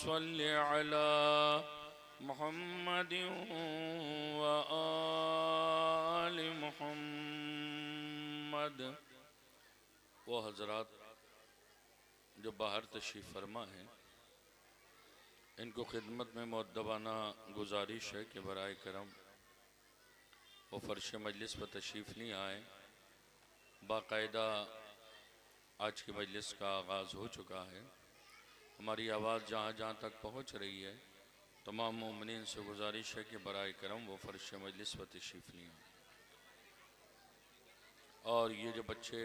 सल्लि अला मुहम्मद व आलि मुहम्मद। वो हजरात जो बाहर तशरीफ़ फरमा हैं, इनको खिदमत में मुअद्दबाना गुजारिश है कि बराए करम वो फ़र्श मजलिस पर तशरीफ़ नहीं आए। बाकायदा आज की मजलिस का आगाज़ हो चुका है। हमारी आवाज़ जहाँ जहाँ तक पहुँच रही है, तमाम मोमिनीन से गुजारिश है कि बराए करम वो फ़र्श मजलिस पर तशरीफ़ नहीं आए। और ये जो बच्चे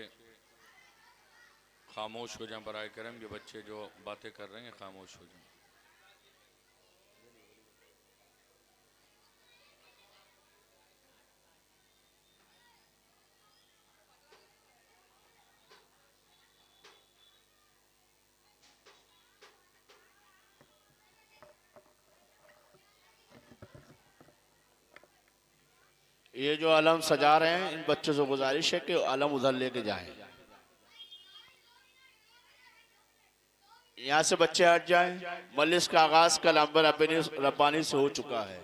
खामोश हो जाएं, बराए करम ये बच्चे जो बातें कर रहे हैं खामोश हो जाएं। ये जो अलम सजा रहे हैं, इन बच्चों से गुजारिश है कि अलम उधर लेके जाएं। यहाँ से बच्चे हट जाएं। मजलिस का आगाज कल अंबर रब्बानी से हो चुका है।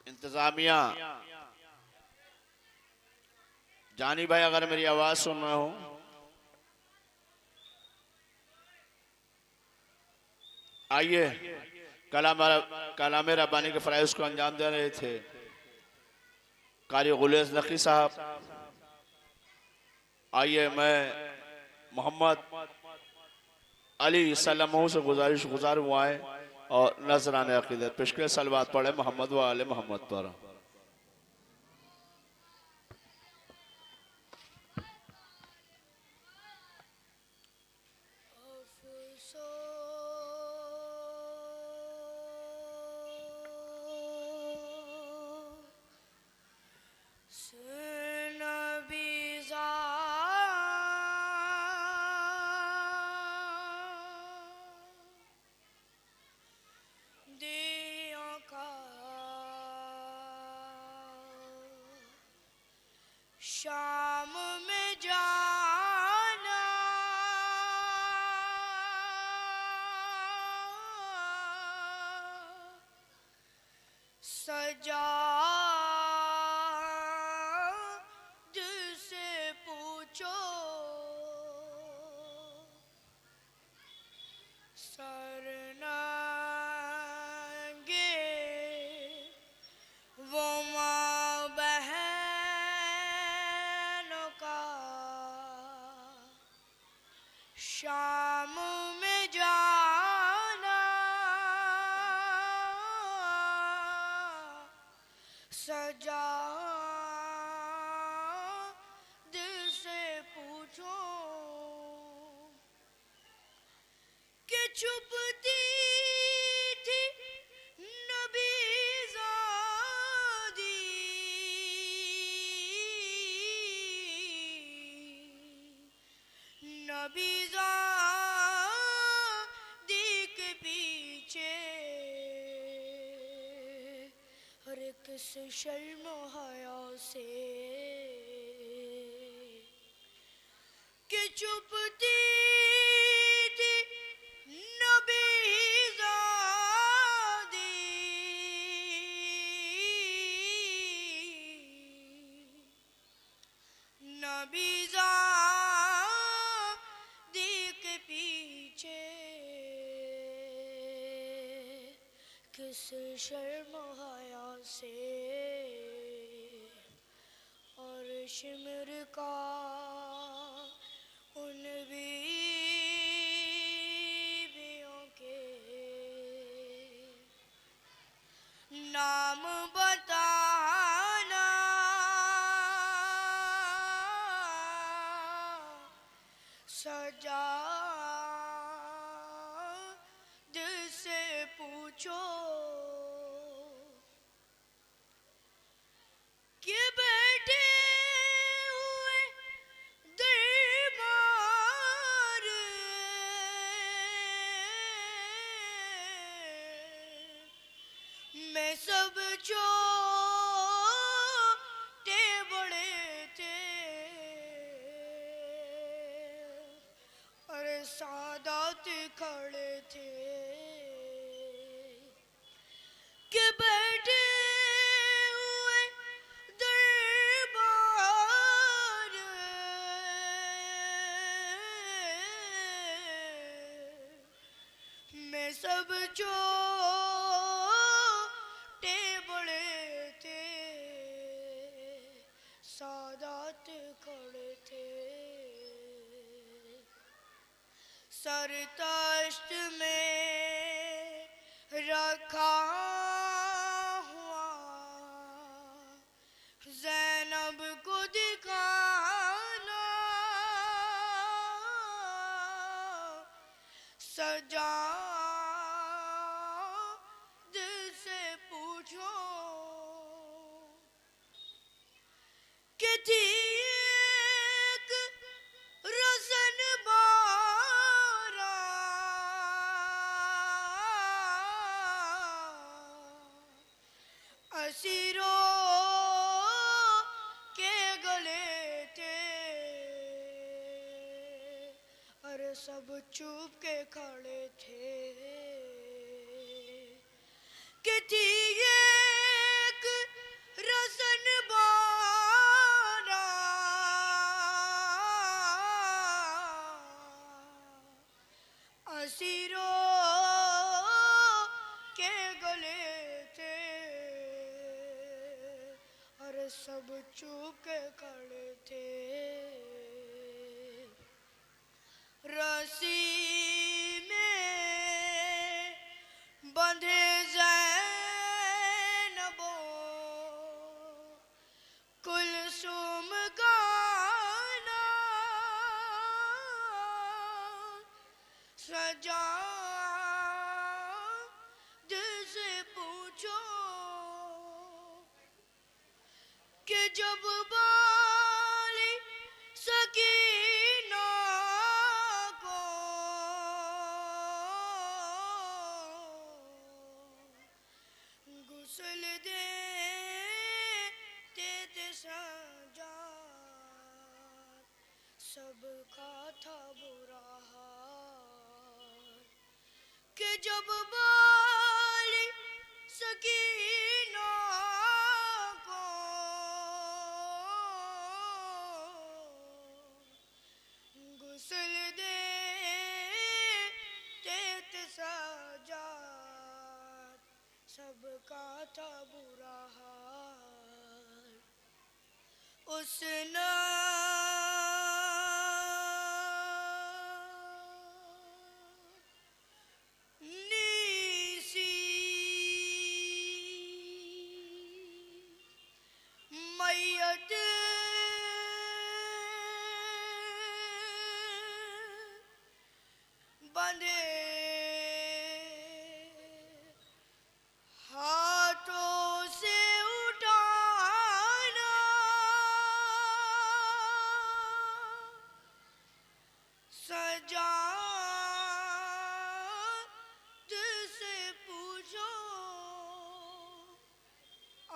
इंतजामिया, जानी भाई अगर मेरी आवाज सुन रहे हो, आइए। कलाम रब्बानी के फ़राइज़ को अंजाम दे रहे थे कारी गुलेस नकी साहब। आइए, मैं मोहम्मद अली सल्लल्लाहु से गुजार हुआ है और नजराने अकीदत पेश के सलवात पढ़े मोहम्मद व आले मोहम्मद पर। शाम में जाना सजा जिससे पूछो सरनांगे वो माँ बहनों का शाम में जाना सजा दिल से पूछो कि छुपती थी नबी ज़ादी नबी ज़ादी के पीछे हर किस शर्म हया से कि चुपती थी नबी ज़ादी नबी ज़ादी के पीछे किस शर्म हया से और शिमर का उन बीवियों के नाम बताना सजा दिल से पूछो कि बैठे हुए दरबार में सब छोटे बड़े सादात खड़े थे कि बैठे हुए दरबार में सब छोटे बड़े थे, सादात खड़े थे। सर तश्त में रखा हुआ ज़ैनब को दिखाना, सजाद से पूछो कि थी एक रसन बारा, असीरों के गले थे, अरे सब चुप के खड़े थे कि थी एक रसन बारा, असीरों के गले थे, अरे सब चुप के खड़े थे। रस्सी में बंधे ज़ैनबो कुलसुम गाना, सजाद से पूछो कि जब बाली सकीना को गुस्ल देते थे सजाद, सबका था बुरा हाल कि जब बाली सकीना को गुस्ल देते थे सजाद, सबका था बुरा हाल। उस नीसी मैयत बंधे हाथों से उठाना, सजाद से पूछो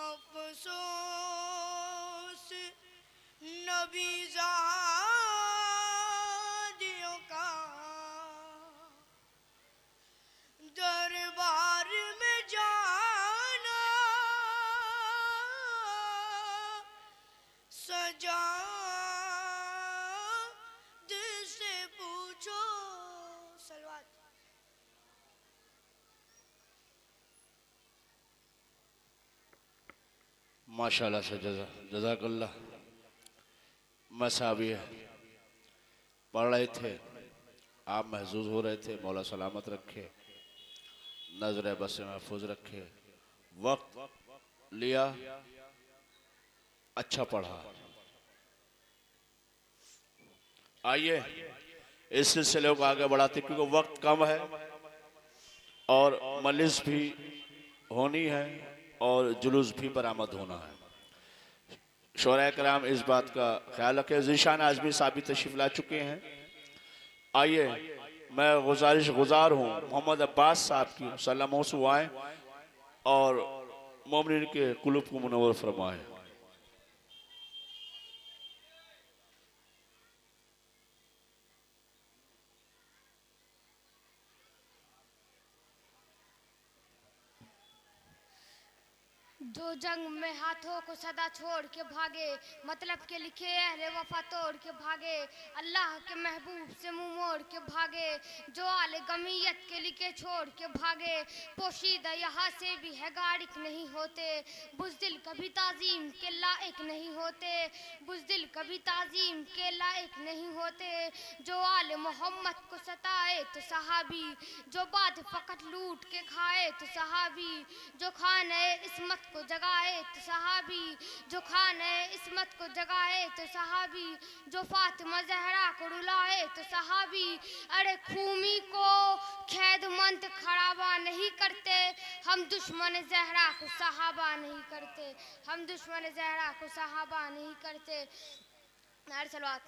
अफसोस नबी ज़ादियों का, दरबार में जाना, सजाद से पूछो। सलवात। माशाल्लाह से जज़ाकल्लाह। मसाबी पढ़ रहे थे, आप महसूस हो रहे थे। मौला सलामत रखे, नजर बस महफूज रखे। वक्त लिया, अच्छा पढ़ा। आइए इस सिलसिले को आगे बढ़ाते, क्योंकि वक्त कम है और मलिस भी होनी है और जुलूस भी बरामद होना है। शोरा कराम इस बात का ख्याल रखें। ज़ीशान आज़मी साहब भी तशरीफ ला चुके हैं। आइए मैं गुजार हूँ मोहम्मद अब्बास साहब की सल्लल्लाहु अलैहि वसल्लम आए और मोमिन के कुलूब को मुनव्वर फरमाए। जो जंग में हाथों को सदा छोड़ के भागे, मतलब के लिखे अहले वफा तोड़ के भागे, अल्लाह के महबूब से मुंह मोड़ के भागे, जो आले गमीयत के लिखे छोड़ के भागे, पोशीदा यहाँ से भी है गाड़िक नहीं होते, बुज़दिल कभी ताज़ीम के लायक नहीं होते, बुज़दिल कभी ताज़ीम के लायक नहीं होते, जो आले मोहम्मद को सताए तो सहाबी, जो बाद फ़कत लूट के खाए तो सहाबी, जो खाने इस्मत को जगाए तो सहाबी, जो खाने इस्मत को जगाए तो सहाबी, जो फातिमा जहरा को रुलाए तो सहाबी। अरे खूमी को खैदमंद खड़ावा नहीं करते, हम दुश्मन जहरा को सहाबा नहीं करते, हम दुश्मन जहरा को सहाबा नहीं करते। नारे सलवात।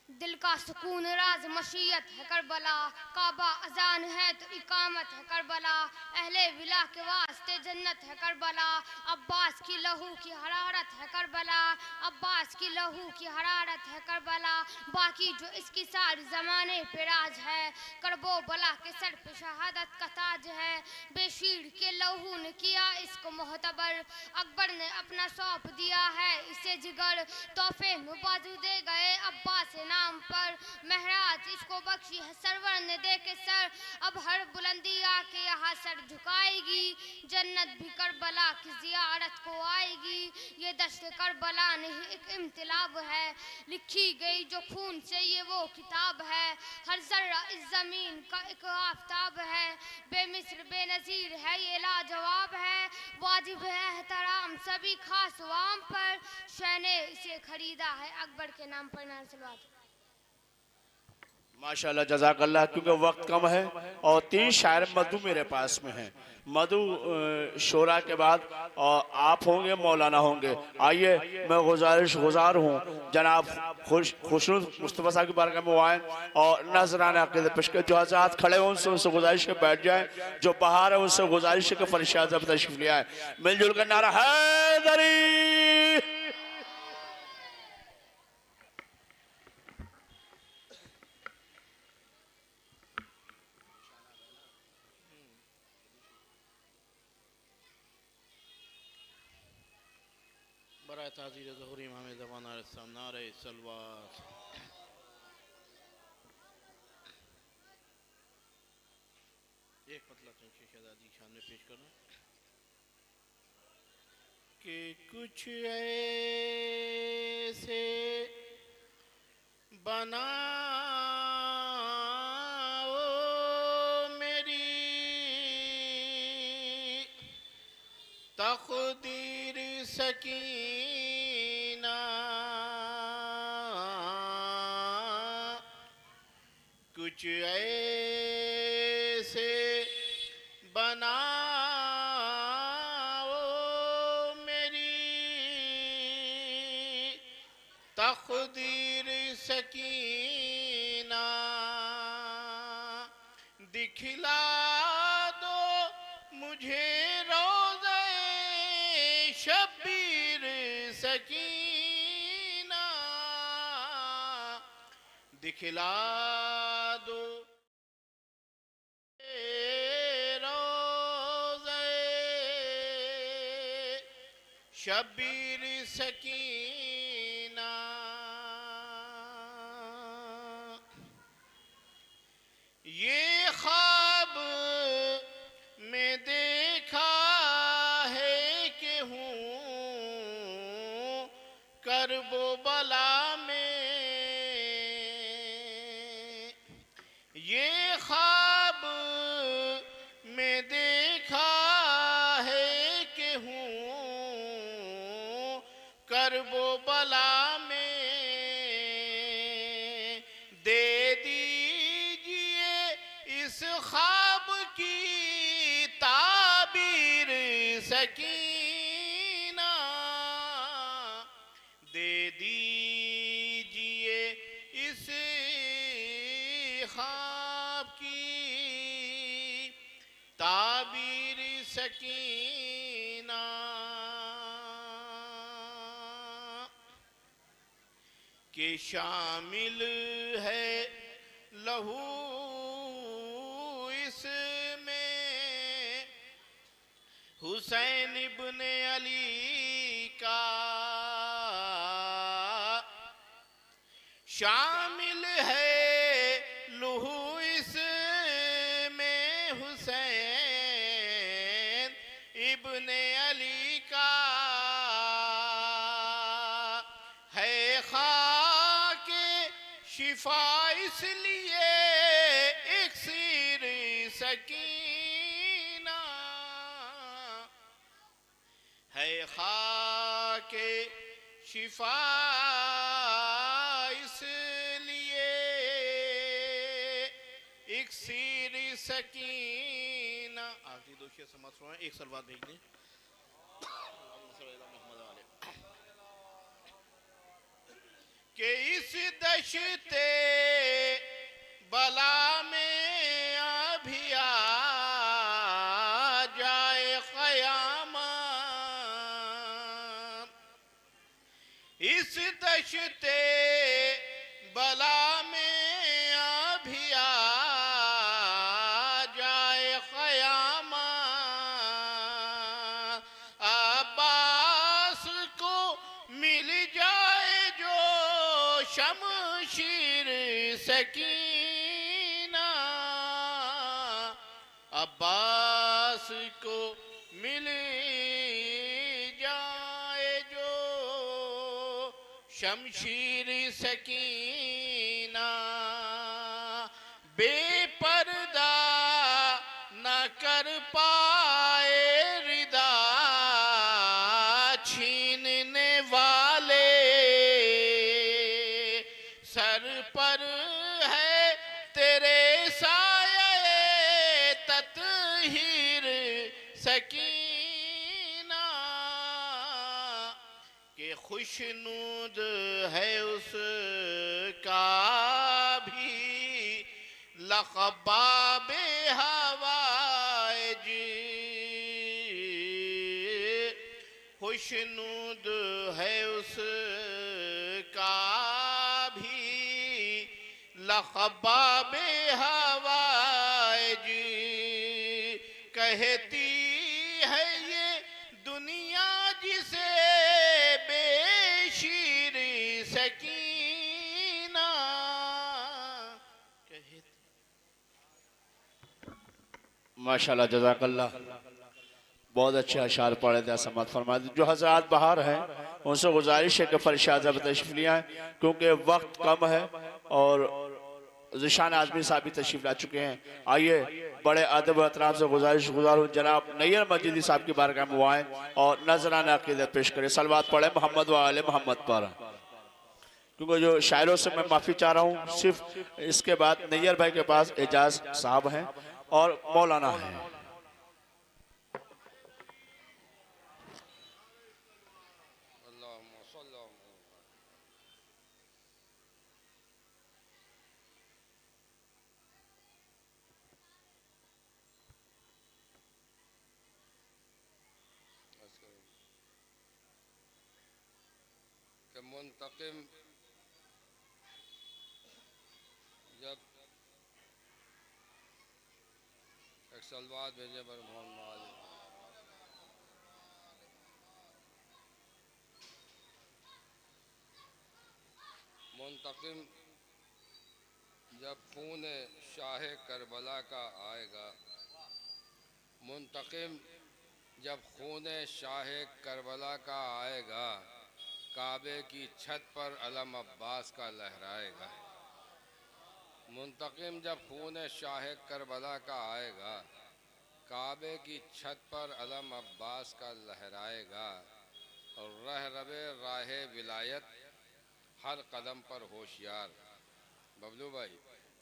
दिल का सुकून राज मशीयत है करबला, काबा अजान है तो इकामत है करबला, अहले विला के वास्ते जन्नत है करबला, अब्बास की लहू की हरारत है करबला, अब्बास की लहू की हरारत है करबला, बाकी जो इसकी सारी ज़माने पे राज है, करबो बला के सर पे शहादत का ताज है, बेशीर के लहू ने किया इसको मोहतबर, अकबर ने अपना सौंप दिया है इसे जिगर, तोहफे में बाजू दे गए अब्बास नाम पर, महराज इसको बख्शी है सरवर ने दे के सर, अब हर बुलंदी आके यहाँ सर झुकाएगी, जन्नत भी करबला की ज़ियारत को आएगी, ये दश्त करबला नहीं एक इम्तिलाब है, लिखी गई जो खून से ये वो किताब है, हर जर्रा इस ज़मीन का एक आफताब है, बेमिस्र बेनज़ीर है ये लाजवाब है, वाजिब है एहतराम सभी खास वाम पर, शाह ने इसे खरीदा है अकबर के नाम पर। नारे सलवात। माशाल्लाह जज़ाकल्लाह। क्योंकि वक्त कम है और 3 शायर मधु मेरे पास में हैं, मधु शोरा के बाद और आप होंगे, मौलाना होंगे। आइए मैं गुजार हूँ जनाब खुशनु मुस्तफ़ा साहब की बारगाह में आए और नजराना अक़ीदत पेश के, जो हज़रात खड़े हों उनसे गुजारिश के बैठ जाएं, जो बाहर है उनसे गुजारिश के फरिश्ता जब तशरीफ ले आए, मिलजुल कर नारा हैदरी। बराए ताज़ीर ज़हूर इमाम ज़माना नारे सलवात। एक मतलब तुमसे शहज़ादी सामने पेश करूं कि कुछ ऐसे बनाओ मेरी तक़दीर सकीना, कुछ ऐसे बनाओ मेरी तक़दीर सकीना, दिखला दो मुझे रोज़े शब्बीर सकीना, दिखला दो रोज़े शब्बीर सकीना। ये ख्वाब में देखा है कि हूँ करबो बला में, ये ख्वाब में देखा है कि हूँ करबो बला में, दे दीजिए इस ख्वाब की ताबीर सकीना, दे दीजिए इस ख्वाब की ताबीर सकीना। के शामिल है लहू इसमें हुसैन इब्ने अली का शामिल है लहू इसमें हुसैन इब्ने अली का है खाके शिफा इसलिए इक्सीर सकीना है खाके शिफा इसलिए इक्सीर सकीना। आखिरी दो शेर समाज सुनाए, एक सलवात भेज दें। कि इस दशते बला में अभी आ जाए क़यामत, इस दशते बला में अभी आ जाए क़यामत, अब्बास को मिल जाए जो शमशीर सकीना, अब्बास को मिल जाए जो शमशीर सकीना, बेपर्दा न कर पाए रिदा छीनने वाले, सर पर है तेरे साये तत्हीर सकीना, के खुशनूद है उसका भी लक़ब हवाए जी, खुशनूद है उसका भी लक़ब हवाए जी, कहती है ये दुनिया जिसे बेशीर सकीना, कहती। माशाल्लाह जज़ाकल्लाह, बहुत अच्छे अशार पढ़े थे, समात फरमा दी। जो हज़रात बाहर हैं उनसे गुजारिश है कि फरशाद तशरीफ लिया है क्योंकि वक्त कम है और ज़िशान आज़मी साहब भी तशरीफ ला चुके हैं। आइए बड़े अदब और एहतराम से गुजारिश गुजार हूँ जनाब नैयर मजीदी साहब की बारगाह में वो आएँ और नजराना अक़ीदत पेश करें। सलवात पढ़े मोहम्मद व आले मोहम्मद पर, क्योंकि जो शायरों से मैं माफ़ी चाह रहा हूँ, सिर्फ इसके बाद नैयर भाई के पास एजाज साहब हैं और मौलाना हैं। कि मुंतकिम जब एक सलवात भेजे पर मोहम्मद मुंतकिम जब खून शाह करबला का आएगा, मुंतकिम जब खून शाह करबला का आएगा, काबे की छत पर अलम अब्बास का लहराएगा। मुंतकिम जब खून शाह करबला का आएगा, काबे की छत पर अलम अब्बास का लहराएगा, और रह रवे राहे विलायत हर कदम पर होशियार। बबलू भाई,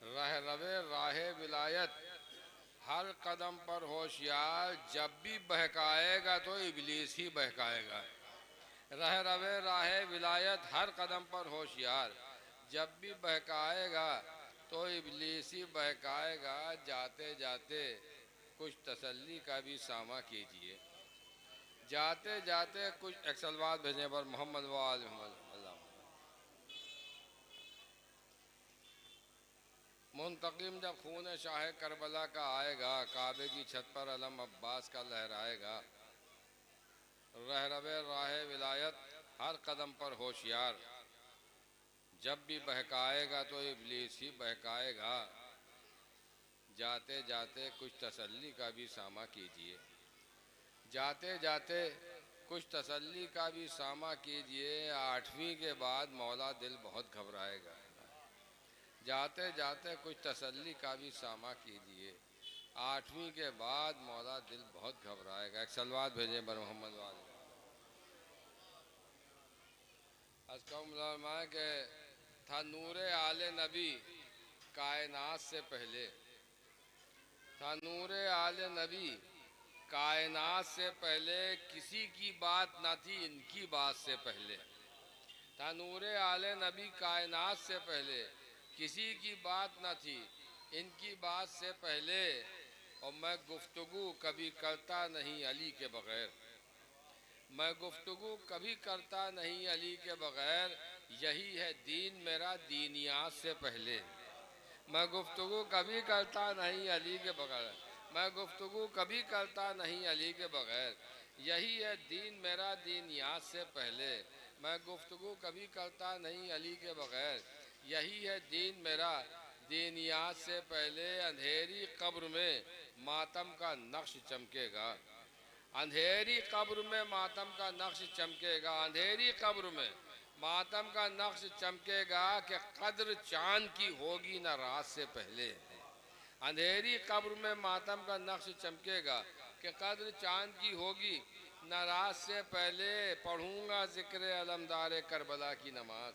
रह रवे राहे विलायत हर कदम पर होशियार, जब भी बहकाएगा तो इबलीस ही बहकाएगा। रह रवे राहे विलायत हर कदम पर होशियार, जब भी बहकाएगा तो इबलीस ही बहकाएगा। जाते जाते कुछ तसल्ली का भी सामा कीजिए, जाते जाते कुछ एक सलवात भेजने पर मोहम्मद व आले मोहम्मद। मुंतकिम जब खून शाह करबला का आएगा, काबे की छत पर अलम अब्बास का लहराएगा, रह रबे राह विलायत, हर कदम पर होशियार। जब भी बहकाएगा तो इब्लीस ही बहकाएगा। जाते जाते कुछ तसल्ली का भी सामा कीजिए। जाते जाते कुछ तसल्ली का भी सामा कीजिए। 8वीं के बाद मौला दिल बहुत घबराएगा। जाते जाते कुछ तसल्ली का भी सामा कीजिए। 8वीं के बाद मौला दिल बहुत घबराएगा। एक सलवात भेजे बर मोहम्मद वाले असकौम के था नूरे आले नबी कायनात से पहले। था नूरे आले नबी कायनात से पहले, किसी की बात ना थी इनकी बात से पहले। था नूरे आले नबी कायनात से पहले, किसी की बात न थी इनकी बात से पहले। और मैं गुफ्तगू कभी करता नहीं अली के बगैर। मैं गुफ्तगू कभी करता नहीं अली के बगैर। यही है दीन मेरा दीनियात से पहले। मैं गुफ्तगू कभी करता नहीं अली के बगैर। मैं गुफ्तगू कभी करता नहीं अली के बगैर। यही है दीन मेरा दीनियात से पहले। मैं गुफ्तगू कभी करता नहीं अली के बगैर। यही है दीन मेरा दीनियात से पहले। अंधेरी कब्र में मातम का नक्श चमकेगा। अंधेरी कब्र में मातम का नक्श चमकेगा। अंधेरी कब्र में मातम का नक्श चमकेगा कि कद्र चांद की होगी न रात से पहले। अंधेरी कब्र में मातम का नक्श चमकेगा कि कद्र चांद की होगी न रात से पहले। पढ़ूंगा जिक्र अलमदार करबला की नमाज।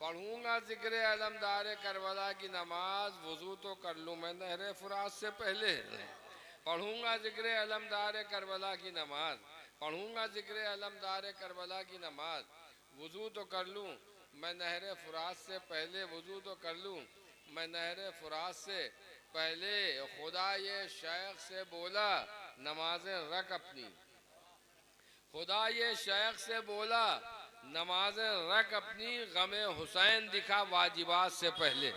पढ़ूंगा जिक्र अलमदार करबला की नमाज। वजू तो कर लूँ मैं नहरे फुरात से पहले। पढ़ूंगा जिक्र अलमदार करबला की नमाज। पढ़ूंगा जिक्र अलमदार करबला की नमाज। वजू तो कर लूँ मैं नहरे फुरात से पहले। वजू तो कर लूँ मैं नहरे फुरात से पहले। खुदा ये शेख से बोला नमाजें रख अपनी। खुदा ये शेख से बोला नमाजें रख अपनी। गमे हुसैन दिखा वाजिबात से पहले।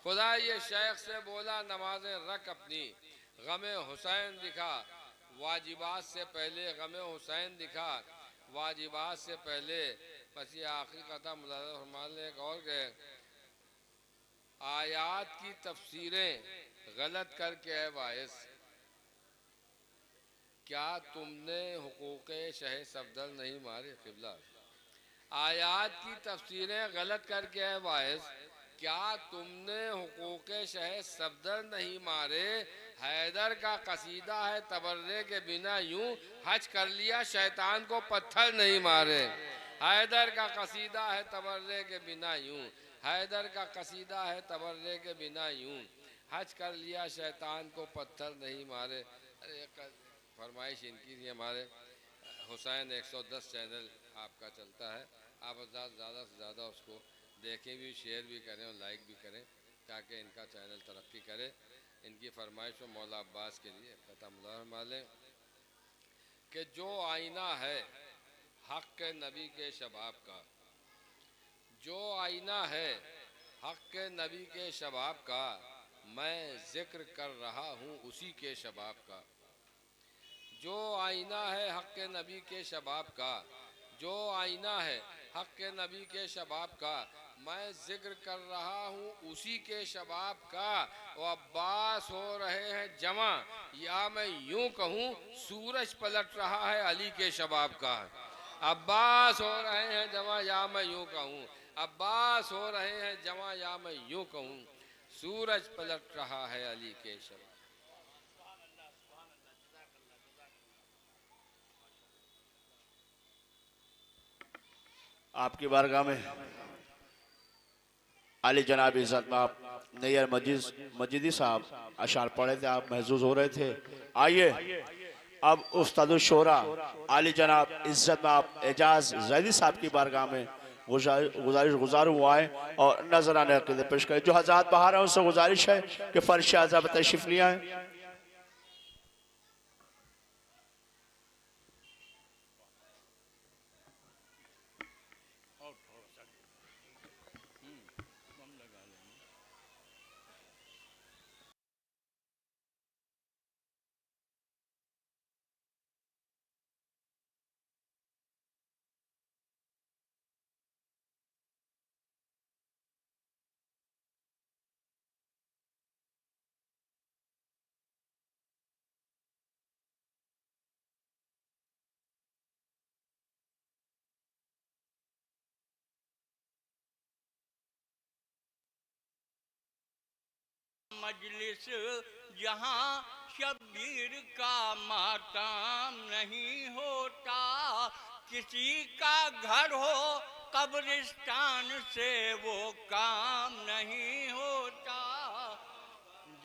खुदा ये शेख से बोला नमाजें रख अपनी। गमे हुसैन दिखा वाजिबात से पहले। गमे हुसैन दिखा वाजिबात से पहले। बस ये आखिरी कथा मुलाज़ा फरमा लें। एक और के आयात की तफसीरें गलत करके है वाइस, क्या तुमने हुकूक़े शह सफदर नहीं मारे क़िबला। आयात की तफसीरें गलत करके है वाइस, क्या तुमने हुकूक़े शह सफदर नहीं मारे। हैदर का कसीदा है तबर्रे के बिना यूं हज कर लिया शैतान को पत्थर नहीं मारे। हैदर का कसीदा है तबर्रे के बिना यूं। हैदर का कसीदा है तबर्रे के बिना यूं हज कर लिया शैतान को पत्थर नहीं मारे। अरे फरमाइश इनकी थी हमारे हुसैन 110 चैनल आपका चलता है। आप ज़्यादा से ज़्यादा उसको देखें भी, शेयर भी करें और लाइक भी करें ताकि इनका चैनल तरक्की करे। इनकी फरमाइश में मौला अब्बास के लिए ख़त्म मालें कि जो आईना है हक़ के नबी के शबाब का। जो आईना है हक़ के नबी के शबाब का। मैं ज़िक्र कर रहा हूँ उसी के शबाब का। जो आईना है हक़ के नबी के शबाब का। जो आईना है हक़ के नबी के शबाब का। मैं ज़िक्र कर रहा हूँ उसी के शबाब का। वो अब्बास हो रहे हैं जमा, या मैं यूं कहूँ सूरज पलट रहा है अली के शबाब का। अब्बास हो रहे हैं जमा, या मैं यूं कहूँ। अब्बास हो रहे हैं जमा, या मैं यूं कहूँ सूरज पलट रहा है अली के शबाब। आपकी बारगाह में आली जनाब इज़्ज़त आप नैयर मजीदी साहब अशार पढ़े थे, आप महसूस हो रहे थे। आइए अब उस्ताद शोरा आली जनाब इज़्ज़त आप एजाज जैदी साहब की बारगाह में गुजारिश गुजारू आए और नजराने अक़ीदत पेश करें। जो हज़रात बाहर हैं उनसे गुजारिश है कि फर्श आज़ा तशरीफ़ ले आएं। मजलिस जहाँ शब्बीर का मातम नहीं होता, किसी का घर हो कब्रिस्तान से वो काम नहीं होता।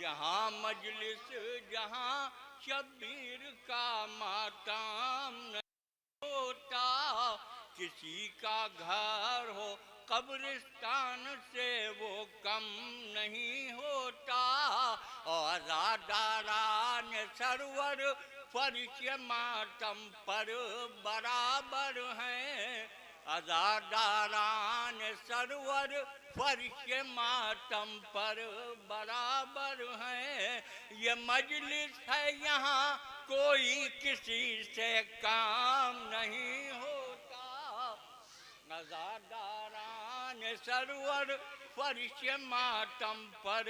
जहाँ मजलिस जहाँ शब्बीर का मातम नहीं होता, किसी का घर हो कब्रिस्तान से वो कम नहीं होता। और रादारान सरवर फर्श मातम पर बराबर हैं, अज़ादारान सरवर फर्श मातम पर बराबर हैं। ये मजलिस है यहाँ कोई किसी से काम नहीं होता, अज़ादारान सरवर फर्श मातम पर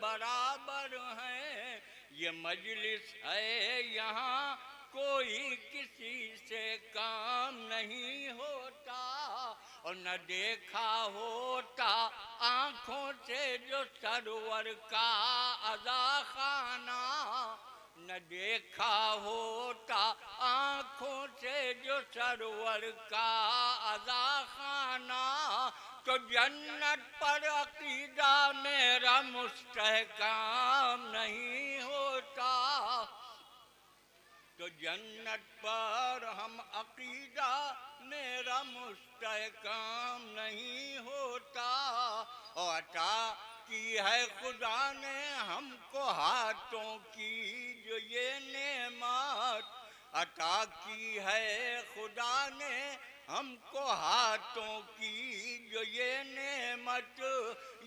बराबर हैं। ये मजलिस है यहाँ कोई किसी से काम नहीं होता, और न देखा होता आँखों से जो सरवर का अज़ा खाना, न देखा होता आँखों से जो सरवर का अज़ा खाना, तो जन्नत पर अकीदा मेरा मुस्तहकाम नहीं होता। तो जन्नत पर हम अकीदा मेरा मुस्तहकाम नहीं होता। और अता की है खुदा ने हमको हाथों की जो ये नेमत, अता की है खुदा ने हमको हाथों की जो ये नेमत,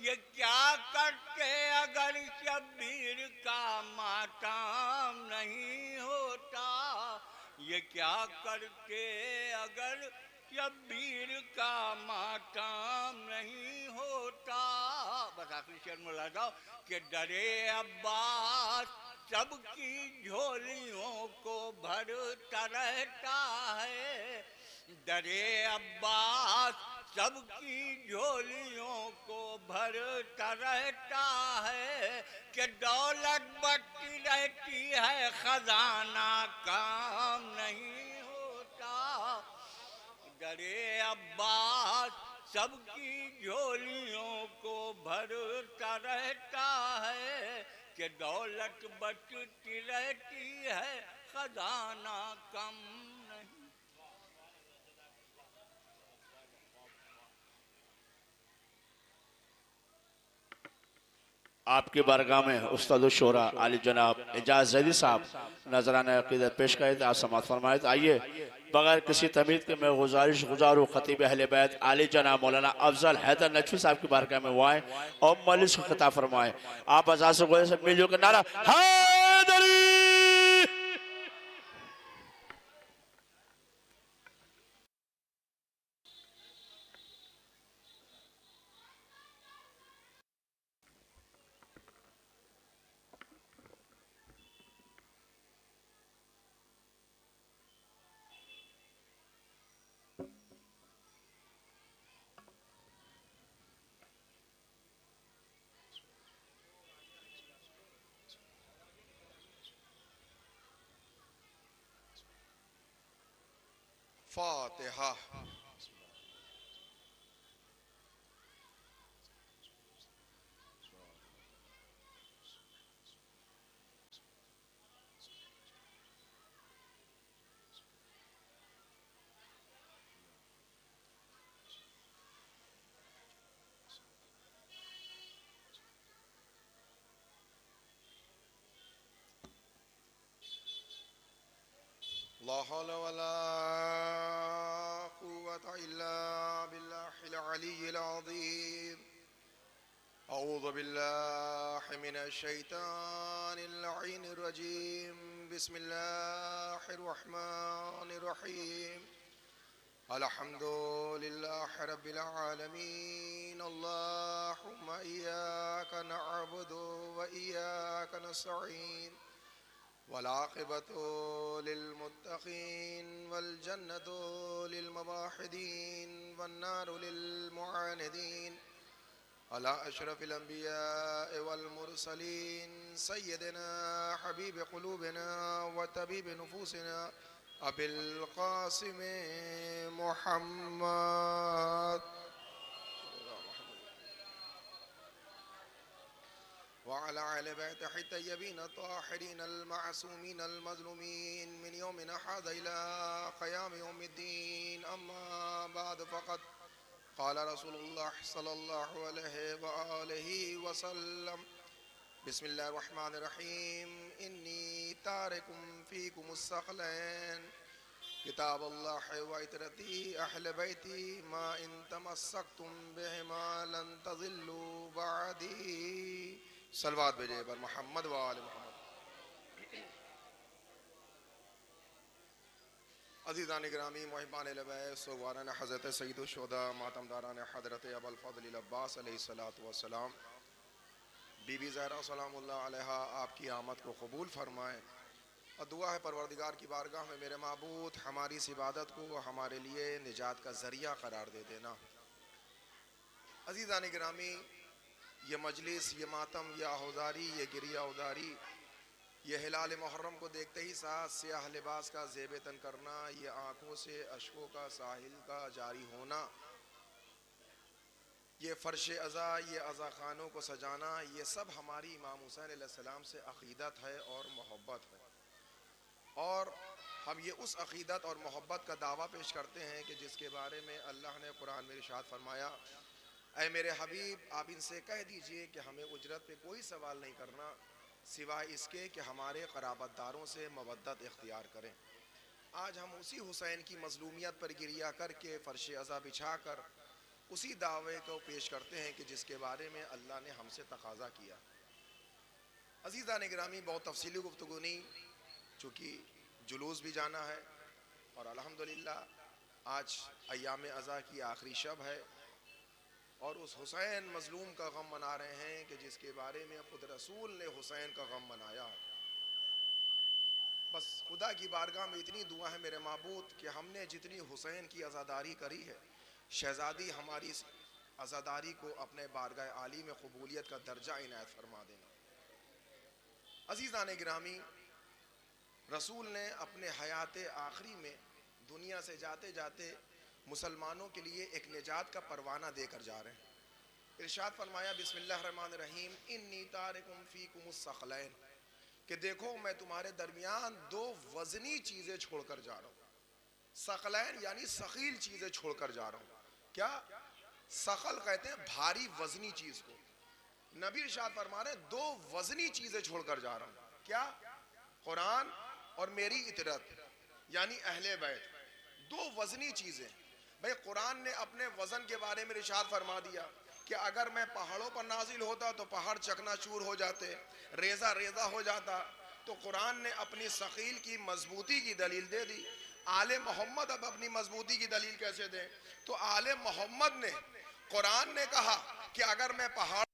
ये क्या करते अगर शब्बीर का मातम नहीं होता, ये क्या करते अगर शब्बीर का मातम नहीं होता। बस आखिरी शेर में ला जाओ कि डरे अब्बास सबकी झोलियों को भरता रहता है, डरे अब्बास सबकी झोलियों को भरता रहता है, कि दौलत बढ़ती रहती है खजाना काम नहीं होता। डरे अब्बास सबकी झोलियों को भरता रहता है, कि दौलत बढ़ती रहती है खजाना कम नहीं। आपकी बारगाह में उस्ताद शोरा आली जनाब एजाज जैदी साहब नजराना अक़ीदत पेश करे थे, आप समाअत फरमाए। आइए बगैर किसी तमीद के मैं गुजारिश गुजारूँ खतीब अहले बैत आली जनाब मौलाना अफजल हैदर नजफी साहब की बारगाह में वो आए और मजलिस को खिताब फरमाए। आप आजाद से गोले से मिलियो के नारा हैदरी। फातिहा। ला हौला वला कुव्वता इल्ला बिल्लाहिल अलिय्यिल अज़ीम। अऊज़ु बिल्लाहि मिनश शैतानिर लईनिर रजीम। बिस्मिल्लाहिर रहमानिर रहीम। अल्हम्दुलिल्लाहि रब्बिल आलमीन। अल्लाहुम्मा इय्याका नअबुदु व इय्याका नस्तईन। वलाक़िबतु लिल्मुत्तक़ीन वल जन्नतु लिलमुवाहिदीन वन्नारु लिलमुआनिदीन। अला अशरफिल अंबिया वल मुरसलीन सय्यदना हबीब क़ुलूबिना व तबीब नुफूसिना अबिल क़ासिम मुहम्मद वअला अहले बैतिही तय्यबीन ताहिरीन अल मासूमीन अल मज़लूमीन मिन यौमिना हाज़ा इला क़याम यौमिद्दीन अम्मा बाद फ़क़द क़ाल रसूलुल्लाह सल्लल्लाहु अलैहि वआलिहि वसल्लम बिस्मिल्लाहिर रहमानिर रहीम इन्नी तारिकुम फ़ीकुमुस सक़लैन किताबुल्लाह व इतरती अहले बैती मा इन तमस्सक्तुम बिहिमा लन तज़िल्लू बअदी। सलवात भेजे पर मोहम्मद व आले मोहम्मद। अज़ीज़ान गिरामी मुहिब्बान लबैक सुवारान हज़रत सय्यदुश शुहदा मातमदारान हज़रत अबुल फ़ज़ल अब्बास अलैहिस्सलातु वस्सलाम बीबी ज़हरा सलामुल्लाह अलैहा आपकी आमद को कबूल फरमाएँ और दुआ है परवरदिगार की बारगाह में मेरे माबूद हमारी इस इबादत को हमारे लिए निजात का ज़रिया करार दे देना। अज़ीज़ान गिरामी, ये मजलिस, ये मातम, ये आहुजारी, ये गिरिया उदारी, ये हिलाल मुहर्रम को देखते ही साथ सियाह लिबास का ज़ेब तन करना, ये आँखों से अश्कों का साहिल का जारी होना, ये फ़र्श अज़ा, ये अज़ा खानों को सजाना, ये सब हमारी इमाम हुसैन अलैहिस्सलाम से अक़ीदत है और मोहब्बत है। और हम ये उस अक़ीदत और मोहब्बत का दावा पेश करते हैं कि जिसके बारे में अल्लाह ने कुरान में इरशाद फरमाया, ऐ मेरे हबीब आप इनसे कह दीजिए कि हमें उजरत पे कोई सवाल नहीं करना सिवाय इसके कि हमारे क़राबतदारों से मवद्दत इख्तियार करें। आज हम उसी हुसैन की मज़लूमियत पर गिरिया करके फ़र्श अज़ा बिछा कर उसी दावे को पेश करते हैं कि जिसके बारे में अल्लाह ने हमसे तकाज़ा किया। अज़ीज़ान गिरामी, बहुत तफसीली गुफ्तगू नहीं, चूँकि जुलूस भी जाना है और अल्हम्दुलिल्लाह आज अय्याम अज़ा की आखिरी शब है और उस हुसैन मज़लूम का गम मना रहे हैं कि जिसके बारे में खुद रसूल ने हुसैन का गम मनाया। बस खुदा की बारगाह में इतनी दुआ है मेरे माबूद कि हमने जितनी हुसैन की अज़ादारी करी है, शहज़ादी हमारी इस अज़ादारी को अपने बारगाह आली में कबूलियत का दर्जा इनायत फरमा देना। अज़ीज़ान गिरामी, रसूल ने अपने हयात आखिरी में दुनिया से जाते जाते मुसलमानों के लिए एक निजात का परवाना देकर जा रहे हैं। इरशाद फरमाया बिस्मिल्लाहिर्रहमानिर्रहीम इन्नी तारिकुम फ़ीकुमुस सक़लैन, कि देखो मैं तुम्हारे दरमियान दो वज़नी चीज़ें छोड़कर जा रहा हूँ। सक़लैन यानी सकील चीज़ें छोड़कर जा रहा हूँ। क्या? सक़ल कहते हैं भारी वज़नी चीज़ को। नबी इरशाद फरमा रहे दो वज़नी चीज़ें छोड़कर जा रहा हूँ। क्या? कुरान और मेरी इतरत यानी अहले बैत, दो वज़नी चीज़ें। भाई कुरान ने अपने वज़न के बारे में इरशाद फरमा दिया कि अगर मैं पहाड़ों पर नाजिल होता तो पहाड़ चकनाचूर हो जाते, रेज़ा रेज़ा हो जाता। तो कुरान ने अपनी सकील की मजबूती की दलील दे दी। आले मोहम्मद अब अपनी मजबूती की दलील कैसे दें? तो आले मोहम्मद ने, कुरान ने कहा कि अगर मैं पहाड़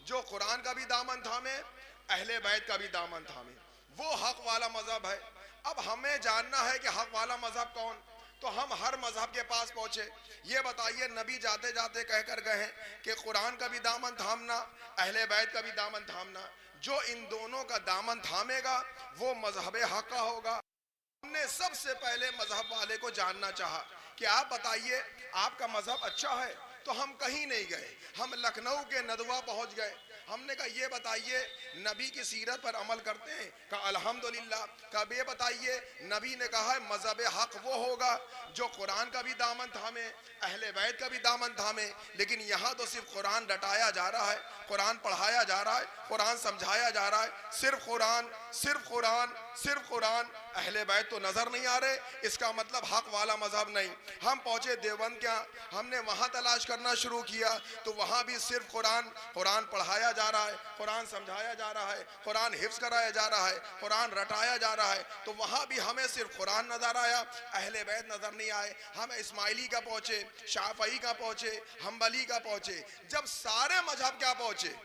जो कुरान का भी दामन थामे, अहले बैत का भी दामन थामे, वो हक वाला मजहब है। अब हमें जानना है कि हक वाला मजहब कौन, तो हम हर मजहब के पास पहुंचे। ये बताइए, नबी जाते जाते कहकर गए हैं कि कुरान का भी दामन थामना, अहले बैत का भी दामन थामना। जो इन दोनों का दामन थामेगा वो मजहब हक का होगा। हमने सबसे पहले मजहब वाले को जानना चाहा कि आप बताइए आपका मजहब अच्छा है। तो हम कहीं नहीं गए, हम लखनऊ के नदवा पहुंच गए। हमने कहा ये बताइए नबी की सीरत पर अमल करते हैं? कहा अल्हम्दुलिल्लाह। कब ये बताइए, नबी ने कहा है मजहब हक वो होगा जो कुरान का भी दामन थामे, अहले बैत का भी दामन थामे। लेकिन यहाँ तो सिर्फ कुरान रटाया जा रहा है, कुरान पढ़ाया जा रहा है, कुरान समझाया जा रहा है, सिर्फ कुरान सिर्फ कुरान सिर्फ कुरान। अहले बैत तो नजर नहीं आ रहे, इसका मतलब हक वाला मजहब नहीं। हम पहुंचे देवबंद क्या, हमने वहां तलाश करना शुरू किया तो वहां भी सिर्फ कुरान कुरान पढ़ाया जा रहा है, कुरान समझाया जा रहा है, कुरान हिफ्ज कराया जा रहा है, कुरान रटाया जा रहा है। तो वहां भी हमें सिर्फ कुरान नजर आया, अहले बैत नजर नहीं आए। हम इस्माइली का पहुंचे, शाफई का पहुंचे, हम्बली का पहुंचे। जब सारे मजहब क्या पहुंचे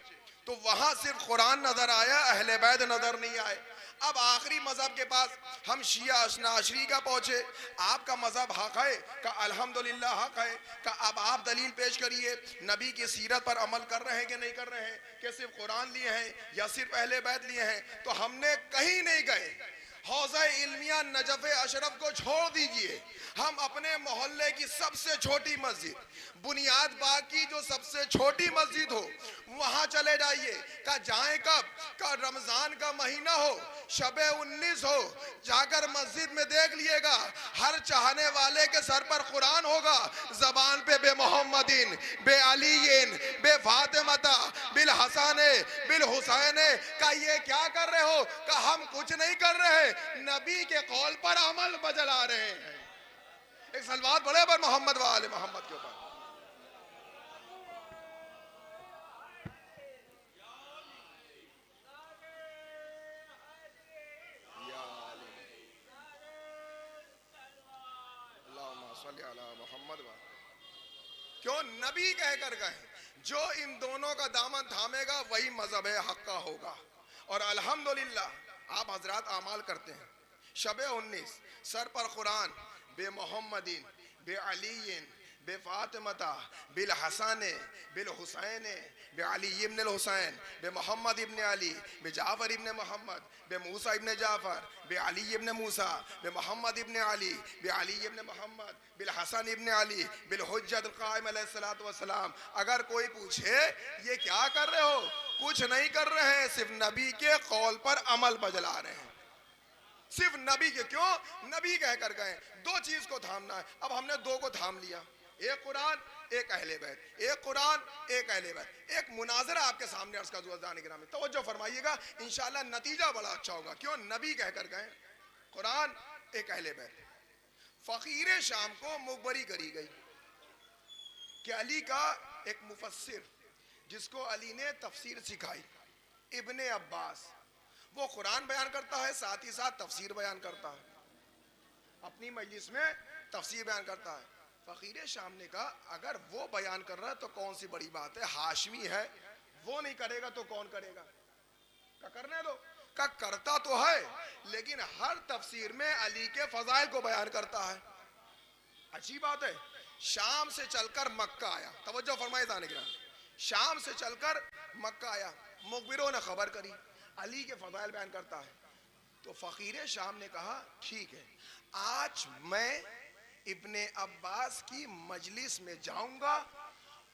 तो वहां सिर्फ कुरान नजर आया, अहले बैत नजर नहीं आए। अब आखिरी मजहब के पास हम शिया असना अशरी का पहुंचे। आपका मजहब हक है का अल्हम्दुलिल्लाह हक है का। अब आप दलील पेश करिए, नबी की सीरत पर अमल कर रहे हैं कि नहीं कर रहे हैं, कि सिर्फ कुरान लिए हैं या सिर्फ अहले बैत लिए हैं। तो हमने कहीं नहीं गए। हौज़ा इल्मिया नजफ़ अशरफ को छोड़ दीजिए, हम अपने मोहल्ले की सबसे छोटी मस्जिद, बुनियाद बाग की जो सबसे छोटी मस्जिद हो वहां चले जाइए। का जाए कब, का रमजान का महीना हो, शबे 19 हो, जाकर मस्जिद में देख लिएगा हर चाहने वाले के सर पर कुरान होगा, जबान पे बे मोहम्मदीन बे अलीन बे फातिमता बिल हसने बिल हुसैन। का ये क्या कर रहे हो, का हम कुछ नहीं कर रहे, नबी के कौल पर अमल बजला रहे हैं। एक सलवात बड़े पर मोहम्मद वाले मोहम्मद के ऊपर। क्यों नबी कहकर गए, जो इन दोनों का दामन थामेगा वही मजहब हक का होगा। और अल्हम्दुलिल्लाह आप हजरात अमाल करते हैं, शबे 19 सर पर कुरान, बे मोहम्मदीन बे अलीन बे फातिमता बिल हसने बिल हुसैन बे अली इब्न हुसैन बे मोहम्मद इब्न अली बे जाफर इब्न मोहम्मद बे मूसा इब्न जाफर बे अली इब्न मूसा बे मोहम्मद इब्न अली बे अली इब्न मोहम्मद बिल हसन इब्न अली बिल हुज्जत कायम अलैहिस्सलातु वस्सलाम। अगर कोई पूछे ये क्या कर रहे हो, कुछ नहीं कर रहे हैं, सिर्फ नबी के कौल पर अमल बजला रहे हैं, सिर्फ नबी के। क्यों, नबी कहकर गए। दो चीज को थामना है, अब हमने दो को थाम लिया, एक कुरान एक अहले बैत, एक कुरान एक अहले बैत। एक मुनाजरा आपके सामने अर्ज का जुज़ान गिरामी, तवज्जो फरमाइएगा, इंशाअल्लाह नतीजा बड़ा अच्छा होगा। क्यों, नबी कहकर गए, कुरान एक अहले बैत। फकीर शाम को मुखबरी करी गई कि अली का एक मुफस्सिर जिसको अली ने तफसीर सिखाई, इब्ने अब्बास, वो कुरान बयान करता है, साथ ही साथ तफसीर बयान करता है, अपनी मजलिस में तफसीर बयान करता है। फकीर शाम ने कहा अगर वो बयान कर रहा है तो कौन सी बड़ी बात है, हाशमी है, वो नहीं करेगा तो कौन करेगा, का करने दो। का करता तो है लेकिन हर तफसीर में अली के फजाइल को बयान करता है, अच्छी बात है। शाम से चलकर मक्का आया, तवज्जो फरमाए जाने के, शाम से चलकर मक्का आया, मुखबिरों ने खबर करी अली के फजाइल बयान करता है। तो फकीर शाम ने कहा ठीक है, आज मैं इब्ने अब्बास की मजलिस में जाऊंगा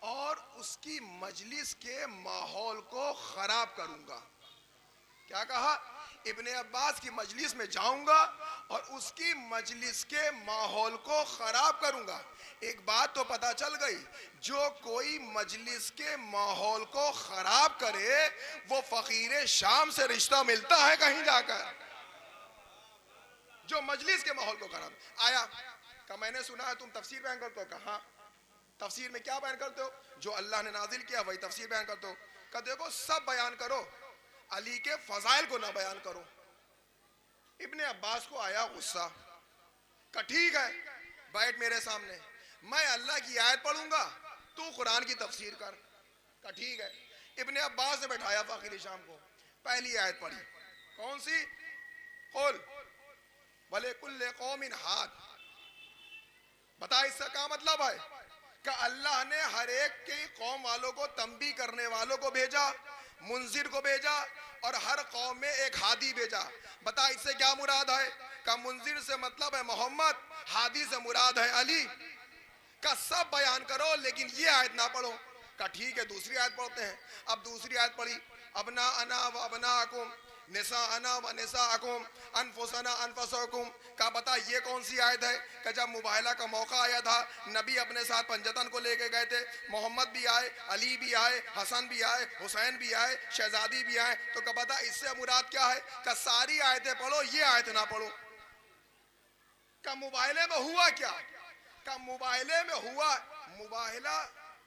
और उसकी मजलिस के माहौल को खराब करूंगा। क्या कहा, इब्ने अब्बास की मजलिस में जाऊंगा और उसकी मजलिस के माहौल को खराब करूंगा। एक बात तो पता चल गई, जो कोई मजलिस के माहौल को खराब करे वो फकीर शाम से रिश्ता मिलता है कहीं जाकर, जो मजलिस के माहौल को खराब। आया का मैंने सुना है तुम तफसीर बयान करते हो, कहा तफसीर में क्या बयान करते हो, जो अल्लाह ने नाजिल किया वही तफसीर बयान करते हो। का देखो सब बयान करो, अली के फजाइल को ना बयान करो। इब्ने अब्बास को आया गुस्सा, का ठीक है बैठ मेरे सामने, मैं अल्लाह की आयत पढ़ूंगा, तू कुरान की तफसीर कर। का ठीक है। इब्ने अब्बास ने बैठाया फकीर शाम को, पहली आयत पढ़ी, कौन सी, कुल वले कुल्ले कौमिन हाद। बता इसका क्या मतलब है, कि अल्लाह ने हर एक की कौम वालों को तंबी करने वालों को भेजा, मुंजिर को भेजा और हर कौम में एक हादी भेजा। बता इससे क्या मुराद है, का मुंजिर से मतलब है मोहम्मद, हादी से मुराद है अली। का सब बयान करो लेकिन ये आयत ना पढ़ो। का ठीक है दूसरी आयत पढ़ते हैं। अब दूसरी आयत पढ़ी, अबना अना व अबनाकुम निसाअना व निसाअकुम अनफुसना अनफुसकुम का बता ये कौन सी आयत है कि जब मुबाहला का मौका आया था, नबी अपने साथ पंजतन को लेके गए थे, मोहम्मद भी आए, अली भी आए, हसन भी आए, हुसैन भी आए, शहजादी भी आए, तो का बता इससे मुराद क्या है? का सारी आयतें पढ़ो, ये आयत ना पढ़ो। का मुबाहले में हुआ क्या? का मुबाहले में हुआ, मुबाहला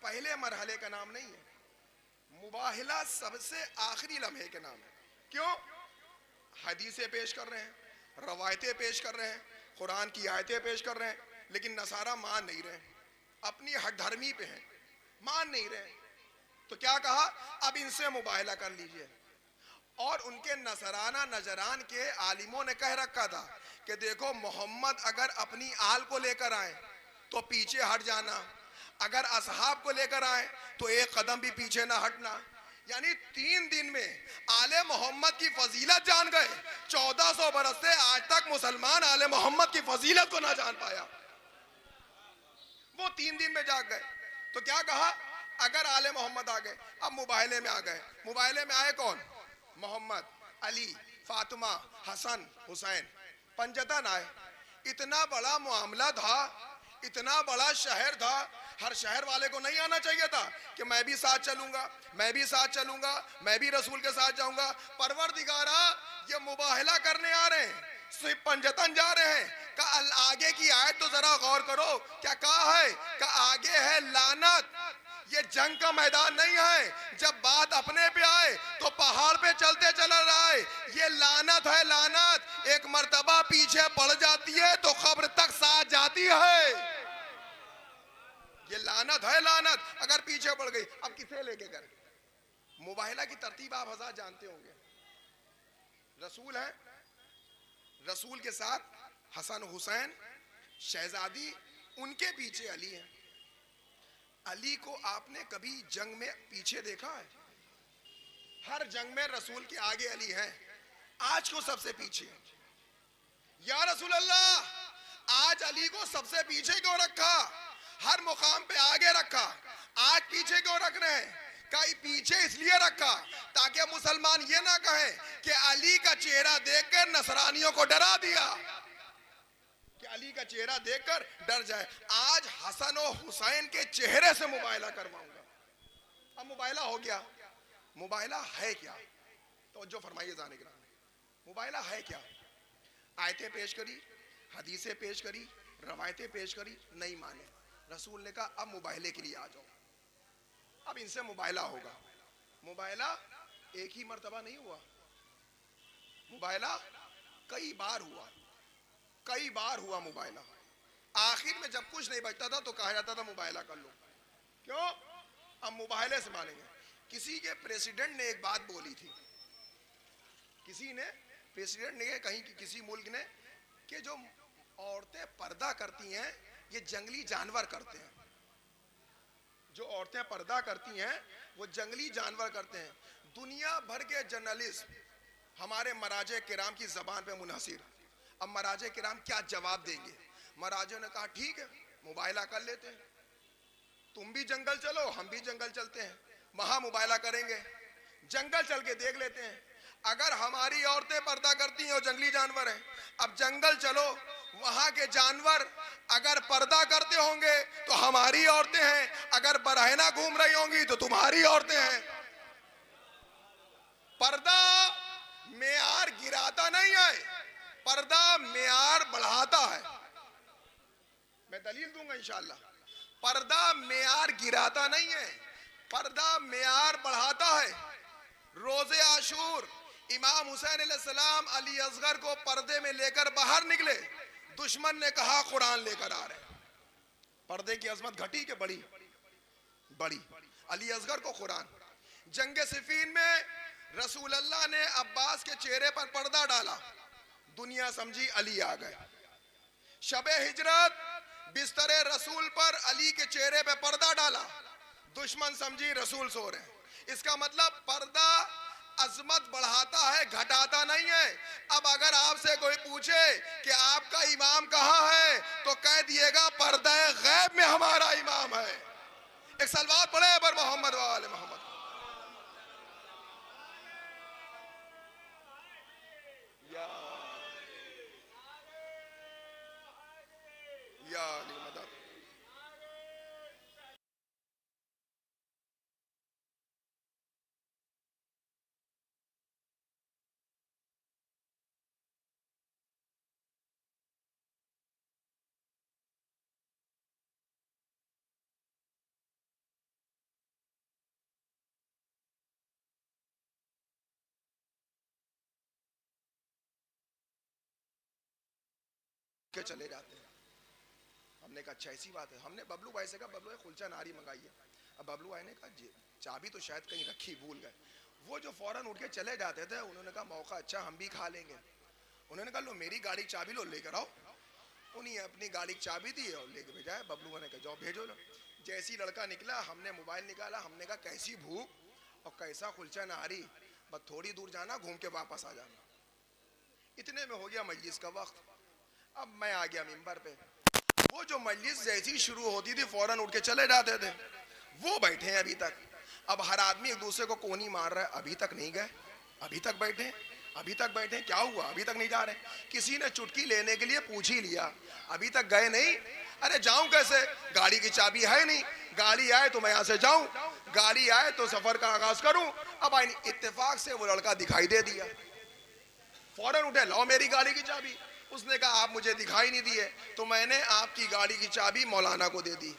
पहले मरहले का नाम नहीं है, मुबाहला सबसे आखिरी लम्हे के नाम है। क्यों? हदीसें पेश कर रहे हैं, रवायतें पेश कर रहे हैं, कुरान की आयतें पेश कर रहे हैं, लेकिन नसारा मान नहीं रहे, अपनी हठधर्मी पे हैं, मान नहीं रहे। तो क्या कहा? अब इनसे मुबाहला कर लीजिए। और उनके नसराना नजरान के आलिमों ने कह रखा था कि देखो मोहम्मद अगर अपनी आल को लेकर आए तो पीछे हट जाना, अगर असहाब को लेकर आए तो एक कदम भी पीछे ना हटना। यानी 3 दिन में आले मोहम्मद की फजीलत जान गए। 1400 बरस से आज तक मुसलमान आले मोहम्मद की फजीलत को ना जान पाया, वो 3 दिन में जाग गए। तो क्या कहा? अगर आले मोहम्मद आ गए, अब मुबाहले में आ गए। मुबाहले में आए कौन? मोहम्मद, अली, फातिमा, हसन, हुसैन, पंजतन आए। इतना बड़ा मामला था, इतना बड़ा शहर था, हर शहर वाले को नहीं आना चाहिए था कि मैं भी साथ चलूंगा, मैं भी साथ चलूंगा, मैं भी रसूल के साथ जाऊंगा। परवरदिगारा ये मुबाहला करने आ रहे हैं, सिर्फ पंजतन जा रहे हैं। का आगे की आयत तो जरा गौर करो, क्या कहा है? का आगे है लानत, ये जंग का मैदान नहीं है। जब बात अपने पे आए तो पहाड़ पे चलते चला रहा है, ये लानत है, लानत। एक मर्तबा पीछे पड़ जाती है तो कब्र तक साथ जाती है, ये लानत है, लानत अगर पीछे पड़ गई। अब किसे लेके गए? मुबाहला की तरतीब आप हज़ार जानते होंगे। रसूल है, रसूल के साथ हसन हुसैन, शहजादी, उनके पीछे अली है। अली को आपने कभी जंग में पीछे देखा है? हर जंग में रसूल के आगे अली है, आज को सबसे पीछे। या रसूल अल्लाह, आज अली को सबसे पीछे क्यों रखा? हर मुकाम पे आगे रखा, आज पीछे क्यों रख रहे हैं? कई पीछे इसलिए रखा ताकि मुसलमान ये ना कहे कि अली का चेहरा देखकर नसरानियों को डरा दिया, कि अली का चेहरा देखकर डर जाए। आज हसन और हुसैन के चेहरे से मुबाहला करवाऊंगा। अब मुबाहला हो गया। मुबाहला है क्या? तो जो फरमाइए जाने के मुबाहला है क्या? आयतें पेश करी, हदीसें पेश करी, रवायतें पेश करी, नहीं माने। रसूल ने कहा अब मुबाहले के लिए आ जाओ, अब इनसे मुबाहला होगा। मुबाहला एक ही मर्तबा नहीं हुआ, मुबाहला कई बार हुआ, कई बार हुआ मुबाहला। आखिर में जब कुछ नहीं बचता था तो कहा जाता था मुबाहला कर लो। क्यों? अब मुबाहले से मानेंगे। किसी के प्रेसिडेंट ने एक बात बोली थी, किसी ने, प्रेसिडेंट ने कहीं किसी मुल्क ने, कि जो औरतें पर्दा करती हैं ये जंगली जानवर करते हैं। जो औरतें पर्दा करती हैं वो जंगली जानवर करते हैं। दुनिया भर के जर्नलिस्ट हमारे मराजे किराम की जबान पे मुनहसिर। अब मराजे किराम क्या जवाब देंगे? मराजे ने कहा ठीक है मुबाहला कर लेते हैं, तुम भी जंगल चलो हम भी जंगल चलते हैं, वहां मुबाहला करेंगे, जंगल चल के देख लेते हैं। अगर हमारी औरतें पर्दा करती हैं और जंगली जानवर हैं, अब जंगल चलो, वहां के जानवर अगर पर्दा करते होंगे तो हमारी औरतें हैं, अगर बरहना घूम रही होंगी तो तुम्हारी औरतें हैं। पर्दा मेयार गिराता नहीं है, पर्दा मेयार बढ़ाता है। मैं दलील दूंगा इंशाअल्लाह। पर्दा मेयार गिराता नहीं है, पर्दा मेयार बढ़ाता है। रोजे आशूर इमाम हुसैन अलैहिस्सलाम अली असगर को पर्दे में लेकर बाहर निकले, दुश्मन ने कहा कुरान लेकर आ रहे। पर्दे की अजमत घटी के बड़ी बड़ी, अली असगर को कुरान। जंग सिफीन में रसूल अल्लाह ने अब्बास के चेहरे पर पर्दा डाला, दुनिया समझी अली आ गए। शबे हिजरत बिस्तरे रसूल पर अली के चेहरे पे पर्दा डाला, दुश्मन समझी रसूल सो रहे। इसका मतलब पर्दा अजमत बढ़ाता है, घटाता नहीं है। अब अगर आपसे कोई पूछे कि आपका इमाम कहाँ है तो कह दिएगा पर्दा गैब में हमारा इमाम है। एक सलवात पढ़े पर मोहम्मद वाले मोहम्मद। के चले जाते हैं। हमने कहा अच्छा ऐसी बात है। हमने बबलू भाई से कहा बबलू भाई कुलचा नारी मंगाई है। अब बबलू भाई ने कहा चाबी तो शायद कहीं रखी भूल गए। वो जो फौरन उठ के चले जाते थे उन्होंने कहा मौका अच्छा हम भी खा लेंगे। उन्होंने कहा लो मेरी गाड़ी की चाबी लो लेकर आओ। उन्हीं अपनी गाड़ी की चाबी दी और लेके भेजा। बबलू ने कहा जाओ भेजो लो। जैसी लड़का निकला हमने मोबाइल निकाला, हमने कहा कैसी भूख और कैसा कुलचा नारी, बस थोड़ी दूर जाना घूम के वापस आ जाना। इतने में हो गया मजलिस का वक्त। अब मैं आ गया मिंबर पे। वो जो मजलिस जैसी शुरू होती थी फौरन उठ के चले जाते थे। वो बैठे हैं अभी तक। अब हर आदमी एक दूसरे को कोनी मार रहा है, अभी तक नहीं गए, अभी तक बैठे, अभी तक बैठे। क्या हुआ अभी तक नहीं जा रहे? किसी ने चुटकी लेने के लिए पूछ ही लिया, अभी तक गए नहीं। अरे जाऊं कैसे, गाड़ी की चाबी है नहीं। गाड़ी आए तो मैं यहां से जाऊं, गाड़ी आए तो सफर का आगाज करूं। अब इत्तेफाक से वो लड़का दिखाई दे दिया। फौरन उठे, लाओ मेरी गाड़ी की चाबी। उसने कहा आप मुझे दिखाई नहीं दिए तो मैंने आपकी गाड़ी की चाबी मौलाना को दे दी।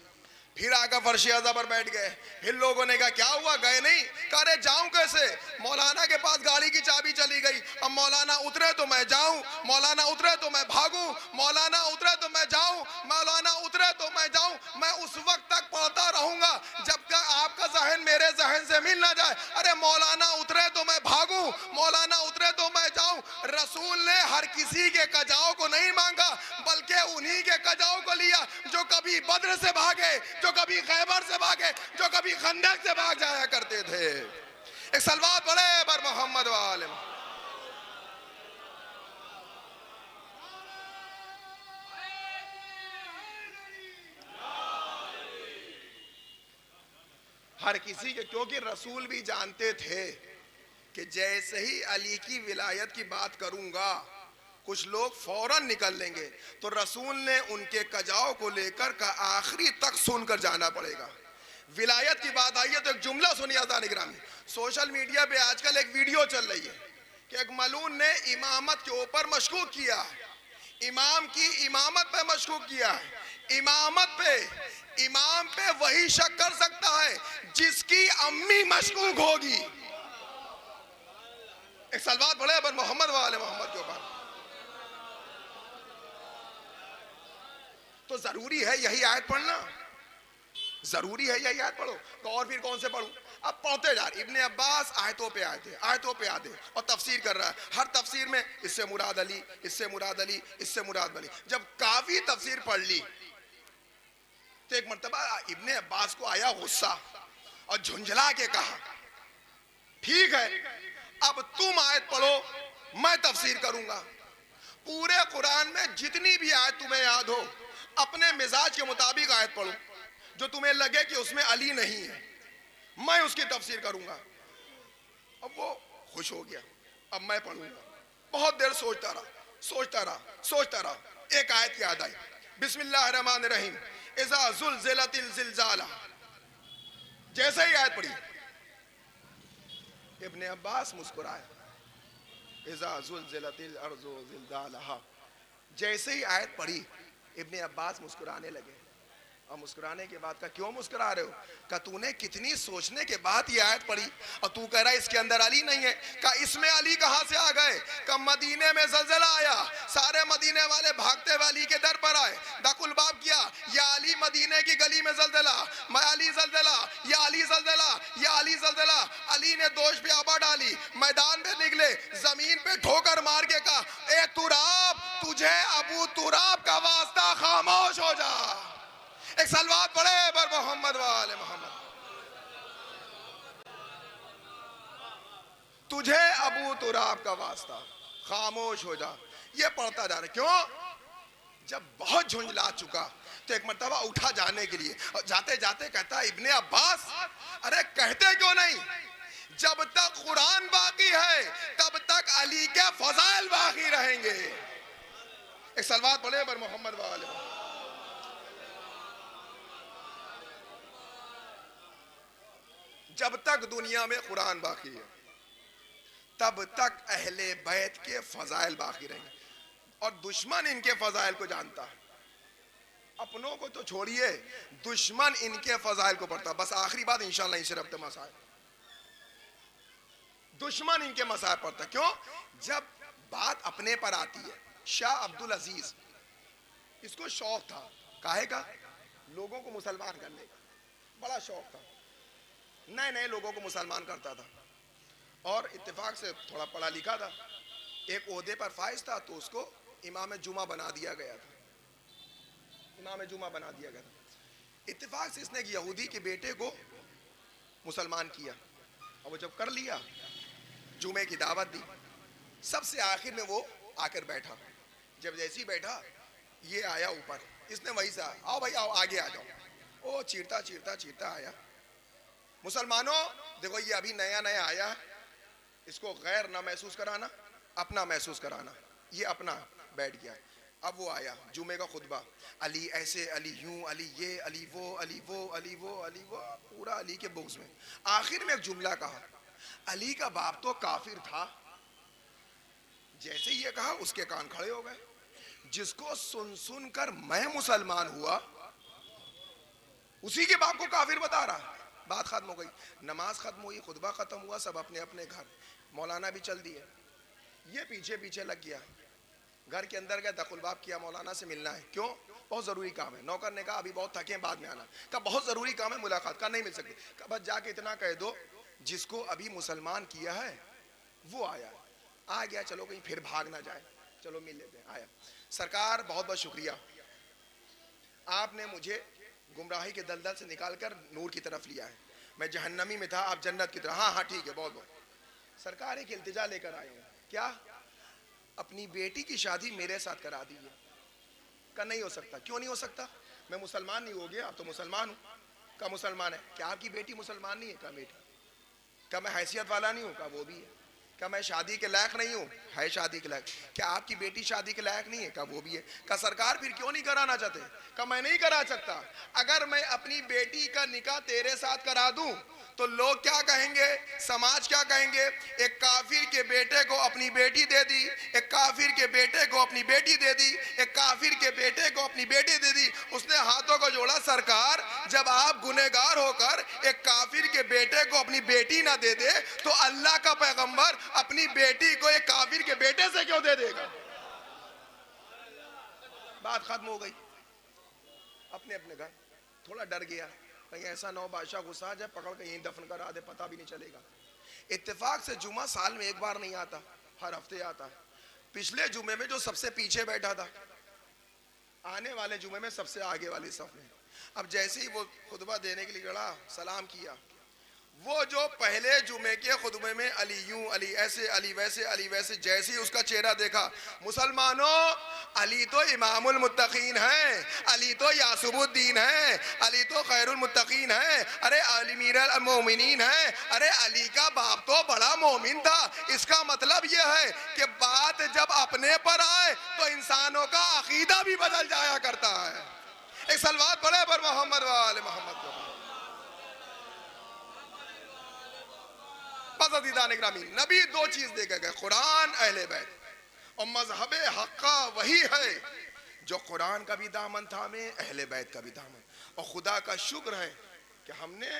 फिर आकर फर्श अज़ा पर बैठ गए। फिर लोगों ने कहा क्या हुआ गए नहीं? कह रहे जाऊं कैसे, मौलाना के पास गाड़ी की चाबी चली गई। अब मौलाना उतरे तो मैं जाऊं, मौलाना उतरे तो मैं भागूं, मौलाना उतरे तो मैं जाऊं, मौलाना उतरे तो मैं जाऊं। मैं उस वक्त तक पढ़ता रहूंगा जब तक आपका जहन मेरे जहन से मिल ना जाए। अरे मौलाना उतरे तो मैं भागूं, मौलाना उतरे तो मैं जाऊं। रसूल ने हर किसी के कजाओं को नहीं मांगा बल्कि उन्हीं के कजाओं को लिया जो कभी बद्र से भागे, जो कभी खैबर से भागे, जो कभी खंदक से भाग जाया करते थे। एक सलवात पढ़े पर मोहम्मद वाले। हर किसी के, क्योंकि रसूल भी जानते थे कि जैसे ही अली की विलायत की बात करूंगा कुछ लोग फौरन निकल लेंगे। तो रसूल ने उनके कजाओं को लेकर का आखिरी तक सुनकर जाना पड़ेगा। विलायत की बात आई है तो एक जुमला सुनिए आज़ान इकराम। सोशल मीडिया पे आजकल एक वीडियो चल रही है कि एक मलून ने इमामत के ऊपर मशकूक किया, इमाम की इमामत पे मशकूक किया है। इमाम पे वही शक कर सकता है जिसकी अम्मी मशकूक होगी। एक सलवात पढ़े पर मोहम्मद वाले मोहम्मद के ऊपर। तो जरूरी है यही आयत पढ़ना, जरूरी है यही आयत पढ़ो। तो और फिर कौन से पढ़ूं? अब पढ़ते जा रहे। इब्ने अब्बास आयतों पे आयते, आयतों पे आते और तफसीर कर रहा है। हर तफसीर में इससे मुराद अली, इससे मुराद अली, इससे मुराद अली। जब काफी तफसीर पढ़ ली तो एक मर्तबा इब्ने अब्बास को आया गुस्सा और झुंझला के कहा ठीक है अब तुम आयत पढ़ो, मैं तफसीर करूंगा। पूरे कुरान में जितनी भी आयत तुम्हें याद हो अपने मिजाज के मुताबिक आयत पढ़ो, जो तुम्हें लगे कि उसमें अली नहीं है, मैं उसकी तफसीर करूंगा। अब वो खुश हो गया, अब मैं पढ़ूंगा। बहुत देर सोचता रहा। एक आयत याद आई, बिस्मिल्लाहिर्रहमानिर्रहीम, इज़ा ज़ुलज़िलतिल ज़िलज़ाला। जैसे ही आयत पढ़ी इब्ने अब्बास मुस्कुराए, इज़ा ज़ुलज़िलतिल अर्ज़ु ज़िलज़ालहा। जैसे ही आयत पढ़ी इब्ने अब्बास मुस्कुराने लगे। और मुस्कुराने के बाद का क्यों मुस्कुरा रहे हो? का तूने कितनी सोचने के बाद ये आयत पढ़ी और तू कह रहा है इसके अंदर अली नहीं है। का इसमें अली कहां से आ गए? का मदीने में ज़लज़ला आया, सारे मदीने वाले भागते हुए अली के दर पर आए, दाकुल बाब किया, या अली मदीने की गली में ज़लज़ला, मैं अली ज़लज़ला, या अली ज़लज़ला, या अली ज़लज़ला। अली ने दोष पे आबा डाली, मैदान में निकले, जमीन पे ठोकर मार के कहा ए तुराब, तुझे अबू तुराब का वास्ता, खामोश हो जा। एक सलवात पढ़े पर मोहम्मद वाले मोहम्मद। तुझे अबू तुराब का वास्ता, खामोश हो जा। ये पढ़ता जा रहा। क्यों? जब बहुत झुंझला चुका तो एक मर्तबा उठा जाने के लिए, और जाते जाते कहता इब्ने अब्बास, अरे कहते क्यों नहीं? जब तक कुरान बाकी है तब तक अली के फजाइल बाकी रहेंगे। एक सलवात पढ़े पर मोहम्मद वाले। जब तक दुनिया में कुरान बाकी है तब तक अहले बैत के फजाइल बाकी रहेंगे। और दुश्मन इनके फजाइल को जानता है, अपनों को तो छोड़िए, दुश्मन इनके फजाइल को पढ़ता। बस आखिरी बात इंशाअल्लाह इनसे रब्ते मसाइल, दुश्मन इनके मसाइल पढ़ता। क्यों? जब बात अपने पर आती है, शाह अब्दुल अजीज इसको शौक था, काहे का? लोगों को मुसलमान करने का बड़ा शौक था, नए नए लोगों को मुसलमान करता था। और इत्तेफाक से थोड़ा पढ़ा लिखा था, एक ओहदे पर फाइज था, तो उसको इमाम जुमा बना दिया गया था, इमाम जुमा बना दिया गया था। इत्तेफाक से इसने एक यहूदी के बेटे को मुसलमान किया, और वो जब कर लिया, जुमे की दावत दी, सबसे आखिर में वो आकर बैठा। जब जैसी बैठा, ये आया ऊपर, इसने वही सा, आओ भाई आओ, आगे आ जाओ। ओ चीरता चीरता चीरता आया, मुसलमानों देखो ये अभी नया नया आया है, इसको गैर ना महसूस कराना, अपना महसूस कराना। ये अपना बैठ गया। अब वो आया, जुमे का खुतबा, अली ऐसे, अली यूं, अली ये, अली वो, अली वो, अली वो, अली वो, पूरा अली के बुग्ज में। आखिर में एक जुमला कहा, अली का बाप तो काफिर था। जैसे ये कहा, उसके कान खड़े हो गए, जिसको सुन सुन कर मैं मुसलमान हुआ, उसी के बाप को काफिर बता रहा। बात खत्म हो गई, नमाज खत्म हुई, खुतबा खत्म हुआ, सब अपने अपने घर, मौलाना भी चल दिए। ये पीछे पीछे लग गया, घर के अंदर गया, दखुल बाब किया, मौलाना से मिलना है। क्यों? बहुत जरूरी काम है। नौकर ने कहा अभी बहुत थके हैं, बाद में आना। कहा बहुत जरूरी काम है, मुलाकात का, नहीं मिल सकती। कहा बस जाके इतना कह दो, जिसको अभी मुसलमान किया है वो आया। आ गया, चलो कहीं फिर भाग ना जाए, चलो मिल लेते हैं। आया, सरकार बहुत बहुत शुक्रिया, आपने मुझे गुमराही के दलदल से निकालकर नूर की तरफ लिया है। मैं जहन्नमी में था, आप जन्नत की तरफ। हाँ हाँ ठीक है, बहुत बहुत। सरकार एक इल्तिजा लेकर आए हैं, क्या? अपनी बेटी की शादी मेरे साथ करा दीजिए। का नहीं हो सकता। क्यों नहीं हो सकता? मैं मुसलमान नहीं हो गया, अब तो मुसलमान हूँ। का मुसलमान है? क्या आपकी बेटी मुसलमान नहीं है? का बेटी? क्या मैं हैसियत वाला नहीं हूँ? का वो भी है। क्या मैं शादी के लायक नहीं हूँ? है शादी के लायक। क्या आपकी बेटी शादी के लायक नहीं है? का वो भी है। का सरकार फिर क्यों नहीं कराना चाहते? का मैं नहीं करा सकता। अगर मैं अपनी बेटी का निकाह तेरे साथ करा दूं तो लोग क्या कहेंगे, समाज क्या कहेंगे? एक काफिर के बेटे को अपनी बेटी दे दी, एक काफिर के बेटे को अपनी बेटी दे दी, एक काफिर के बेटे को अपनी बेटी दे दी। उसने हाथों को जोड़ा, सरकार जब आप गुनहगार होकर एक काफिर के बेटे को अपनी बेटी ना दे दे तो अल्लाह का पैगंबर अपनी बेटी को एक काफिर के बेटे से क्यों दे देगा? बात खत्म हो गई। अपने अपने घर। थोड़ा डर गया, कहीं ऐसा ना हो बादशाह गुस्सा जाए, पकड़ के यहीं दफन करा दे, पता भी नहीं चलेगा। इत्तेफाक से जुमा साल में एक बार नहीं आता, हर हफ्ते आता है। पिछले जुमे में जो सबसे पीछे बैठा था, आने वाले जुमे में सबसे आगे वाली सफ में। अब जैसे ही वो खुतबा देने के लिए गड़ा, सलाम किया, वो जो पहले जुमे के खुतबे में अली यूं, अली ऐसे, अली वैसे, अली वैसे, जैसे ही उसका चेहरा देखा, मुसलमानों अली तो इमामुल मुत्तकीन है, अली तो यासुबुद्दीन है, अली तो खैरुल मुत्तकीन है, अरे अली मीरुल मोमिनीन है, अरे अली का बाप तो बड़ा मोमिन था। इसका मतलब यह है कि बात जब अपने पर आए तो इंसानों का अकीदा भी बदल जाया करता है। एक सलवात पढ़े पर मोहम्मद वाले मोहम्मद को। नबी दो चीज दे गए, कुरान, अहले बैत। और मजहब हक्का वही है जो कुरान का भी दामन थामे, अहले बैत का भी दामन। और खुदा का शुक्र है कि हमने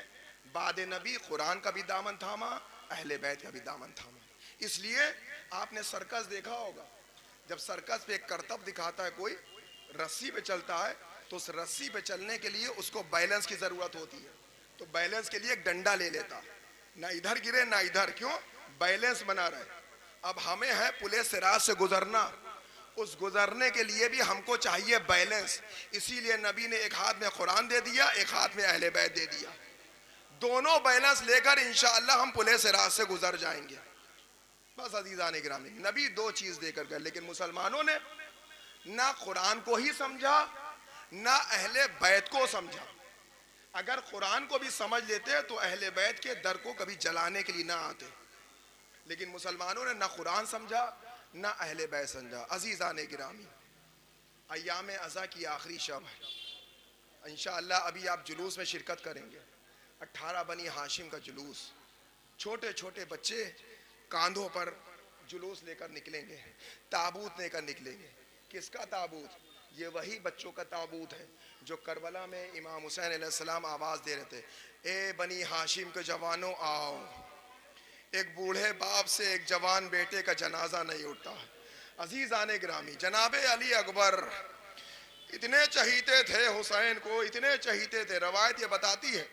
बाद नबी कुरान का भी दामन थामा, अहले बैत का भी दामन थामा। इसलिए आपने सर्कस देखा होगा, जब सर्कस पे एक करतब दिखाता है कोई, रस्सी पे चलता है, तो उस रस्सी पे चलने के लिए उसको बैलेंस की जरूरत होती है। तो बैलेंस के लिए एक डंडा ले लेता है, ना इधर गिरे ना इधर, क्यों? बैलेंस बना रहे। अब हमें है पुले सिरात से गुजरना, उस गुजरने के लिए भी हमको चाहिए बैलेंस। इसीलिए नबी ने एक हाथ में कुरान दे दिया, एक हाथ में अहले बैत दे दिया। दोनों बैलेंस लेकर इंशाअल्लाह हम पुले सिरात से गुजर जाएंगे। बस अजीज़ान गिरामी, नबी दो चीज देकर गए, लेकिन मुसलमानों ने ना कुरान को ही समझा ना अहले बैत को समझा। अगर कुरान को भी समझ लेते तो अहले बैत के दर को कभी जलाने के लिए ना आते, लेकिन मुसलमानों ने ना कुरान समझा ना अहले बैत समझा। अजीज़ान गिरामी, अय्याम अज़ा की आखिरी शब है, इंशाअल्लाह अभी आप जुलूस में शिरकत करेंगे। 18 बनी हाशिम का जुलूस, छोटे छोटे बच्चे कांधों पर जुलूस लेकर निकलेंगे, ताबूत लेकर निकलेंगे। किसका ताबूत? ये वही बच्चों का ताबूत है जो करबला में इमाम हुसैन अलैहिस्सलाम आवाज दे रहे थे, ए बनी हाशिम के जवानों आओ। एक बूढ़े बाप से एक जवान बेटे का जनाजा नहीं उठता। अजीज़ान गिरामी, जनाबे अली अकबर इतने चहीते थे हुसैन को, इतने चहीते थे। रवायत ये बताती है,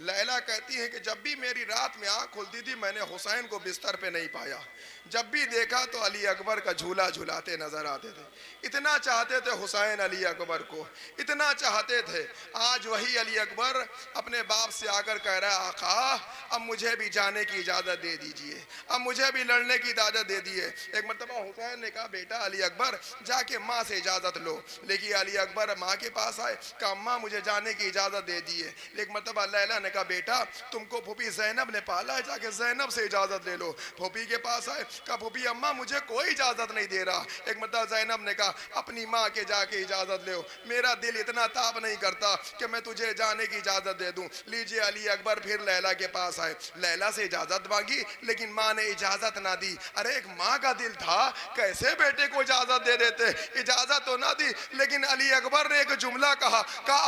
लैला कहती है कि जब भी मेरी रात में आँख खुलती थी मैंने हुसैन को बिस्तर पे नहीं पाया, जब भी देखा तो अली अकबर का झूला झुलाते नजर आते थे। इतना चाहते थे हुसैन अली अकबर को, इतना चाहते थे। आज वही अली अकबर अपने बाप से आकर कह रहा है, आका अब मुझे भी जाने की इजाज़त दे दीजिए, अब मुझे भी लड़ने की इजाज़त दे दिए। एक मरतबा हुसैन ने कहा, बेटा अली अकबर जाके माँ से इजाज़त लो। लेकिन अली अकबर माँ के पास आए, कहा अम्मा मुझे जाने की इजाज़त दे दिए। एक मरतबा लैला ने कहा, बेटा तुमको फूफी जैनब ने पाला है, जाके जैनब से इजाज़त ले लो। फूफी के पास आए, कहा फूफी अम्मा मुझे कोई इजाज़त नहीं दे रहा। एक मरतबा जैनब ने कहा, अपनी माँ के जाके इजाज़त ले, मेरा दिल इतना ताप नहीं करता कि मैं तुझे जाने की इजाज़त दे दूं। लीजिए अली अकबर फिर लैला के पास आए, लैला से इजाज़त मांगी लेकिन माँ ने इजाज़त ना दी। अरे एक माँ का दिल था, कैसे बेटे को इजाज़त दे देते, इजाज़त तो ना दी। लेकिन अली अकबर ने एक जुमला कहा,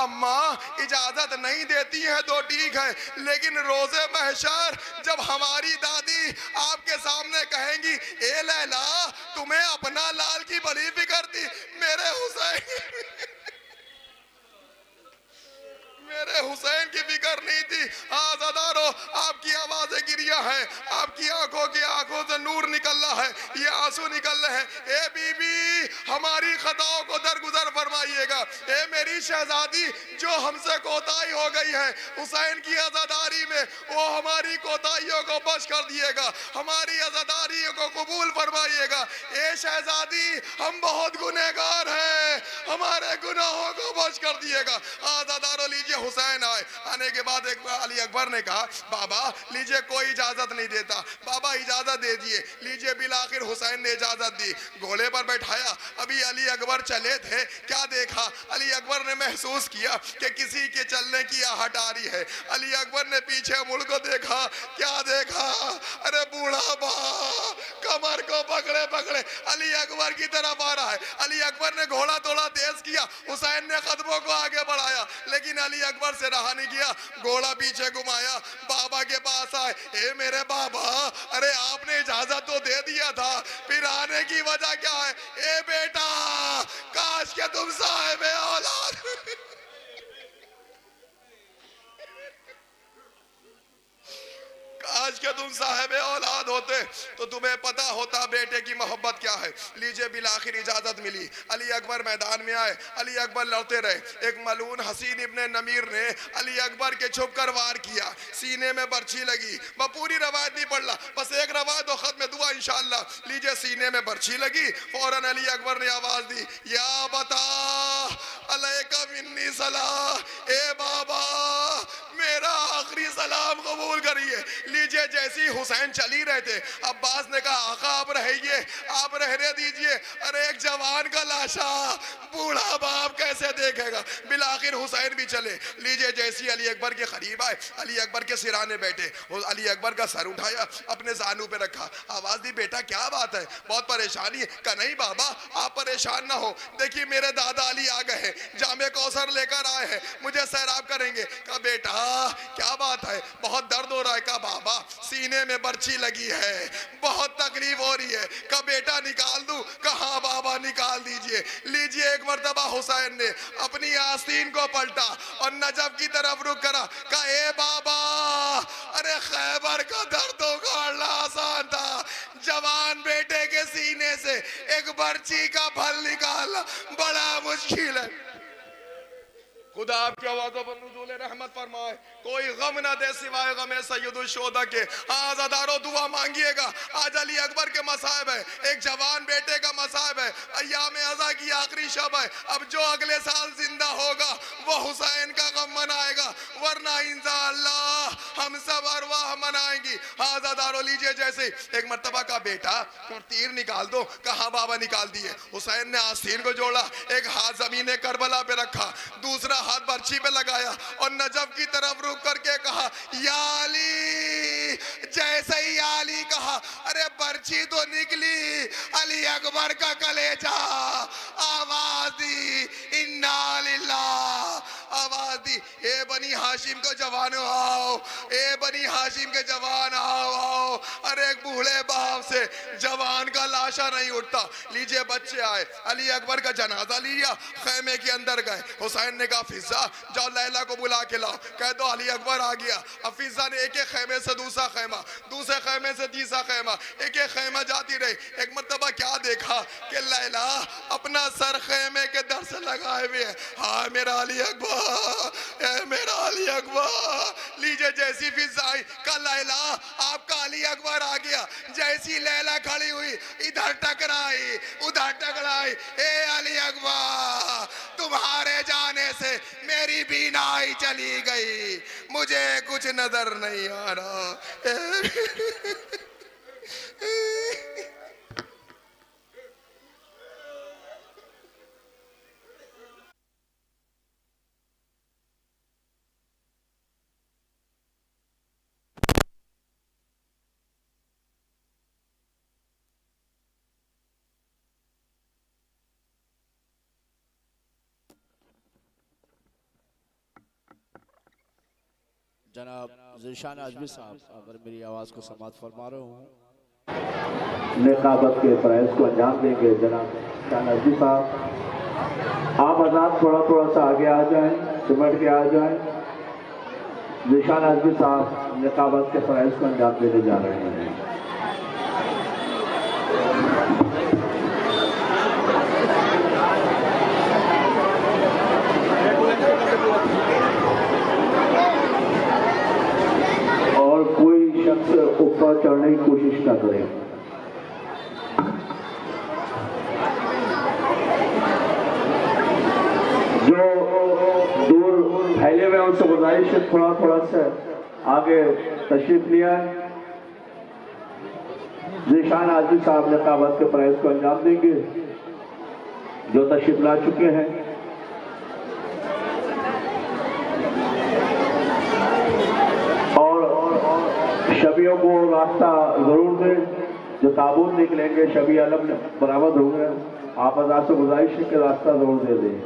अम्मा इजाज़त नहीं देती है तो ठीक है, लेकिन रोज़े महशर जब हमारी दादी आपके सामने कहेंगी, ए लैला तुम्हें अपना लाल की बड़ी फिक्र थी, मेरे हुसैन मेरे हुसैन की फिक्र नहीं थी। आज़ादारो आपकी आवाज़ें गिरिया है, आपकी आंखों से नूर निकल रहा है, ये आंसू निकल रहे हैं। ए बीबी हमारी खताओं को दरगुजर फरमाइएगा। ए मेरी शहजादी जो हमसे कोताही हो गई है हुसैन की आज़ादारी में, वो हमारी कोताहियों को बख्श कर दिएगा, हमारी आज़ादारियों को कबूल फरमाइएगा। ए शहजादी हम बहुत गुनहगार हैं, हमारे गुनाहों को बख्श कर दिएगा। आज़ादारो लीजिए हुसैन आए, आने के बाद एक अली अकबर ने कहा, बाबा लीजिए कोई इजाजत नहीं देता, बाबा इजाजत दे दिए। लीजिए बिल आखिर हुसैन ने इजाजत दी, घोड़े पर बैठाया। अभी अली अकबर चले थे, क्या देखा, अली अकबर ने महसूस किया कि किसी के चलने की आहट आ रही है। अली अकबर ने पीछे मुड़ को देखा, क्या देखा, अरे बूढ़ा बा कमर को पकड़े पकड़े अली अकबर की तरफ आ रहा है। अली अकबर ने घोड़ा थोड़ा तेज किया, हुसैन ने कदमों को आगे बढ़ाया, लेकिन अली अकबर से रहा नहीं गया, घोड़ा पीछे घुमाया, बाबा के पास आए। ए मेरे बाबा, अरे आपने इजाजत तो दे दिया था, फिर आने की वजह क्या है? ए बेटा काश के तुम साहिब औलाद काश के तुम साहिब औलाद होते तो तुम्हें पता होता बेटे की मोहब्बत क्या है। लीजिए बिल आखिर इजाजत मिली, अली अकबर मैदान में आए, अली अकबर लड़ते रहे। एक मलून हसीन इब्ने नमीर ने अली अकबर के छुप कर वार किया, सीने में बर्छी लगी। मैं पूरी रवायत नहीं पढ़ ला, बस एक रवायत और खत्म दुआ इंशाअल्लाह। लीजिए सीने में बर्छी लगी, फौरन अली अकबर ने आवाज दी, या बता अलैका मिन्नी सलाह, ए बाबा मेरा आखिरी सलाम कबूल करिए। लीजिए जैसी हुसैन चली रहे थे, अब्बास ने कहा आका आप रहिए, आप रहने दीजिए। अरे एक जवान का लाशा बूढ़ा बाप कैसे देखेगा। बिल आखिर हुसैन भी चले। लीजिए जैसी अली अकबर के करीब आए, अली अकबर के सिराने बैठे, अली अकबर का सर उठाया, अपने जानू पे रखा, आवाज दी, बेटा क्या बात है, बहुत परेशानी है? कहा नहीं बाबा आप परेशान ना हो, देखिए मेरे दादा अली आ गए हैं, जामे कौसर लेकर आए हैं, मुझे सैराब करेंगे। कहा बेटा क्या बात है, बहुत दर्द हो रहा है? कहा बाबा सीने में बर्छी लगी है, बहुत तकलीफ हो रही है। कहा बेटा निकाल दूं? कहा बाबा निकाल दीजिए। लीजिए एक मर्तबा हुसैन ने अपनी आस्तीन को पलटा और नजफ की तरफ रुक करा। कहा ए बाबा अरे खैबर का दर्द उखाड़ना आसान था, जवान बेटे के सीने से एक बर्छी का फल निकालना बड़ा मुश्किल है। खुदा आपकी आवाज़ों पर नुज़ूल रहमत फरमाए, कोई गम ना दे सिवाय गम सैयदुल शोदा के। आज़ादारों दुआ मांगिएगा, आज अली अकबर के मसाइब है, एक जवान बेटे का मसाइब है, अय्याम अज़ा की आखिरी शब है। अब जो अगले साल जिंदा होगा वो हुसैन का गम मनाएगा, वरना इंशाअल्लाह हम सब अरवाह मनाएंगी। आज़ादारों लीजिए जैसे एक मर्तबा का बेटा तीर निकाल दो, कहा बाबा निकाल दिए। हुसैन ने आस्तीन को जोड़ा, एक हाथ जमीन करबला पे रखा, दूसरा हाथ बर्छी पे लगाया और नजफ की तरफ रुक करके कहा या अली। जैसे ही अली कहा अरे बर्छी तो निकली, अली अकबर का कलेजा, आवाज दी इन्ना लिल्लाह, आवाज दी ए बनी हाशिम को जवानों आओ, ए बनी हाशिम के जवान आओ आओ। अरे एक बूढ़े बाप से जवान का लाशा नहीं उठता। लीजिए बच्चे आए, अली अकबर का जनाजा लिया, खैमे के अंदर गए। हुसैन ने कहा फिजा जाओ लैला को बुला के लाओ, कह दो अली अकबर आ गया। अब फिजा ने एक एक खैमे से दूसरा खैमा, दूसरे खैमे से तीसरा खैमा, एक एक खैमा जाती रही। एक मर्तबा क्या देखा कि लैला अपना सर खैमे के दर से लगाए हुए है। हाँ मेरा अली अकबर, ए मेरा अली अकबर। लीजिए जैसी फिजा आई, कल लैला आपका अली अकबर आ गया। जैसी लैला खड़ी हुई, इधर टकराई उधर टकराई। ए अली अकबर, तुम्हारे जाने से मेरी बीनाई चली गई, मुझे कुछ नजर नहीं आ रहा। जनाब ज़ीशान आजमी साहब, अगर मेरी आवाज़ को समात फरमा रहे हो, निकाबत के फ़रज़ को अंजाम देंगे। जनाब ज़ीशान आजमी साहब, आप आज़ाद थोड़ा सा आगे आ जाएं, सिमट के आ जाएं। ज़ीशान आजमी साहब निकाबत के फ़रज़ को अंजाम देने जा रहे हैं। कोई शख्स ऊपर चढ़ने की कोशिश न करे। जो दूर फैले हुए उनसे गुजारिश है थोड़ा सा आगे तशरीफ लिया। ज़ीशान आजमी साहब निकाबत के फ़रज़ को अंजाम देंगे, जो तशरीफ ला चुके हैं। शबियों को रास्ता जरूर दें, जो ताबूत निकलेंगे शबी आलम बरामद होंगे। आप आज़ाद से गुजारिश है कि रास्ता जरूर दे दें।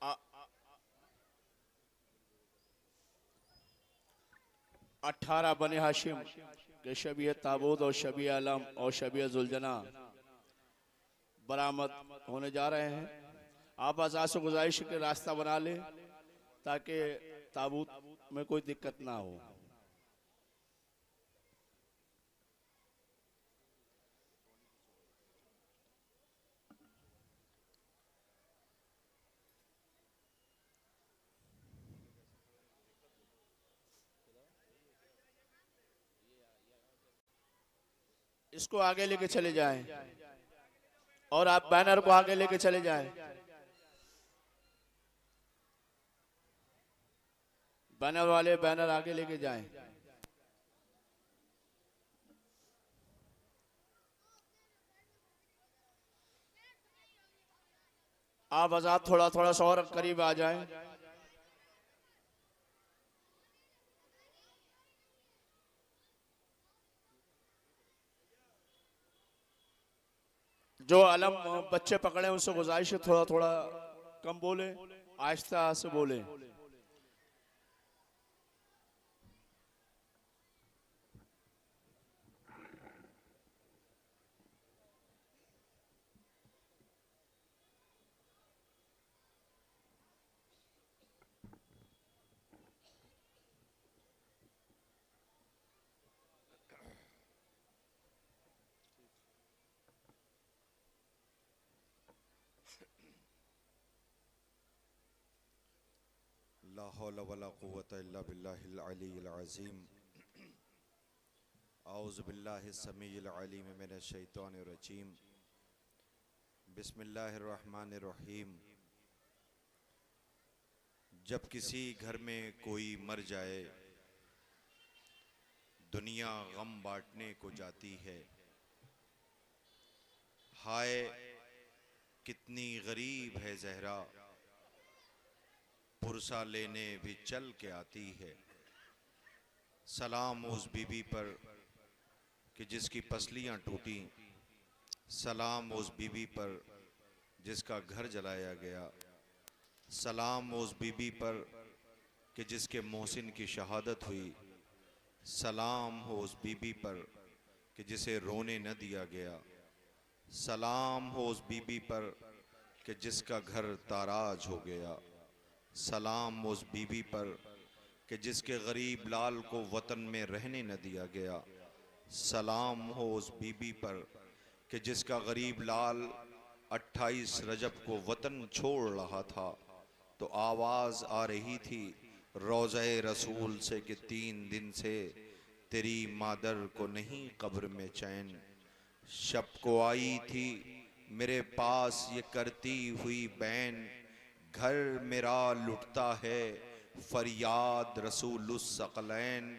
आ- 18 बने हाशिम के शबी ताबूत और शबी आलम और शबी जुलजना बरामद होने जा रहे हैं। आप आज़ाद से गुजारिश के रास्ता बना लें ताकि ताबूत में कोई दिक्कत ना हो। इसको आगे लेके चले जाएं और आप बैनर को आगे लेके चले जाएं। बैनर वाले बैनर आगे लेके जाएं। आप आजाद थोड़ा सा और करीब आ जाएं। जो अलम बच्चे पकड़े उनसे गुजारिश है थोड़ा कम बोले, आहिस्ता से बोले। ला हौला वला कुव्वता इल्ला बिल्लाहिल अलीय्यिल अज़ीम। औज़ु बिल्लाहि समीइल अलीम मिनश शैतानिर रजीम। बिस्मिल्लाहिर रहमानिर रहीम। जब किसी घर में कोई मर जाए, दुनिया गम बांटने को जाती है। हाय कितनी गरीब है जहरा, पुरसा लेने भी चल के आती है। सलाम उस बीबी पर कि जिसकी पसलियां टूटी, सलाम उस बीबी पर जिसका घर जलाया गया, सलाम उस बीबी पर कि जिसके मोहसिन की शहादत हुई, सलाम हो उस बीबी पर कि जिसे रोने न दिया गया, सलाम हो उस बीबी पर कि जिसका घर ताराज हो गया, सलाम उस बीबी पर कि जिसके गरीब लाल को वतन में रहने न दिया गया, सलाम हो उस बीबी पर कि जिसका गरीब लाल 28 रजब को वतन छोड़ रहा था तो आवाज़ आ रही थी रोज़े रसूल से कि 3 दिन से तेरी मादर को नहीं कब्र में चैन। शब को आई थी मेरे पास ये करती हुई बैन, घर मेरा लुटता है फरियाद रसूलुस सकलैन,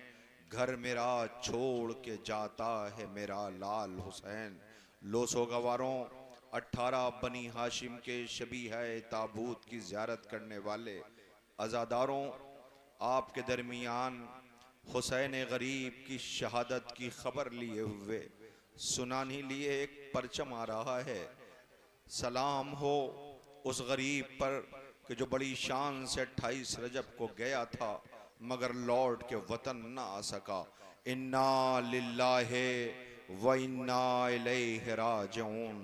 घर मेरा छोड़ के जाता है मेरा लाल हुसैन। लो सोगवारों, 18 बनी हाशिम के शबी है ताबूत की ज़ियारत करने वाले अज़ादारों, आपके दरमियान हुसैन गरीब की शहादत की खबर लिए हुए सुनाने लिए एक परचम आ रहा है। सलाम हो उस गरीब पर कि जो बड़ी शान से 28 रजब को गया था मगर लौट के वतन ना आ सका। इन्ना लिल्लाहि व इन्ना इलैहि राजिऊन।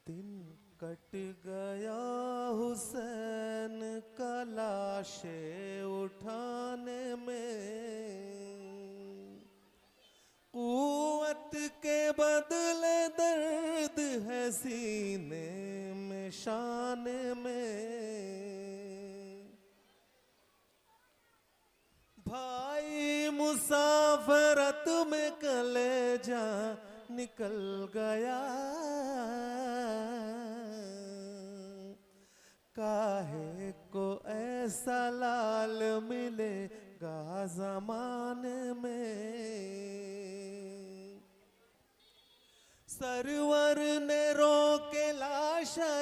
दिन कट गया हुसैन का लाशे उठाने में, कुव्वत के बदले दर्द है सीने में शान में। भाई मुसाफरत में कलेजा निकल गया, काहे को ऐसा लाल मिलेगा ज़माने में। सरवर ने रोके लाशे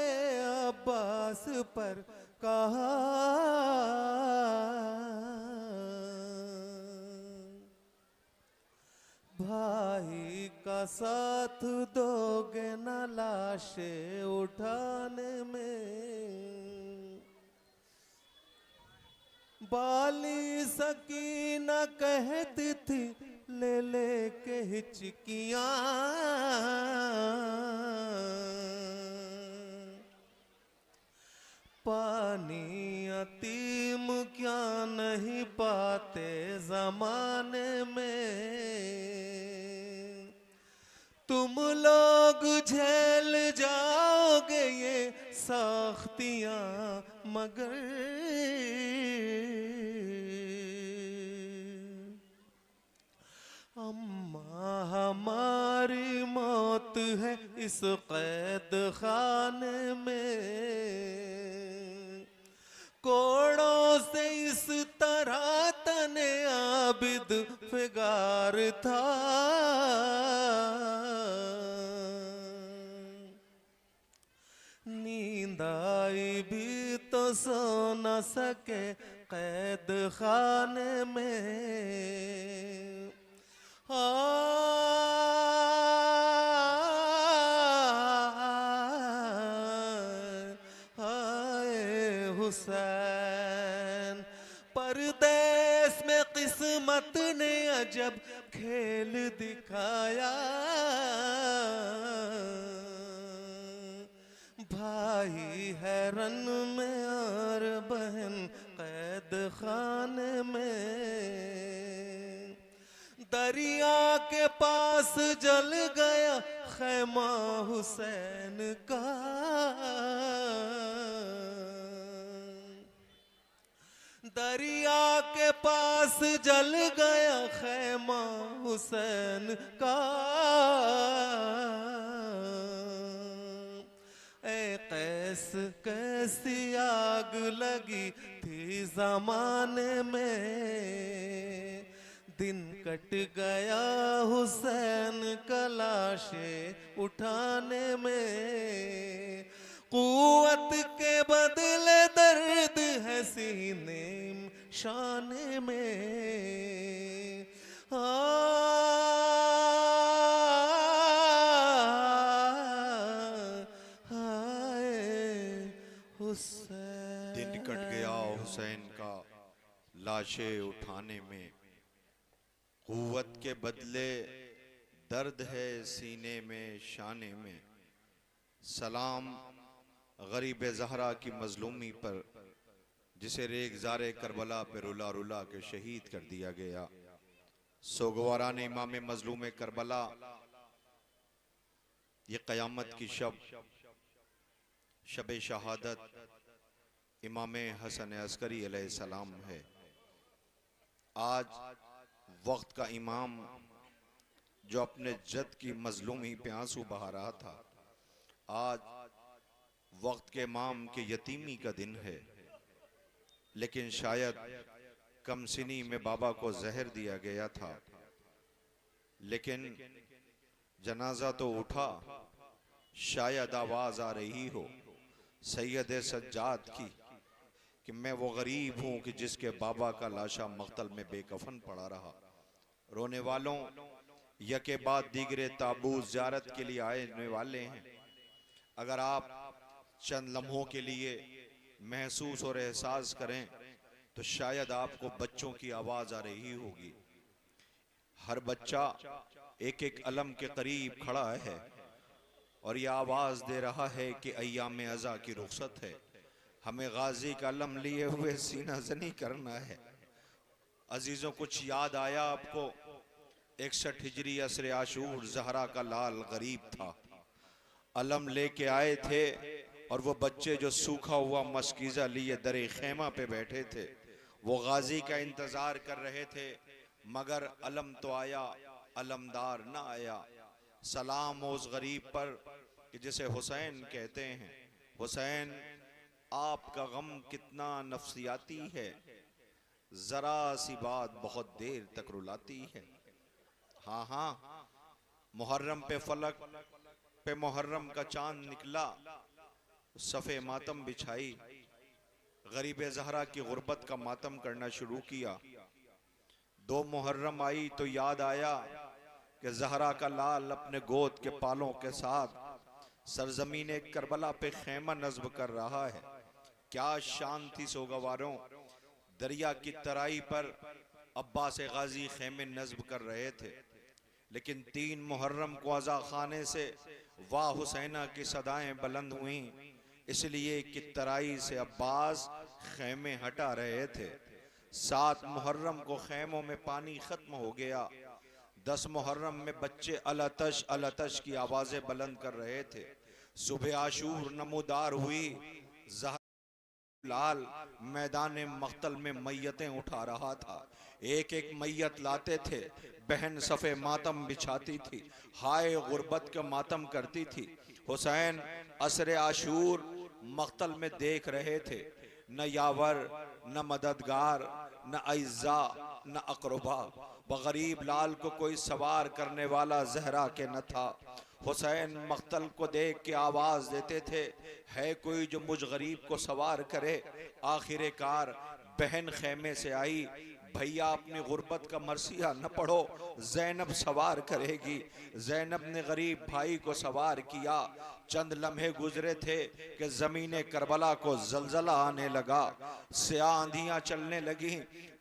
अब्बास पर कहा, भाई का साथ दोगे न लाशे उठाने में। बाली सकीना कहती थी ले ले के हिचकियां, पानी यतीम क्या नहीं पाते जमाने में। तुम लोग झेल जाओगे ये सख्तियां मगर अम्मा हमारी मौत है इस कैद खाने में। कोड़ों से इस तरह तने आबिद फिगार था, नींद आई भी तो सो न सके कैद खाने में। हुसैन परदेस में किस्मत ने अजब खेल दिखाया, भाई है रन में और बहन कैद खाने में। दरिया के पास जल गया खैमा हुसैन का, दरिया के पास जल गया खैमा हुसैन का। ऐसी आग लगी थी जमाने में, दिन कट गया हुसैन का लाशें उठाने में। कुव्वत के बदले दर्द है सीने शाने में। दिन कट गया हुसैन का लाशें उठाने में, कुव्वत के बदले दर्द है सीने में शाने में। सलाम गरीब ज़हरा की मजलूमी पर, जिसे रेगज़ारे करबला पे रुला रुला के शहीद कर दिया गया। सोगवारान इमाम मजलूम करबला, ये क़यामत की शब शहादत इमाम हसन अस्करी अलैहिस्सलाम है। आज वक्त का इमाम जो अपने जद की मजलूमी पे आंसू बहा रहा था, आज वक्त के इमाम के यतीमी का दिन है। लेकिन शायद कमसिनी में बाबा को जहर दिया गया था, लेकिन जनाजा तो उठा। शायद आवाज आ रही हो सैयद सज्जाद की कि मैं वो गरीब हूं कि जिसके बाबा का लाशा मख्तल में बेकफन पड़ा रहा। रोने वालों, यके बाद दीगरे ताबूत ज़ियारत के लिए आने वाले हैं। अगर आप चंद लम्हों के लिए महसूस और एहसास करें तो शायद आपको बच्चों की आवाज आ रही होगी। हर बच्चा एक एक अलम के करीब खड़ा है और यह आवाज दे रहा है कि अय्याम अज़ा की रुखसत है, हमें गाजी का अलम लिए हुए सीना जनी करना है। अजीजों, कुछ याद आया आपको? 61 हिजरी असर आशूर ज़हरा का लाल गरीब था, अलम लेके आए थे और वो बच्चे जो सूखा हुआ मस्कीज़ा लिए दरे खेमा पे बैठे थे, वो गाजी का इंतजार कर रहे थे, मगर अलम तो आया, अलमदार ना आया। सलाम उस गरीब पर कि जिसे हुसैन कहते हैं। हुसैन, आपका गम कितना नफ्सियाती है, जरा सी बात बहुत देर तक रुलाती है। हाँ हाँ, मुहर्रम पे फलक पे मुहर्रम का चांद निकला, सफ़े मातम बिछाई, गरीब ज़हरा की गुर्बत का मातम करना शुरू किया। 2 मुहर्रम आई तो याद आया कि ज़हरा का लाल अपने गोद के पालों के साथ सरजमीन करबला पे खेमा नस्ब कर रहा है। क्या शान थी सोगवारों! दरिया की तराई पर अब्बास गाजी खेमे नस्ब कर रहे थे, लेकिन 3 मुहर्रम को अज़ा खाने से वाह हुसैना की सदाएं बुलंद हुई, इसलिए कि तराई से अब्बास खेमे हटा रहे थे। 7 मुहर्रम को खेमों में पानी खत्म हो गया। 10 मुहर्रम में बच्चे अलतश अलतश की आवाजें बुलंद कर रहे थे। सुबह आशूर नमूदार हुई, लाल मैदान मख्तल में मैयतें उठा रहा था। एक एक मैयत लाते थे, बहन सफ़े मातम बिछाती थी, हाय गुर्बत का मातम करती थी। हुसैन असर आशूर मख्तल में देख रहे थे, न यावर, न मददगार, न अइज़ा, न अकरबा। गरीब लाल को कोई सवार करने वाला ज़हरा के न था। हुसैन मख्तल को देख के आवाज़ देते थे, है कोई जो मुझ गरीब को सवार करे। आखिरकार बहन खेमे से आई, भैया अपनी गुर्बत का मरसिया न पढ़ो, ज़ैनब सवार करेगी। ज़ैनब ने गरीब भाई को सवार किया। चंद लम्हे गुजरे थे कि ज़मीन करबला को जलजला आने लगा, स्याह आंधियाँ चलने लगी।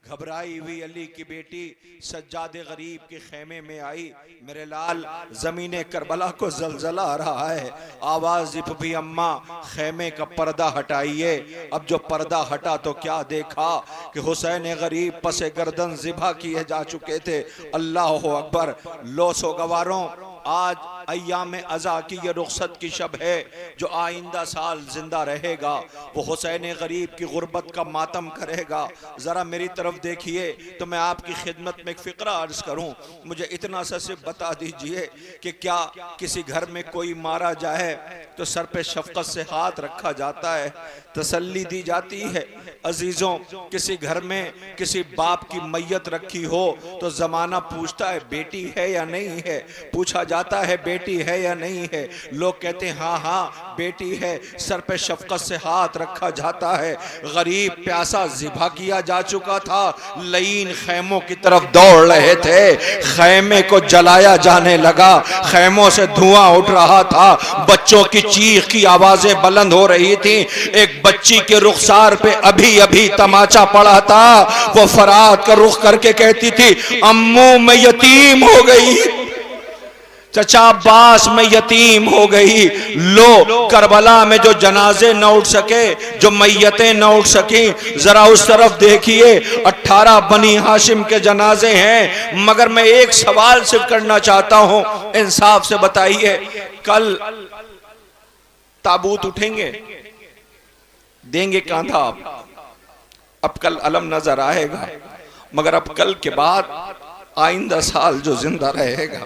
घबराई हुई अली की बेटी सज्जादे गरीब के खेमे में आई, मेरे लाल ज़मीन करबला को जलजला आ रहा है। आवाज़ भी अम्मा खेमे का पर्दा हटाइए। अब जो पर्दा हटा तो क्या देखा कि हुसैन गरीब पसे गर्दन ज़िबा किए जा चुके थे। अल्लाह अकबर! लो सो गवारों, आज अय्याम अज़ा की ये रुखसत की शब है जो आइंदा साल जिंदा रहेगा, वो हुसैन गरीब की गुर्बत का मातम करेगा। ज़रा मेरी तरफ देखिए तो मैं आपकी खिदमत में एक फ़िक्रा अर्ज़ करूं। मुझे इतना सा सिर्फ बता दीजिए कि क्या किसी घर में कोई मारा जाए तो सर पे शफ़क़त से हाथ रखा जाता है, तसल्ली दी जाती है। अजीज़ों, किसी घर में किसी बाप की मैयत रखी हो तो ज़माना पूछता है बेटी है या नहीं है, पूछा जाता है बेटी है या नहीं है। लोग कहते हैं हाँ हाँ बेटी है, सर पे शफ़क़त से हाथ रखा जाता है। गरीब प्यासा ज़िबा किया जा चुका था, लईन खैमों की तरफ दौड़ रहे थे, खैमे को जलाया जाने लगा, खैमों से धुआं उठ रहा था, बच्चों की चीख की आवाजें बुलंद हो रही थी। एक बच्ची के रुखसार पे अभी अभी तमाचा पड़ा था, वो फरात का रुख करके कहती थी अम्मू मैं यतीम हो गई, चचा अब्बास में यतीम हो गई। लो करबला में जो जनाजे न उठ सके, जो मैयतें न उठ सकी, जरा उस तरफ देखिए 18 बनी हाशिम के जनाजे हैं। मगर मैं एक सवाल सिर्फ करना चाहता हूं, इंसाफ से बताइए, कल ताबूत उठेंगे, देंगे कांधा आप, अब कल अलम नजर आएगा, मगर अब कल के बाद आइंदा साल जो जिंदा रहेगा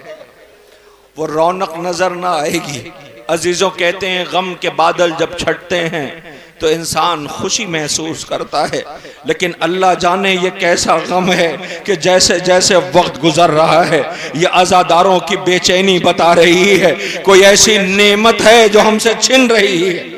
वो रौनक नजर ना आएगी। अजीजों, कहते हैं गम के बादल जब छटते हैं तो इंसान खुशी महसूस करता है, लेकिन अल्लाह जाने ये कैसा गम है कि जैसे जैसे वक्त गुजर रहा है ये अज़ादारों की बेचैनी बता रही है, कोई ऐसी नेमत है जो हमसे छिन रही है।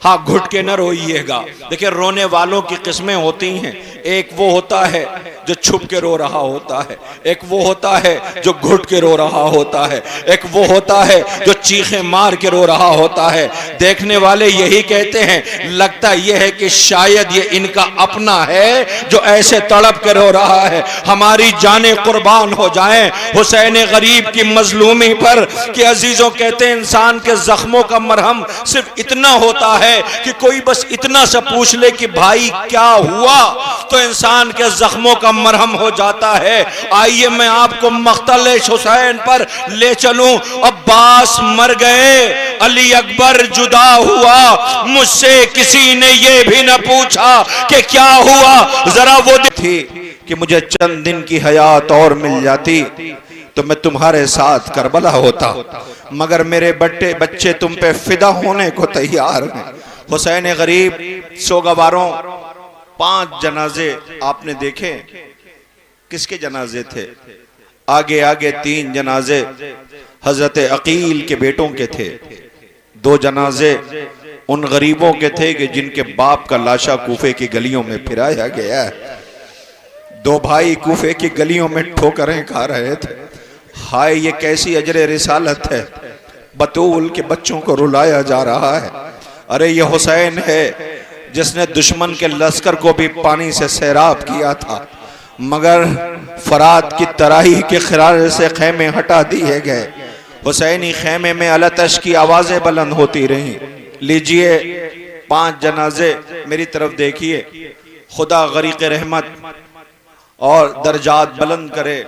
हाँ, घुट के न रोइएगा। देखिए, रोने वालों की किस्में होती हैं, एक वो होता है जो छुप के रो रहा होता है, एक वो होता है जो घुट के रो रहा होता है, एक वो होता है जो चीखें मार के रो रहा होता है। देखने वाले यही कहते हैं लगता यह है कि शायद ये इनका अपना है जो ऐसे तड़प के रो रहा है, हमारी जानें कुर्बान हो जाएं हुसैन गरीब की मजलूमी पर। कि अजीजों, कहते हैं इंसान के जख्मों का मरहम सिर्फ इतना होता है कि कोई बस इतना सा पूछ ले कि भाई क्या हुआ, तो इंसान के जख्मों का मरहम हो जाता है। आइए मैं आपको मख्तल हुसैन पर ले चलूं। अब्बास मर गए, अली अकबर जुदा हुआ, मुझसे किसी ने ये भी न पूछा कि क्या हुआ। जरा वो थी कि मुझे चंद दिन की हयात और मिल जाती तो मैं तुम्हारे साथ करबला होता, मगर मेरे बच्चे तुम पे फिदा होने को तैयार हैं। हुसैन गरीब सोगवारों 5 जनाजे आपने देखे, किसके जनाजे थे? आगे आगे 3 जनाजे हजरत अकील के बेटों के थे, 2 जनाजे उन गरीबों के थे कि जिनके बाप का लाशा कूफे की गलियों में फिराया गया है। 2 भाई कूफे की गलियों में ठोकरें खा रहे थे। हाय, ये कैसी अजर रिसालत है, बतूल के बच्चों को रुलाया जा रहा है। अरे ये हुसैन है जिसने दुश्मन के लश्कर को भी पानी से सैराब किया था, मगर फरात की तराही के खिरारे से खेमे हटा दिए गए। हुसैनी खेमे में अलतश की आवाजें बुलंद होती रहीं। लीजिए 5 जनाजे, मेरी तरफ देखिए। खुदा गरीक रहमत और दर्जात बुलंद करे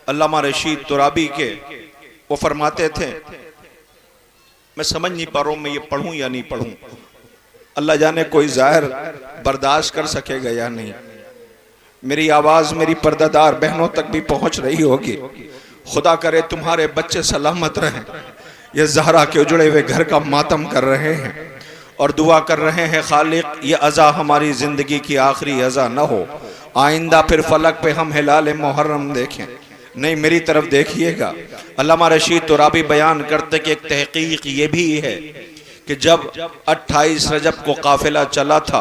अल्लामा रशीद तुराबी के। वो फरमाते थे, मैं समझ नहीं पा रहा हूं मैं ये पढ़ूं या नहीं पढ़ूं, अल्लाह जाने कोई जाहिर बर्दाश्त कर सकेगा या नहीं। मेरी आवाज मेरी पर्दादार बहनों तक भी पहुंच रही होगी। खुदा करे तुम्हारे बच्चे सलामत रहें। ये ज़हरा के उजड़े हुए घर का मातम कर रहे हैं और दुआ कर रहे हैं, खालिक ये अज़ा हमारी जिंदगी की आखिरी अज़ा न हो, आइंदा फिर फलक पे हम हिलाल मुहर्रम देखें। नहीं, मेरी तरफ देखिएगा। अल्लामा रशीद तुराबी बयान करते कि एक तहकीक ये भी है कि जब 28 रजब को काफिला चला था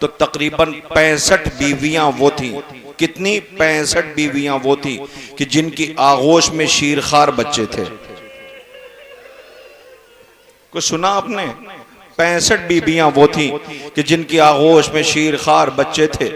तो तकरीबन 65 बीवियां वो थी। कितनी? 65 बीवियां वो थी कि जिनकी आगोश में शीरखार बच्चे थे। कुछ सुना आपने? 65 बीबियां वो थी कि जिनकी आगोश में शीरखार बच्चे थे,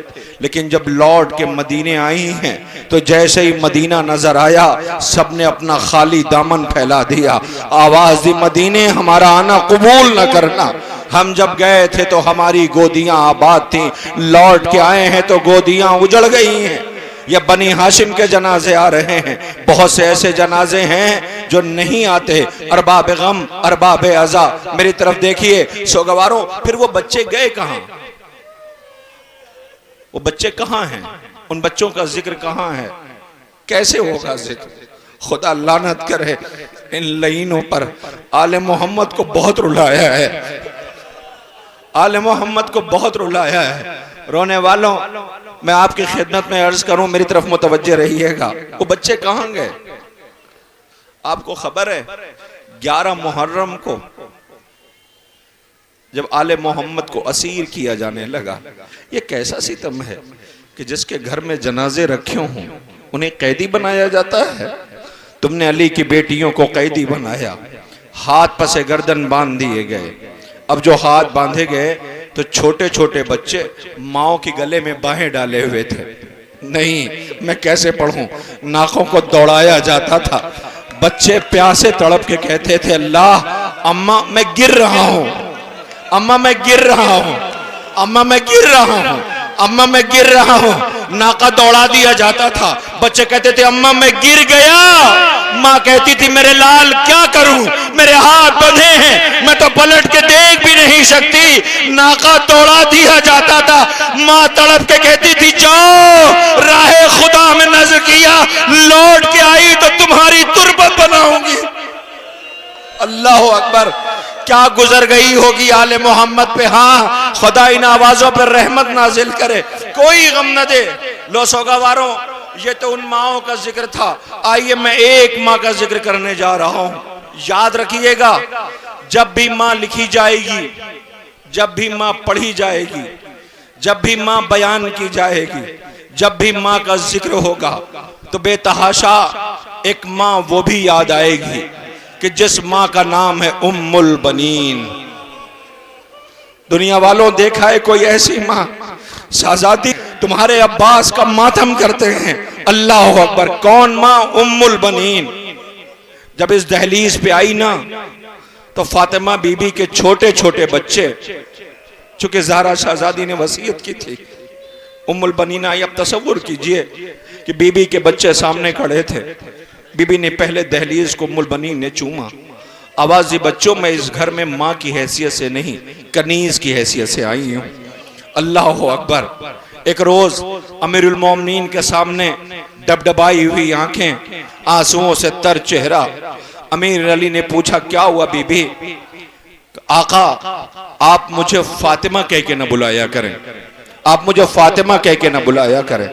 लेकिन जब लौट के मदीने आई हैं तो जैसे ही मदीना नजर आया सबने अपना खाली दामन फैला दिया। आवाज दी, मदीने हमारा आना कबूल न करना। हम जब गए थे तो हमारी गोदियां आबाद थीं, लौट के आए हैं तो गोदियां उजड़ गई हैं। ये बनी हाशिम के जनाजे आ रहे हैं। बहुत से ऐसे जनाजे हैं जो नहीं आते, अरबाब गम अरबाब अज़ा, मेरी तरफ देखिए सोगवारों। फिर वो बच्चे गए कहां? वो बच्चे कहां हैं? उन बच्चों का जिक्र कहां है? कैसे होगा जिक्र? खुदा लानत करे इन लईनों पर। आले मोहम्मद को बहुत रुलाया है, आले मोहम्मद को बहुत रुलाया है। रोने वालों, मैं आपकी खिदमत में अर्ज करूं, मेरी तरफ मुतवज्जे रहिएगा। वो बच्चे कहां गए? आपको खबर है 11 मुहर्रम को जब आले मोहम्मद को असीर किया जाने लगा, ये कैसा सितम है कि जिसके घर में जनाजे रखे हों उन्हें कैदी बनाया जाता है। तुमने अली की बेटियों को कैदी बनाया, हाथ पसे गर्दन बांध दिए गए। अब जो हाथ बांधे गए तो छोटे छोटे बच्चे माओ के गले में बाहें डाले हुए थे। नहीं, मैं कैसे पढ़ूं? नाकों को दौड़ाया जाता था। बच्चे प्यासे तड़प के कहते थे, अल्लाह अम्मा मैं गिर रहा हूं, अम्मा मैं गिर रहा हूं, अम्मा मैं गिर रहा हूं, अम्मा मैं गिर रहा हूं। नाका दौड़ा दिया जाता था। बच्चे कहते थे अम्मा मैं गिर गया। माँ कहती थी मेरे लाल क्या करूं, मेरे हाथ बंधे हैं, मैं तो पलट के देख भी नहीं सकती। नाका दौड़ा दिया जाता था। माँ तड़प के कहती थी जाओ राहे खुदा में नजर किया, लौट के आई तो तुम्हारी तुरबत बनाऊंगी। अल्लाह अकबर, क्या गुजर गई होगी आले मोहम्मद पे। हाँ, खुदा इन आवाजों पर रहमत नाजिल करे, कोई गम न दे। लो सोगावारों, ये तो उन माओं का जिक्र था। आइए मैं एक माँ का जिक्र करने जा रहा हूं। याद रखिएगा, जब भी माँ लिखी जाएगी, जब भी माँ पढ़ी जाएगी, जब भी माँ बयान की जाएगी, जब भी माँ का जिक्र होगा तो बेतहाशा एक माँ वो भी याद आएगी कि जिस माँ का नाम है उम्मुल बनीन। दुनिया वालों, देखा है कोई ऐसी माँ? शहजादी तुम्हारे अब्बास का मातम करते हैं। अल्लाह अकबर, कौन माँ? उम्मुल बनीन। जब इस दहलीज पे आई ना तो फातिमा बीबी के छोटे छोटे बच्चे, चूंकि ज़हरा शहजादी ने वसीयत की थी, उम्मुल बनीन आई। अब तसव्वुर कीजिए कि बीबी के बच्चे सामने खड़े थे। बीबी ने पहले दहलीज को उम्मुल बनीन ने चूमा। आवाज दी, बच्चों मैं इस घर में माँ की हैसियत से नहीं, कनीज की हैसियत से आई हूँ। अल्लाह अकबर। एक रोज अमीरुल मोमिनीन के सामने डबडबाई हुई आंखें, आंसुओं से तर चेहरा, अमीर अली ने पूछा क्या हुआ बीबी? आका आप मुझे फातिमा कह के न बुलाया करें, आप मुझे फातिमा कह के न बुलाया करें।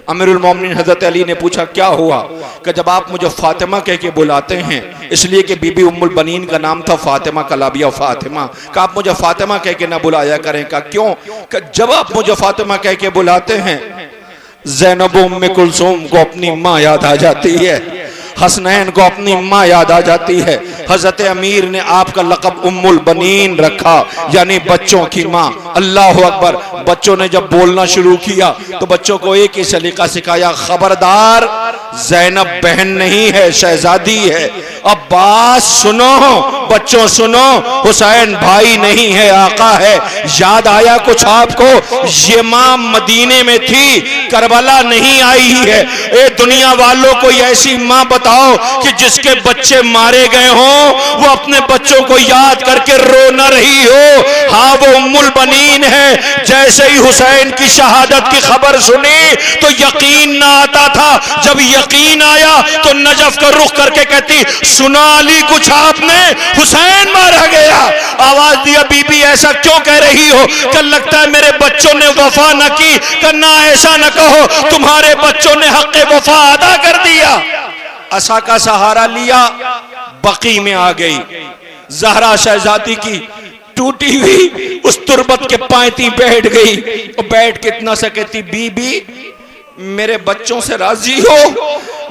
अमीरुल मोमिनीन हजरत अली ने पूछा क्या हुआ? कि जब आप मुझे फातिमा कह के बुलाते हैं, इसलिए कि बीबी उम्मुल बनीन का नाम था फातिमा, कलाबिया फातिमा, का आप मुझे फातिमा कह के ना बुलाया करें। का क्यों? कि जब आप मुझे फातिमा कह के बुलाते हैं, ज़ैनब उम्मे कुलसूम को अपनी माँ याद आ जाती है, हसनैन को अपनी माँ याद आ जाती है। हजरत अमीर ने आपका लक़ब उम्मुल बनीन रखा, यानी बच्चों की माँ। अल्लाह अकबर। बच्चों ने जब बोलना शुरू किया तो बच्चों को एक ही सलीका सिखाया, खबरदार ज़ैनब बहन नहीं है, शहजादी है। अब्बास सुनो, बच्चों सुनो, हुसैन भाई नहीं है, आका है। याद आया कुछ आपको? ये माँ मदीने में थी, करबला नहीं आई है। ए दुनिया वालों, कोई ऐसी माँ बताओ कि जिसके बच्चे मारे गए हों, वो अपने बच्चों को याद करके रो न रही हो। हाँ, वो उम्मुल बनीन है। जैसे ही हुसैन की शहादत की खबर सुनी तो यकीन ना आता था। जब यकीन आया तो नजफ का रुख करके कहती, सुना अली कुछ आपने? हुसैन मारा गया। आवाज दिया, बीबी ऐसा क्यों कह रही हो? कल लगता है मेरे बच्चों ने वफा न की। करना ऐसा न कहो, तुम्हारे बच्चों ने हक़ वफा अदा कर दिया। असा का सहारा लिया, बकी में आ गई। ज़हरा शहजादी की टूटी हुई उस तुरबत के पायती बैठ गई। और बैठ के इतना सा कहती, बीबी मेरे बच्चों से राजी हो?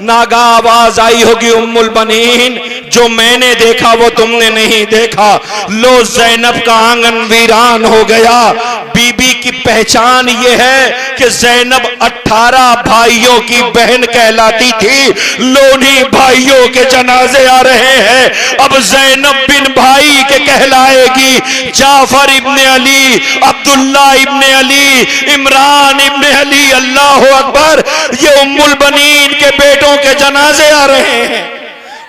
नागा आवाज आई होगी, उम्मुल बनीन जो मैंने देखा वो तुमने नहीं देखा। लो ज़ैनब का आंगन वीरान हो गया। बीबी की पहचान ये है कि ज़ैनब 18 भाइयों की बहन कहलाती थी। लोनी भाइयों के जनाजे आ रहे हैं, अब ज़ैनब बिन भाई के कहलाएगी। जाफर इब्ने अली, अब्दुल्ला इब्ने अली, इमरान इब्ने अली। अल्लाह अकबर। ये उम्मुल बनीन के बेटों के जनाजे आ रहे हैं।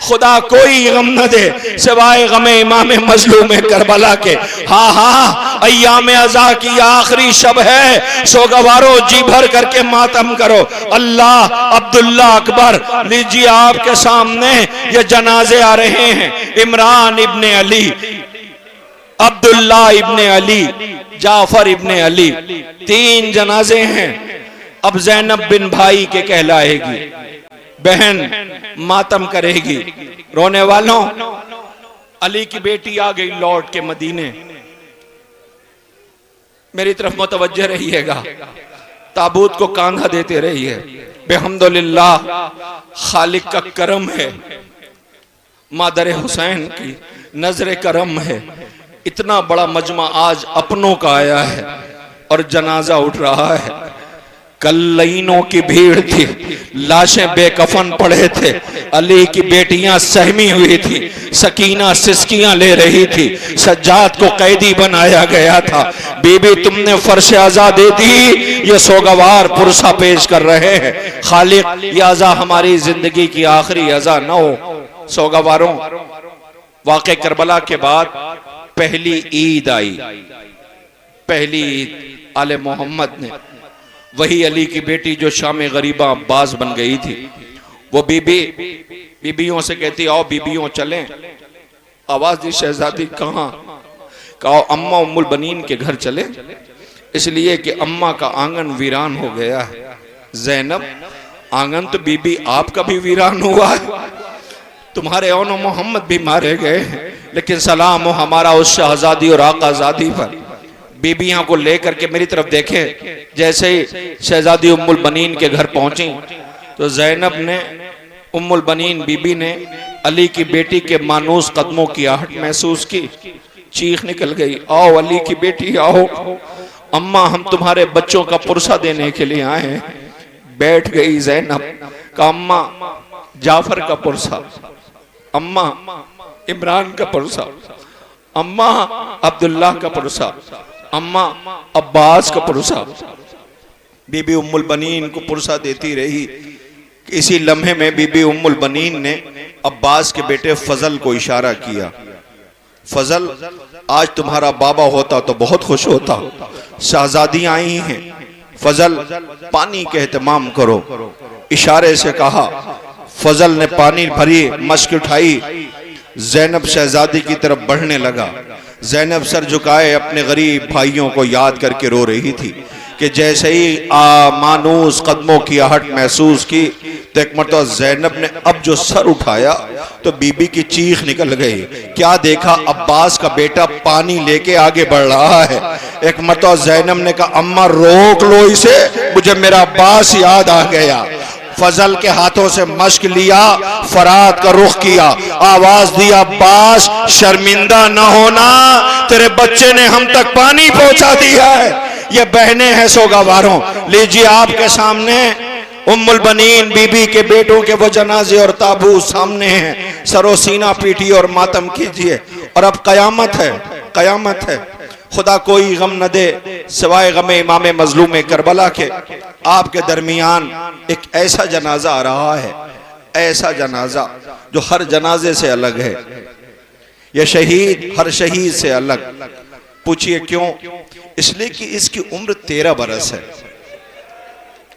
खुदा कोई गम न दे सिवाय गमे इमाम मजलूम करबला के। हाँ हाँ, अय्याम अज़ा की आखिरी शब है, सोगवारो जी भर करके मातम करो। अल्लाह अब्दुल्ला अकबर, लीजिए आपके सामने ये जनाजे आ रहे हैं। इमरान इब्ने अली, अब्दुल्ला इब्ने अली, जाफर इब्ने अली, 3 जनाजे हैं। अब ज़ैनब बिन भाई के कहलाएगी, बहन मातम करेगी। रोने वालों, अली की बेटी आ गई लौट के मदीने। मेरी तरफ मुतवज्जह रहिएगा, ताबूत को कांधा देते रहिए। बेहम्दुलिल्लाह, खालिक का करम है, मादर हुसैन की नजर करम है। इतना बड़ा मजमा आज अपनों का आया है और जनाजा उठ रहा है। कल लाइनों की भीड़ थी, लाशें बेकफन पड़े थे, अली की बेटियां सहमी हुई थी, सकीना सिसकियां ले रही थी, सज्जाद को कैदी बनाया गया था। बीबी तुमने फर्श अज़ा दे दी, ये सोगवार पुरसा पेश कर रहे हैं। खालिक, ये अज़ा हमारी जिंदगी की आखिरी अज़ा न हो। सोगवारों, वाक़े करबला के बाद पहली ईद आई, पहली ईद आले मोहम्मद ने। वही अली की बेटी जो शाम गरीबा अब्बास बन गई थी, वो बीबियों से कहती आओ बीबियों चलें। आवाज दी शहजादी कहाँ? कहो अम्मा उम्मुल बनीन के घर चले, इसलिए कि अम्मा का आंगन वीरान हो गया है। ज़ैनब, आंगन तो बीबी आपका भी वीरान हुआ है, तुम्हारे औनो मोहम्मद भी मारे गए हैं, लेकिन सलाम हो हमारा उस शहजादी और आकाजादी पर। बीबियां को लेकर के मेरी तरफ देखें। जैसे ही शहजादी उम्मुल बनीन के घर पहुंची तो ज़ैनब ने, उम्मुल बनीन बीबी ने अली की बेटी के मानूस कदमों की आहट महसूस की, चीख निकल गई, आओ अली की बेटी आओ, अम्मा हम तुम्हारे बच्चों का पुरसा देने के लिए आए हैं। बैठ गई ज़ैनब का, अम्मा जाफर का पुरसा, अम्मा इमरान का पुरसा, अम्मा अब्दुल्ला का पुरसा, अम्मा अब्बास का पुरसा। बीबी उम्मुल बनीन को पुरसा देती रही। इसी लम्हे में बीबी उम्मुल बनीन ने अब्बास के बेटे फजल को इशारा किया, फजल आज तुम्हारा बाबा होता तो बहुत खुश होता, शहजादियां आई हैं, फजल पानी के एहतमाम करो। इशारे से कहा, फजल ने पानी भरी मश्क उठाई, ज़ैनब शहजादी की तरफ बढ़ने लगा। ज़ैनब सर झुकाए अपने गरीब भाइयों को याद करके रो रही थी कि जैसे ही मानूस कदमों की आहट महसूस की तो एक मरतबा ज़ैनब ने अब जो सर उठाया तो बीबी की चीख निकल गई। क्या देखा? अब्बास का बेटा पानी लेके आगे बढ़ रहा है। एक मरतबा ज़ैनब ने कहा, अम्मा रोक लो इसे, मुझे मेरा अब्बास याद आ गया। फजल के हाथों से मश्क लिया, फरात का रुख किया, आवाज दिया, अब्बास शर्मिंदा न होना, तेरे बच्चे ने हम तक पानी पहुंचा दिया है। ये बहनें हैं सोगवारों, लीजिए आपके सामने उम्मुल बनीन बीबी के बेटों के वो जनाजे और ताबूत सामने हैं। सरो सीना पीटिए और मातम कीजिए। और अब कयामत है, कयामत है। खुदा कोई गम न दे सिवाय गम इमाम मजलूम करबला के। आपके दरमियान एक ऐसा जनाजा आ रहा है, ऐसा जनाजा जो हर जनाजे से अलग है। यह शहीद हर शहीद से अलग। पूछिए क्यों? इसलिए कि इसकी उम्र 13 बरस है,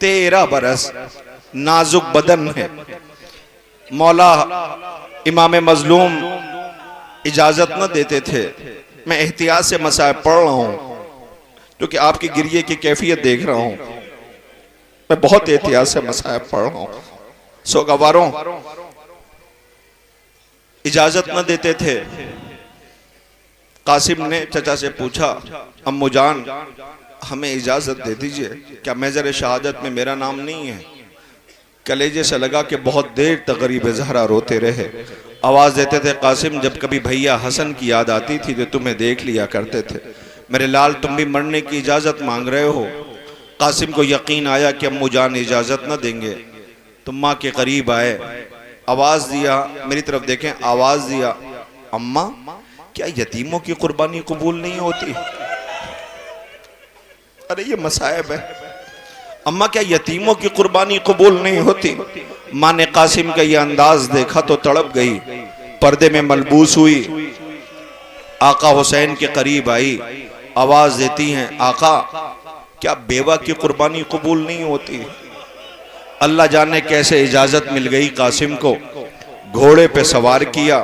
13 बरस, नाजुक बदन है। मौला इमाम मजलूम इजाजत न देते थे। मैं एहतियात से मसाइब पढ़ रहा हूं क्योंकि आपकी गिरिए की कैफियत देख रहा हूं। मैं बहुत एहतियात से मसाइब पढ़ रहा हूं। सोगवारों, इजाजत न देते थे। कासिम ने चचा से पूछा, अम्मू जान हमें इजाजत दे दीजिए, क्या महज़र शहादत में मेरा नाम नहीं है? कलेजे से लगा कि बहुत देर तक गरीब ज़हरा रोते रहे। आवाज देते थे, कासिम जब कभी भैया हसन की याद आती थी तो तुम्हें देख लिया करते थे। मेरे लाल तुम भी मरने की इजाजत मांग रहे हो। कासिम को यकीन आया कि अम्मू जान इजाजत न देंगे। तुम माँ के करीब आए, आवाज दिया, मेरी तरफ देखें, आवाज दिया, अम्मा क्या यतीमों की कुर्बानी कबूल नहीं होती? अरे ये मसाइब है। अम्मा क्या यतीमों की कुर्बानी कबूल नहीं होती? माँ ने कासिम का ये अंदाज देखा तो तड़प गई, पर्दे में मलबूस हुई, आका हुसैन के करीब आई, आवाज देती हैं, आका क्या बेवा की कुर्बानी कबूल नहीं होती? अल्लाह जाने कैसे इजाजत मिल गई कासिम को, घोड़े पे सवार किया,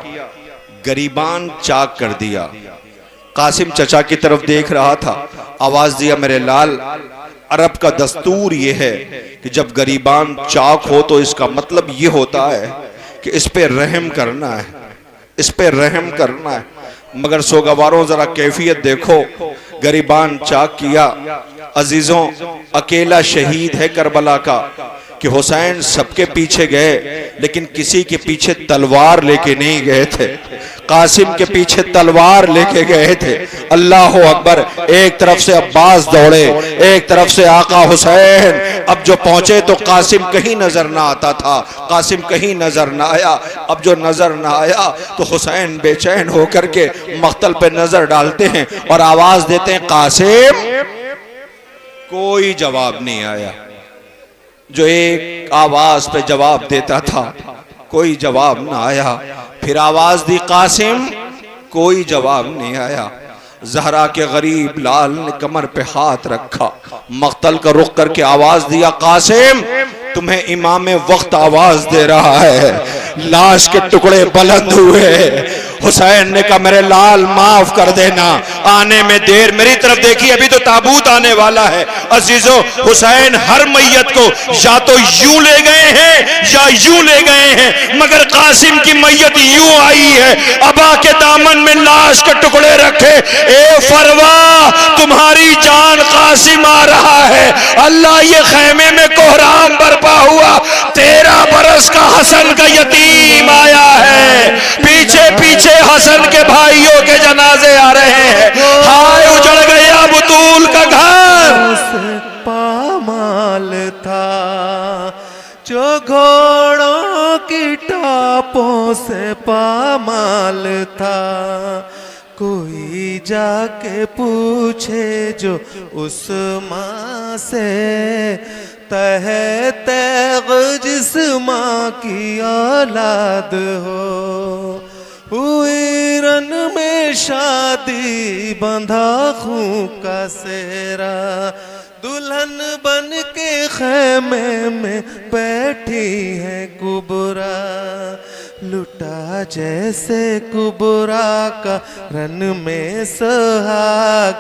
गरीबान चाक कर दिया। कासिम चचा की तरफ देख रहा था, आवाज दिया, मेरे लाल, अरब का दस्तूर ये है कि जब गरीबान चाक हो तो इसका मतलब ये होता है कि इस पे रहम करना है, इस पे रहम करना है। मगर सोगवारों जरा कैफियत देखो, गरीबान चाक किया। अजीजों, अकेला शहीद है करबला का कि हुसैन सबके पीछे गए लेकिन किसी के पीछे तलवार लेके नहीं गए थे। कासिम के पीछे तलवार लेके गए थे। अल्लाह अकबर। एक तरफ से अब्बास दौड़े, एक तरफ से आका हुसैन। अब जो पहुंचे तो कासिम कहीं नजर ना आता था, कासिम कहीं नजर ना आया। अब जो नजर ना आया तो हुसैन बेचैन होकर के मख्तल पे नजर डालते हैं और आवाज देते हैं, कासिम। कोई जवाब नहीं आया। जो एक आवाज पे जवाब देता था, कोई जवाब ना आया। फिर आवाज दी, कासिम। कोई जवाब नहीं आया। जहरा के गरीब लाल ने कमर पे हाथ रखा, मख्तल का रुख करके आवाज दिया, कासिम तुम्हें इमाम वक्त आवाज दे रहा है। लाश के टुकड़े बुलंद हुए। हुसैन ने कहा, मेरे लाल माफ कर देना, आने में देर। मेरी तरफ देखिए, अभी तो ताबूत आने वाला है। अजीजों, हुसैन हर मैयत को या तो यूं ले गए हैं या यूं ले गए हैं, मगर कासिम की मैयत यूं आई है। अबा के दामन में लाश के टुकड़े रखे। ए फरवा, तुम्हारी जान कासिम आ रहा है। अल्लाह, ये खेमे में कोहराम बर्पा हुआ। 13 बरस का हसन का यतीम आया है। पीछे पीछे हसन के भाइयों के जनाजे आ रहे हैं। हाय, उजड़ गया बुतूल का घर। पामाल था जो घोड़ों की टापों से पामाल था। कोई जाके पूछे जो उस माँ से, तहे तैग जिस माँ की औलाद हो। हुई रन में शादी, बंधा खूं का सेरा, दुल्हन बन के खेमे में बैठी है कुबरा। लुटा जैसे कुबरा का रन में सुहाग,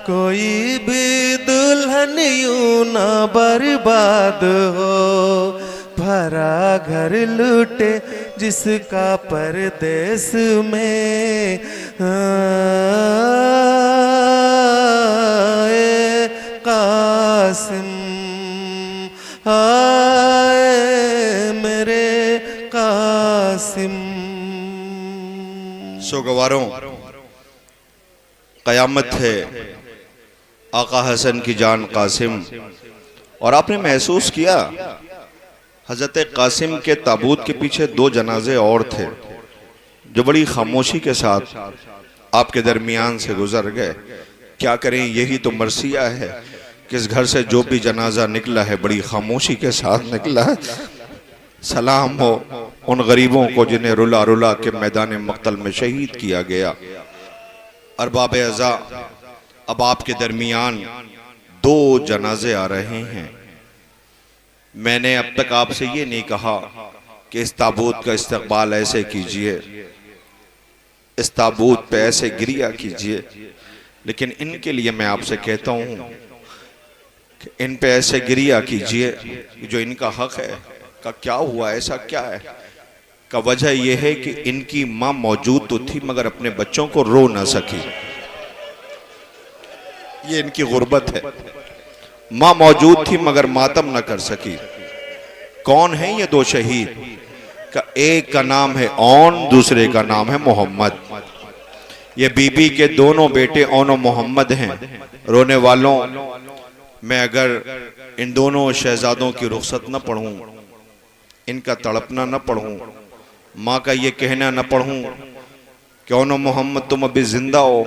कोई भी दुल्हन यूं ना बर्बाद हो। भरा घर लूटे जिसका परदेस में, कासिम आए मेरे कासिम। सोगवारों, कयामत है, आका हसन की जान कासिम। और आपने महसूस किया, हजरत कासिम के ताबूत के पीछे 2 जनाजे और थे जो बड़ी खामोशी के साथ आपके दरमियान से गुजर गए। क्या करें, यही तो मरसिया है कि इस घर से जो भी जनाजा निकला है बड़ी खामोशी के साथ निकला है। सलाम हो उन गरीबों को जिन्हें रुला रुला के मैदान मक्तल में शहीद किया गया। अरबाब अज़ा, अब आपके दरमियान 2 जनाजे आ रहे हैं। मैंने अब तक आपसे ये नहीं कहा कि इस ताबूत का इस्तकबाल ऐसे कीजिए, इस ताबूत पे ऐसे गिरिया कीजिए, लेकिन इनके लिए मैं आपसे कहता हूँ कि इन पे ऐसे गिरिया कीजिए जो इनका हक है। का क्या हुआ, ऐसा क्या है? का वजह यह है कि इनकी माँ मौजूद तो थी मगर अपने बच्चों को रो ना सकी। ये इनकी गुर्बत है। माँ मौजूद थी मगर मातम न कर सकी। कौन है ये 2 शहीद? का एक का नाम है ओन, दूसरे का नाम है मोहम्मद। ये बीबी के दोनों बेटे ओन और मोहम्मद हैं। रोने वालों, मैं अगर इन दोनों शहजादों की रुखसत न पढ़ूं, इनका तड़पना न पढ़ूं, माँ का ये कहना न पढ़ूं कि ओन और मोहम्मद तुम अभी जिंदा हो,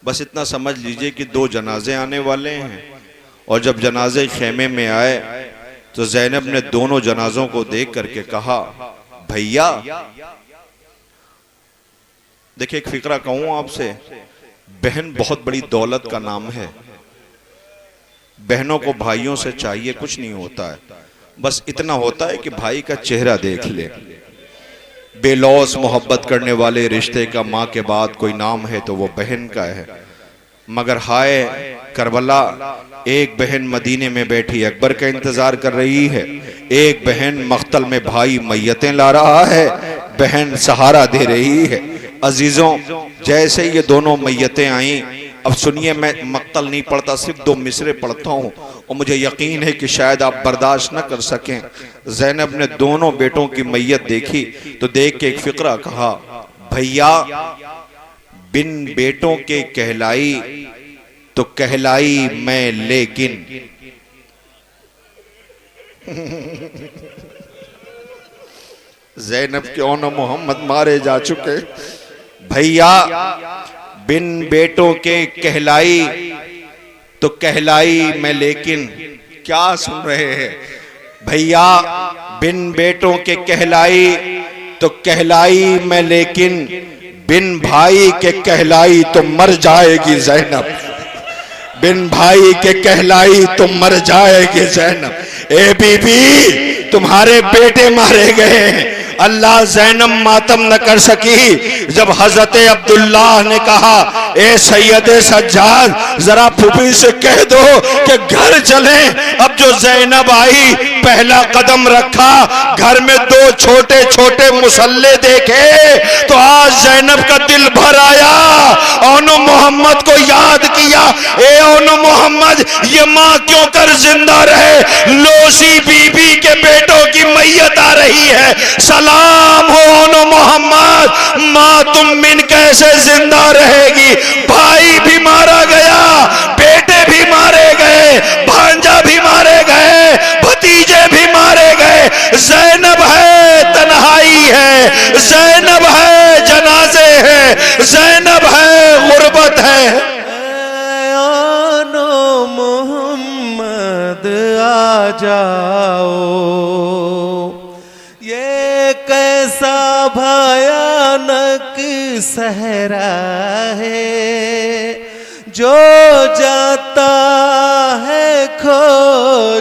बस इतना समझ लीजिए कि 2 जनाजे आने वाले हैं और जब जनाजे खेमे में आए तो ज़ैनब ने दोनों जनाजों को देख करके कहा, भैया। देखिए एक फिक्रा कहूं आपसे, बहन बहुत बड़ी दौलत का नाम है। बहनों को भाइयों से चाहिए कुछ नहीं होता है, बस इतना होता है कि भाई का चेहरा देख ले। बेलौस मोहब्बत करने वाले रिश्ते का माँ के बाद कोई नाम है तो वो बहन का है। मगर हाय करबला, एक बहन मदीने में बैठी अकबर का इंतजार कर रही है, एक बहन मख्तल में भाई मैयतें ला रहा है, बहन सहारा दे रही है। अजीजों, जैसे ये दोनों मैयतें आई, अब सुनिए, मैं मक्तल नहीं पढ़ता, सिर्फ 2 मिसरे पढ़ता हूँ और मुझे यकीन है कि शायद आप बर्दाश्त न कर सकें। ज़ैनब ने दोनों बेटों की मैयत देखी तो देख के एक फिक्रा कहा, भैया बिन बेटों के कहलाई तो कहलाई मैं लेकिन। ज़ैनब के ओन मोहम्मद मारे जा चुके, भैया बिन बेटों के कहलाई तो कहलाई मैं लेकिन। क्या सुन रहे हैं भैया, बिन बेटों के कहलाई तो कहलाई मैं लेकिन, बिन भाई के कहलाई तो मर जाएगी ज़ैनब, बिन भाई के कहलाई तो मर जाएगी ज़ैनब। ए बीबी, तुम्हारे बेटे मारे गए, अल्लाह ज़ैनब मातम न कर सकी। जब हजरत अब्दुल्लाह ने कहा, ए सैयद सज्जाद, जरा फूफी से कह दो कि घर चले। अब जो ज़ैनब आई, पहला कदम रखा, घर में 2 छोटे छोटे मुसल्ले देखे तो आज ज़ैनब का दिल भर आया। ओनो मोहम्मद को याद किया, ए ओनो मोहम्मद, ये माँ क्यों कर जिंदा रहे? लोसी बीबी के बेटों की मैयत आ रही है, सलाम हो ओनो मोहम्मद, माँ तुम मिन कैसे जिंदा रहेगी? भाई भी मारा गया, बेटे भी मारे गए, भांजा भी मारे गए, भतीजे भी मारे गए। ज़ैनब है, तन्हाई है, ज़ैनब है, जनाजे है, ज़ैनब है, गुर्बत है। ओनो मोहम्मद आ जाओ, ये कैसा भयानक सहरा है, जो जाता है खो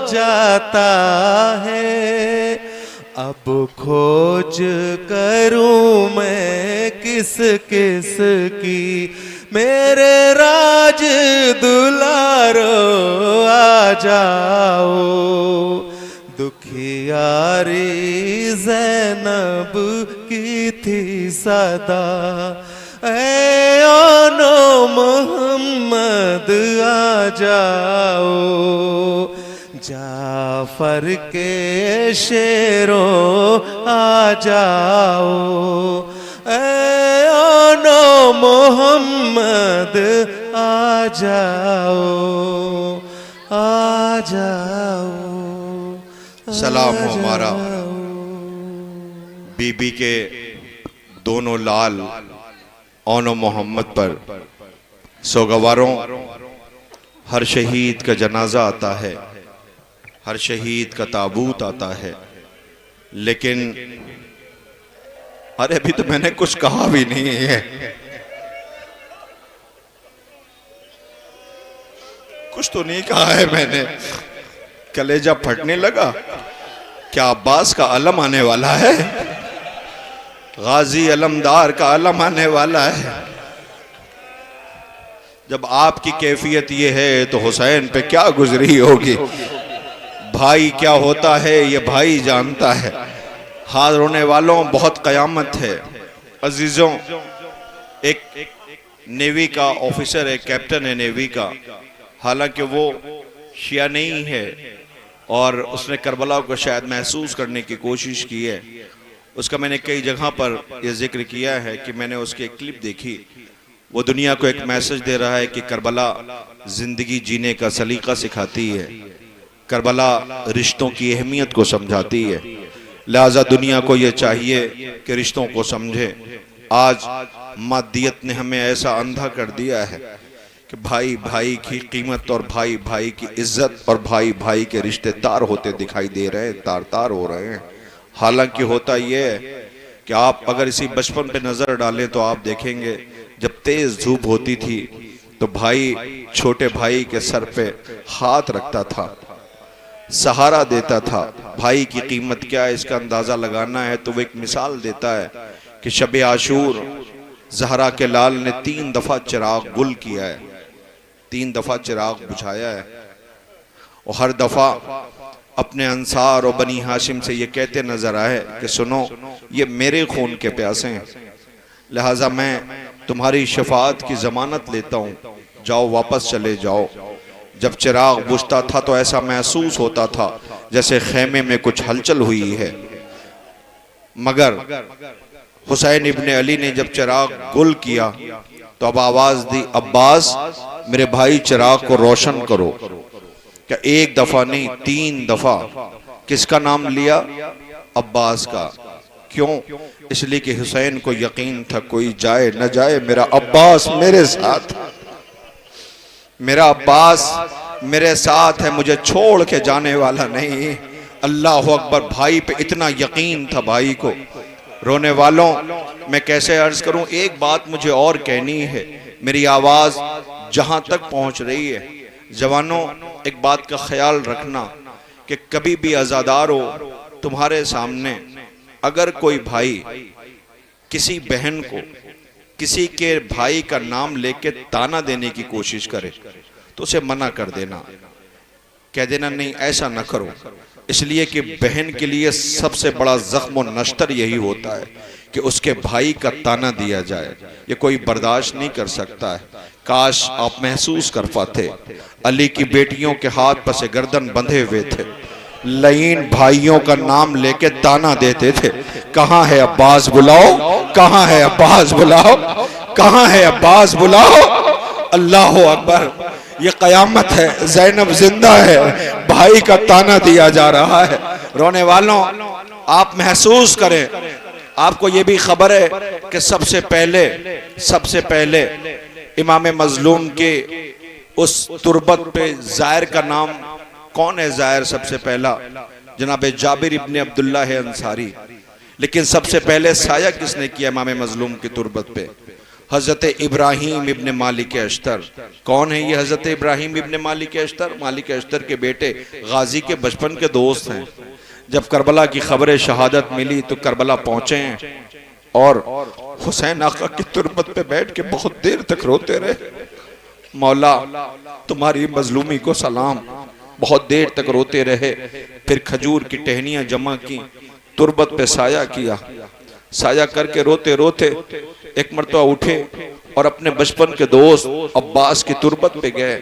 जाता है। अब खोज करूं मैं किस किस की, मेरे राज दुलारो आ जाओ। दुखियारी ज़ैनब की थी सदा, ऐ ओनो मोहम्मद आ जाओ। जाफर के शेरों आ जाओ, ऐ ओनो मोहम्मद आ जाओ, आ जाओ। सलाम हो हमारा बीबी के दोनों लाल ओनो मोहम्मद पर। सोगवारों, हर शहीद का जनाजा आता है, हर शहीद का ताबूत आता है, लेकिन अरे अभी तो मैंने कुछ कहा भी नहीं है। कुछ तो नहीं कहा है मैंने। कलेजा फटने लगा। क्या अब्बास का अलम आने वाला है? गाजी अलमदार का अलम आने वाला है। जब आपकी कैफियत ये है तो हुसैन पे क्या गुजरी होगी। भाई क्या होता है ये भाई जानता है। हाथ रोने वालों, बहुत कयामत है। अजीजों, एक नेवी का ऑफिसर है, कैप्टन है नेवी का, हालांकि वो शिया नहीं है और उसने करबला को शायद महसूस करने की कोशिश की है। उसका मैंने कई जगह पर यह जिक्र किया है कि मैंने उसकी एक क्लिप देखी। वो दुनिया को एक मैसेज दे रहा है कि करबला जिंदगी जीने का सलीका सिखाती है, करबला रिश्तों की अहमियत को समझाती है। लिहाजा दुनिया को यह चाहिए कि रिश्तों को समझे। आज मादियत ने हमें ऐसा अंधा कर दिया है कि भाई भाई की कीमत और भाई भाई की इज्जत और भाई भाई के रिश्ते तार होते दिखाई दे रहे हैं, तार तार हो रहे हैं। हालांकि होता यह है कि आप अगर इसी बचपन पे नजर डालें तो आप देखेंगे जब तेज धूप होती थी तो भाई छोटे भाई के सर पे हाथ रखता था, सहारा देता था। भाई की कीमत क्या है इसका अंदाजा लगाना है तो वो एक मिसाल देता है कि शब आशूर ज़हरा के लाल ने 3 दफा चिराग गुल किया है, 3 दफा चिराग बुझाया है और हर दफा अपने अंसार और बनी हाशिम से ये कहते नजर आए कि सुनो ये मेरे खून के प्यासे हैं, लिहाजा मैं तुम्हारी शफाअत की जमानत लेता हूँ, जाओ वापस चले जाओ। जब चिराग बुझता था तो ऐसा महसूस होता था जैसे खेमे में कुछ हलचल हुई है, मगर हुसैन इब्ने अली ने जब चिराग गुल किया तो अब आवाज दी, अब्बास मेरे भाई चिराग को रोशन करो। क्या एक दफा नहीं 3 दफा। किसका नाम लिया? अब्बास का। क्यों? इसलिए कि हुसैन को यकीन था कोई जाए न जाए मेरा अब्बास मेरे साथ, मेरा अब्बास मेरे साथ है, मुझे छोड़ के जाने वाला नहीं। अल्लाह अकबर। भाई पे इतना यकीन था भाई को। रोने वालों मैं कैसे अर्ज करूं, एक बात मुझे और कहनी है, मेरी आवाज जहां तक पहुंच रही है, जवानों एक बात का ख्याल रखना कि कभी भी आज़ादार हो तुम्हारे सामने अगर कोई भाई किसी बहन को किसी के भाई का नाम लेके ताना देने की कोशिश करे तो उसे मना कर देना, कह देना नहीं ऐसा न करो, इसलिए कि बहन के लिए सबसे बड़ा जख्म और नश्तर यही होता है कि उसके भाई का ताना दिया जाए, ये कोई बर्दाश्त नहीं कर सकता है। काश आप महसूस कर पाते, अली की बेटियों के हाथ पर से गर्दन बंधे हुए थे, लईन भाइयों का नाम लेके ताना देते थे, कहाँ है अब्बास बुलाओ, कहाँ है अब्बास बुलाओ, कहाँ है अब्बास बुलाओ। अल्लाह अकबर, ये कयामत है, ज़ैनब जिंदा है, भाई का ताना दिया जा रहा है। रोने वालों आप महसूस करें, आपको ये भी खबर है कि सबसे पहले इमाम मजलूम के उस तुरबत पे जायर का नाम कौन है? जायर सबसे पहला जनाब जाबिर इब्ने अब्दुल्लाह है अंसारी। लेकिन सबसे पहले साया किसने किया इमाम मजलूम की तुरबत पे? हजरत इब्राहिम इब्ने मालिक अश्तर। कौन है ये हजरत इब्राहिम इब्ने मालिक अश्तर? मालिक अश्तर के बेटे गाजी के बचपन के दोस्त हैं। जब करबला की खबर शहादत मिली तो करबला पहुंचे हैं और हुसैन आका की तुरबत पे बैठ के बहुत देर तक रोते रहे, मौला तुम्हारी मजलूमी को सलाम। बहुत देर तक रोते रहे, फिर खजूर की टहनियां जमा की, तुरबत पे साया किया, साया करके रोते रोते एक मरतबा उठे और अपने बचपन के दोस्त अब्बास की तुरबत पे गए,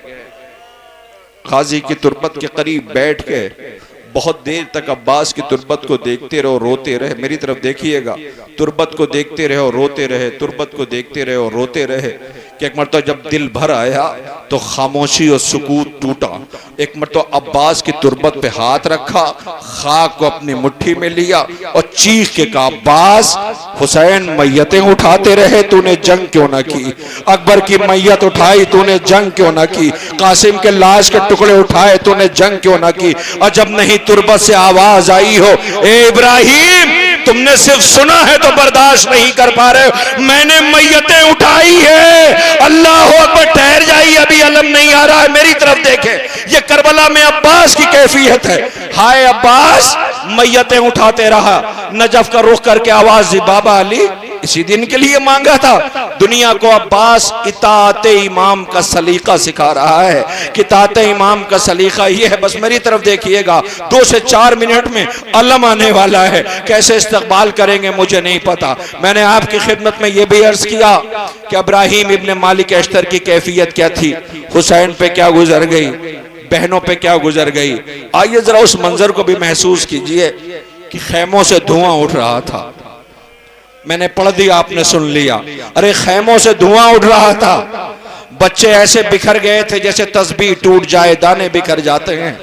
गाजी की तुरबत के करीब बैठ के बहुत देर तक अब्बास की तुरबत को देखते रहो, रोते रहे। मेरी तरफ देखिएगा, तुरबत को देखते रहे और रोते रहे, तुरबत को देखते रहे और रोते रहे कि एक मरतबा जब दिल भर आया तो खामोशी और सुकूत टूटा। एक मरतबा अब्बास की तुरबत पे हाथ रखा, खाक को अपनी मुट्ठी में लिया और चीख के कहा, अब्बास हुसैन मैयतें उठाते रहे, तूने जंग क्यों ना की? अकबर की मैयत उठाई, तूने जंग क्यों ना की? कासिम के लाश के टुकड़े उठाए, तूने जंग क्यों ना की? और जब नहीं तुरबत से आवाज आई हो, ए इब्राहिम तुमने सिर्फ सुना है तो बर्दाश्त नहीं कर पा रहे हो, मैंने मैयतें उठाई है। अल्लाह अकबर, ठहर जाइए, अभी अलम नहीं आ रहा है, मेरी तरफ देखें। ये करबला में अब्बास की कैफियत है। हाय अब्बास मैयतें उठाते रहा, नजफ का रुख करके आवाज दी, बाबा अली इसी दिन के लिए मांगा था। दुनिया को अब्बास इताअते इमाम का सलीका सिखा रहा है कि इताअते इमाम का सलीका ये है। बस मेरी तरफ देखिएगा, 2 से 4 मिनट में अलम आने वाला है, कैसे इस्तकबाल करेंगे मुझे नहीं पता। मैंने आपकी खिदमत में ये भी अर्ज किया कि इब्राहिम इब्ने मालिक अश्तर की कैफियत क्या थी, हुसैन पे क्या गुजर गई, बहनों पे क्या गुजर गई। आइए जरा उस मंजर को भी महसूस कीजिए कि खैमों से धुआं उठ रहा था। मैंने पढ़ दिया, आपने सुन लिया। अरे खैमों से धुआं उठ रहा था, बच्चे ऐसे बिखर गए थे जैसे तस्बीह टूट जाए, दाने बिखर जाते हैं।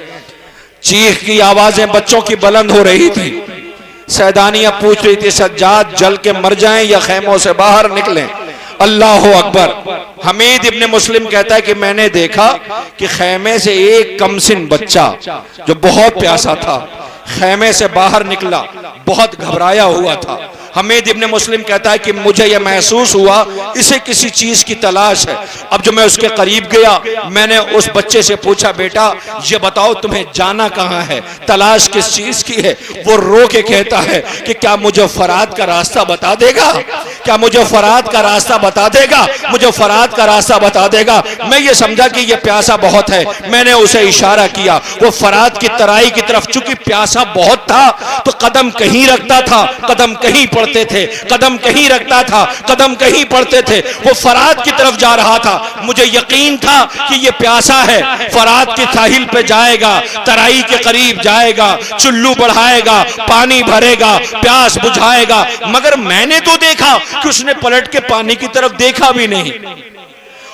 चीख की आवाजें बच्चों की बुलंद हो रही थी। सैदानियां पूछ रही थी, सज्जाद जल के मर जाएं या खैमों से बाहर निकलें? अल्लाह अकबर। हमीद इब्ने मुस्लिम कहता है कि मैंने देखा कि खैमे से एक कमसिन बच्चा जो बहुत प्यासा था खैमे से बाहर निकला, बहुत घबराया हुआ था। हमीद इब्ने मुस्लिम कहता है कि मुझे यह महसूस हुआ इसे किसी चीज की तलाश है। अब जो मैं उसके करीब गया, मैंने उस बच्चे से पूछा, बेटा ये बताओ तुम्हें जाना कहाँ है, तलाश किस चीज की है? वो रो के कहता है कि क्या मुझे फरात का रास्ता बता देगा, क्या मुझे फरात का रास्ता बता देगा, मुझे फरात का रास्ता बता देगा। मैं ये समझा कि ये प्यासा बहुत है, मैंने उसे इशारा किया। वो फरात की तराई की तरफ, चूंकि प्यासा बहुत था तो कदम कहीं रखता था, कदम कहीं पड़ते थे, कदम कहीं रखता था, कदम कहीं पड़ते थे। वो फरात की तरफ जा रहा था। मुझे यकीन था कि ये प्यासा है, फरात के साहिल पे जाएगा, तराई के करीब जाएगा, चुल्लू बढ़ाएगा, पानी भरेगा, प्यास बुझाएगा। मगर मैंने तो देखा कि उसने पलट के पानी की तरफ देखा भी नहीं,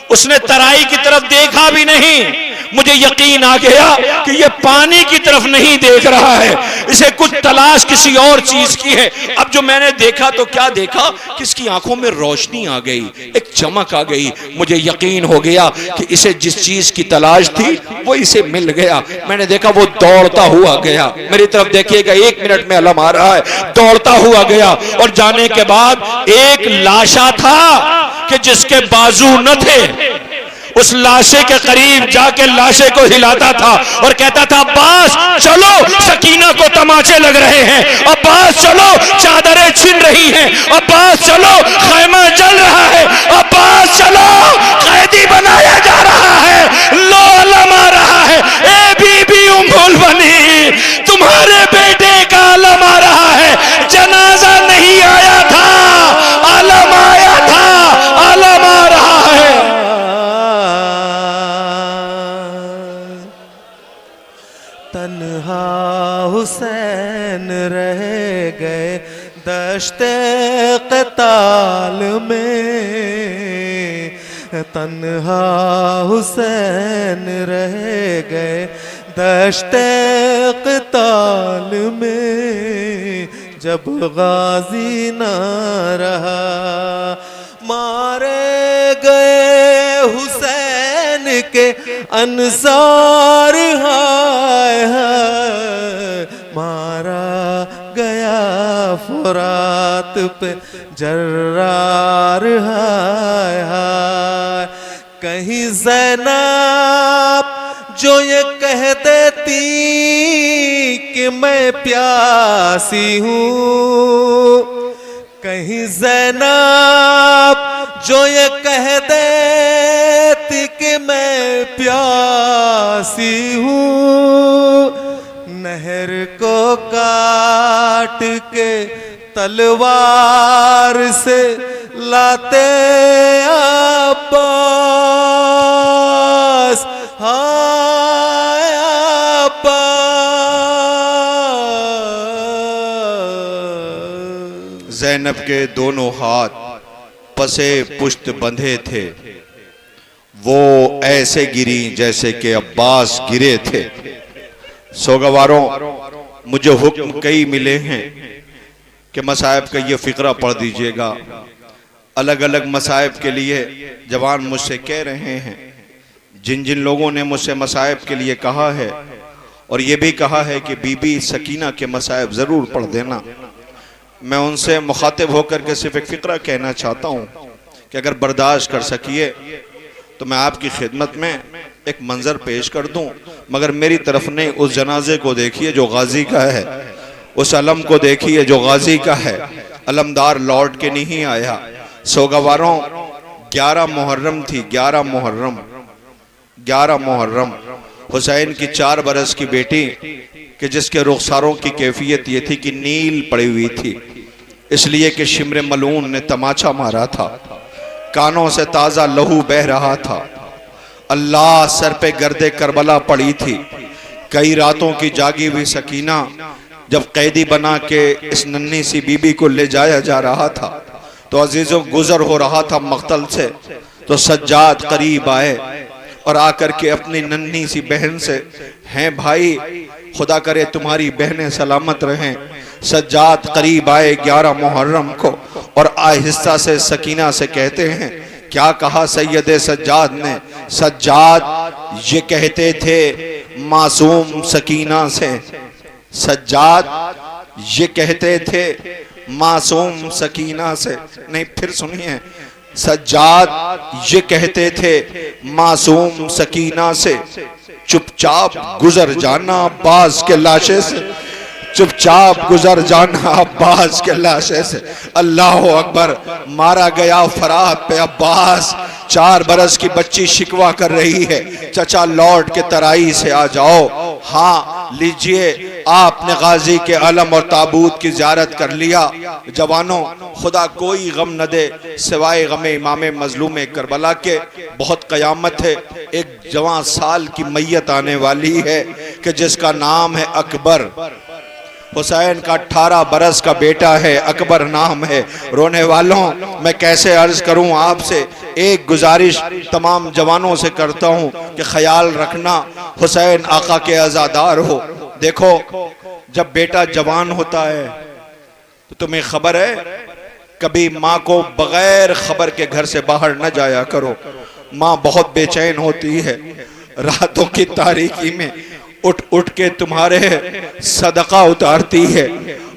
उसने तराई की तरफ देखा भी नहीं। मुझे यकीन आ गया कि ये पानी की तरफ नहीं देख रहा है, इसे कुछ तलाश किसी और चीज की है। अब जो मैंने देखा तो क्या देखा कि इसकी आंखों में रोशनी आ गई, एक चमक आ गई। मुझे यकीन हो गया कि इसे जिस चीज की तलाश थी वो इसे मिल गया। मैंने देखा वो दौड़ता हुआ गया, मेरी तरफ देखिएगा, 1 मिनट में अलम आ रहा है, दौड़ता हुआ गया और जाने के बाद एक लाशा था कि जिसके बाजू न थे। उस लाशे के करीब जाके लाशे को हिलाता था और कहता था, अब्बास चलो, सकीना को तमाचे लग रहे हैं, अब्बास चलो, चादरें छिन रही हैं, अब्बास चलो, खैमा जल रहा है, अब्बास चलो, कैदी बनाया जा रहा है, लो अलम आ रहा है। ए बीबी उम्मुल बनी, तुम्हारे बेटे का अलम आ रहा है। जनाजा नहीं आया था, अलम आया था, अलम आ रहा है। तन्हा हुसैन रह गए दश्ते क़ताल में, तन्हा हुसैन रह गए दश्ते क़ताल में। जब गाजी न रहा मारे गए हुसैन के अंसार, हाय हाय मारा गया फुरात पे जर्रार, हाय हाय। कहीं ज़ैनब जो ये कह देती कि मैं प्यासी हूँ, कहीं ज़ैनब जो ये कह देती कि मैं प्यासी हूँ, नहर को काट के तलवार से लाते अब्बास, हाय अब्बास। ज़ैनब के दोनों हाथ पसे पुश्त बंधे थे, वो ऐसे गिरी जैसे कि अब्बास गिरे थे। सोगवारों, मुझे हुक्म कई मिले हैं कि मसाइब का ये फिक्रा पढ़ दीजिएगा। अलग अलग मसाइब के लिए जवान मुझसे कह रहे हैं, जिन जिन लोगों ने मुझसे मसाइब के लिए कहा है और ये भी कहा है कि बीबी सकीना के मसाइब ज़रूर पढ़ देना, मैं उनसे मुखातिब होकर के सिर्फ एक फ़िक्रा कहना चाहता हूँ कि अगर बर्दाश्त कर सकिए तो मैं आपकी खिदमत में एक मंजर पेश कर दूं, मगर मेरी तरफ नहीं। उस जनाजे को देखिए जो गाजी का है, उस अलम को देखिए जो गाजी का है। अलमदार लौट के नहीं आया। सोगवारों, 11 मुहर्रम थी, 11 मुहर्रम। हुसैन की 4 बरस की बेटी कि जिसके रुखसारों की कैफियत ये थी कि नील पड़ी हुई थी, इसलिए कि शिमर मलून ने तमाचा मारा था, कानों से ताज़ा लहू बह रहा था। अल्लाह सर पे गर्दे करबला पड़ी थी। कई रातों की जागी हुई सकीना जब कैदी बना के इस नन्ही सी बीबी को ले जाया जा रहा था तो अजीजों गुजर हो रहा था मख्तल से, तो सज्जाद करीब आए और आकर के अपनी नन्ही सी बहन से, हैं भाई खुदा करे तुम्हारी बहनें सलामत रहें। सज्जाद करीब आए 11 मुहर्रम को और आहिस्ता से सकीना से कहते हैं, क्या कहा सैयद सज्जाद ने? सज्जाद ये कहते थे मासूम सकीना से, सज्जाद ये कहते थे मासूम सकीना से। नहीं, फिर सुनिए, सज्जाद ये कहते थे मासूम सकीना से, चुपचाप गुजर जाना अब्बास के लाशे से, चुपचाप गुजर जाना अब्बास के लाशे से। अल्लाह अकबर। मारा गया फरात पे अब्बास। 4 बरस की बच्ची शिकवा कर रही है, चचा लौट के तराई से आ जाओ। हाँ लीजिए, आपने गाजी के अलम और ताबूत की ज़ियारत कर लिया। जवानों, खुदा कोई गम न दे सिवाय गम इमाम मजलूम करबला के। बहुत क़यामत है, एक जवान साल की मैयत आने वाली है कि जिसका नाम है अकबर। हुसैन का 18 बरस का बेटा है, अकबर नाम है। रोने वालों, मैं कैसे अर्ज करूं आपसे, एक गुजारिश तमाम जवानों से करता हूं कि ख्याल रखना, हुसैन आका के अज़ादार हो। देखो, जब बेटा जवान होता है तो तुम्हें खबर है, कभी माँ को बगैर खबर के घर से बाहर न जाया करो। माँ बहुत बेचैन होती है, रातों की तारीकी में उठ उठ के तुम्हारे सदका उतारती है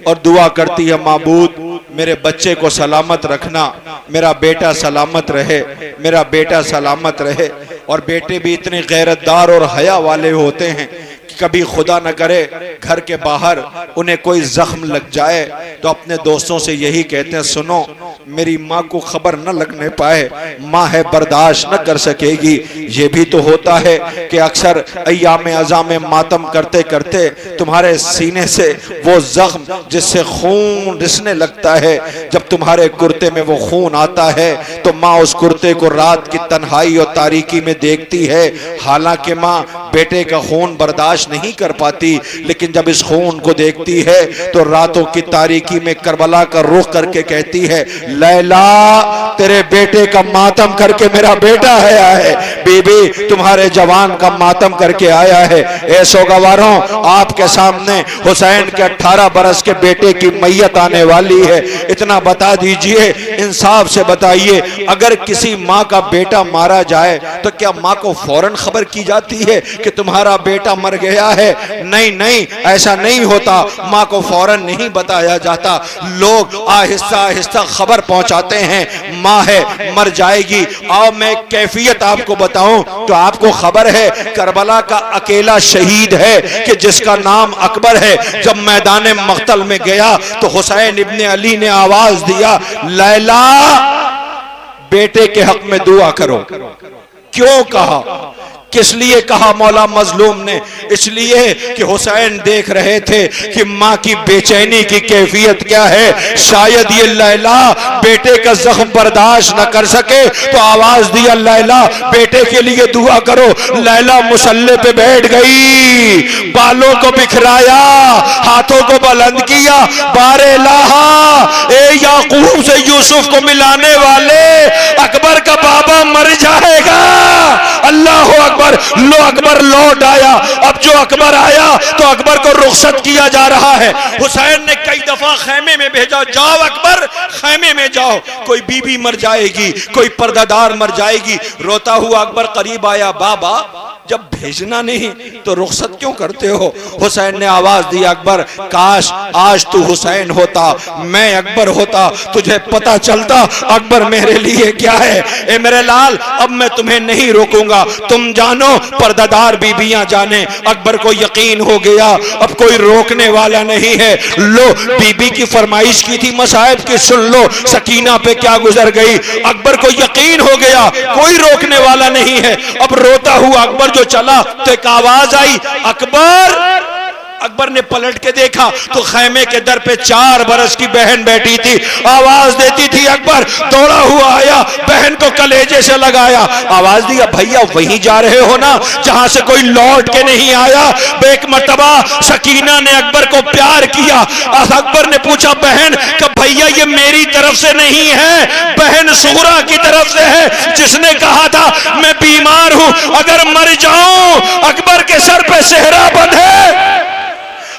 और दुआ करती है, माबूद मेरे बच्चे को सलामत रखना, मेरा बेटा सलामत रहे, मेरा बेटा सलामत रहे। और बेटे भी इतने गैरतदार और हया वाले होते हैं कि कभी खुदा न करे घर के बाहर उन्हें कोई जख्म लग जाए तो अपने दोस्तों से यही कहते हैं, सुनो मेरी माँ को खबर न लगने पाए, माँ है बर्दाश्त न कर सकेगी। ये भी तो होता है कि अक्सर अय्याम अज़ा में मातम करते करते तुम्हारे सीने से वो जख्म जिससे खून रिसने लगता है, जब तुम्हारे कुर्ते में वो खून आता है तो माँ उस कुर्ते को रात की तन्हाई और तारीकी में देखती है। हालांकि माँ बेटे का खून बर्दाश्त नहीं कर पाती, लेकिन जब इस खून को देखती है तो रातों की तारीकी में करबला का रुख करके कहती है, लैला तेरे बेटे का मातम करके मेरा बेटा आया है, बीबी तुम्हारे जवान का मातम करके आया है। ए सोगवारों, आपके सामने हुसैन के 18 बरस के बेटे की मैयत आने वाली है। इतना बता दीजिए, इंसाफ से बताइए, अगर किसी माँ का बेटा मारा जाए तो क्या माँ को फौरन खबर की जाती है कि तुम्हारा बेटा मर गया है? नहीं नहीं, ऐसा नहीं होता, माँ को फौरन नहीं बताया जाता, लोग आहिस्ता आहिस्ता खबर पहुंचाते हैं, माँ है मर जाएगी। आओ मैं कैफियत आपको बताऊं तो आपको खबर है करबला का अकेला शहीद है कि जिसका नाम अकबर है। जब मैदान मक्तल में गया तो हुसैन इब्ने अली ने आवाज दिया, लैला बेटे के हक में दुआ करो। क्यों कहा, किस लिए कहा मौला मजलूम ने? इसलिए कि हुसैन देख रहे थे कि माँ की बेचैनी की कैफियत क्या है। शायद ये लैला बेटे का जख्म बर्दाश्त न कर सके तो आवाज दिया, लैला बेटे के लिए दुआ करो। लैला मुसल्ले पे बैठ गई, बालों को बिखराया, हाथों को बुलंद किया, बारे लाहा ए याकूब से यूसुफ को मिलाने वाले, अकबर का बाबा मर जाएगा। अल्लाह अकबर। लो अकबर लौट आया। अब जो अकबर आया तो अकबर को रुखसत किया जा रहा है। हुसैन ने कई दफा खेमे में भेजा, जाओ अकबर खेमे में जाओ, कोई बीबी मर जाएगी, कोई पर्दादार मर जाएगी। रोता हुआ अकबर करीब आया, बाबा जब भेजना नहीं तो रुखसत क्यों करते हो? हुसैन ने आवाज दी, अकबर काश आज तू हुसैन होता, मैं अकबर होता, तुझे पता चलता अकबर मेरे लिए क्या है। ए मेरे लाल, अब मैं तुम्हें नहीं रोकूंगा, तुम जानो, पर्दादार बीबियां जाने। अकबर को यकीन हो गया अब कोई रोकने वाला नहीं है। लो बीबी की फरमाइश की थी मसाहिब की, सुन लो सकीना पे क्या गुजर गई। अकबर को यकीन हो गया कोई रोकने वाला नहीं है। अब रोता हुआ अकबर जो चला तो एक आवाज आई, अकबर। अकबर ने पलट के देखा तो खैमे के दर पे 4 बरस की बहन बैठी थी, आवाज देती थी। अकबर दौड़ा हुआ आया, बहन को कलेजे से लगाया, आवाज दिया, भैया वहीं जा रहे हो ना जहां से कोई लौट के नहीं आया। एक मर्तबा सकीना ने अकबर को प्यार किया। अकबर ने पूछा, बहन कि भैया ये मेरी तरफ से नहीं है, बहन सुगरा की तरफ से है, जिसने कहा था मैं बीमार हूं, अगर मर जाऊं। अकबर के सर पे सेहरा बंद है,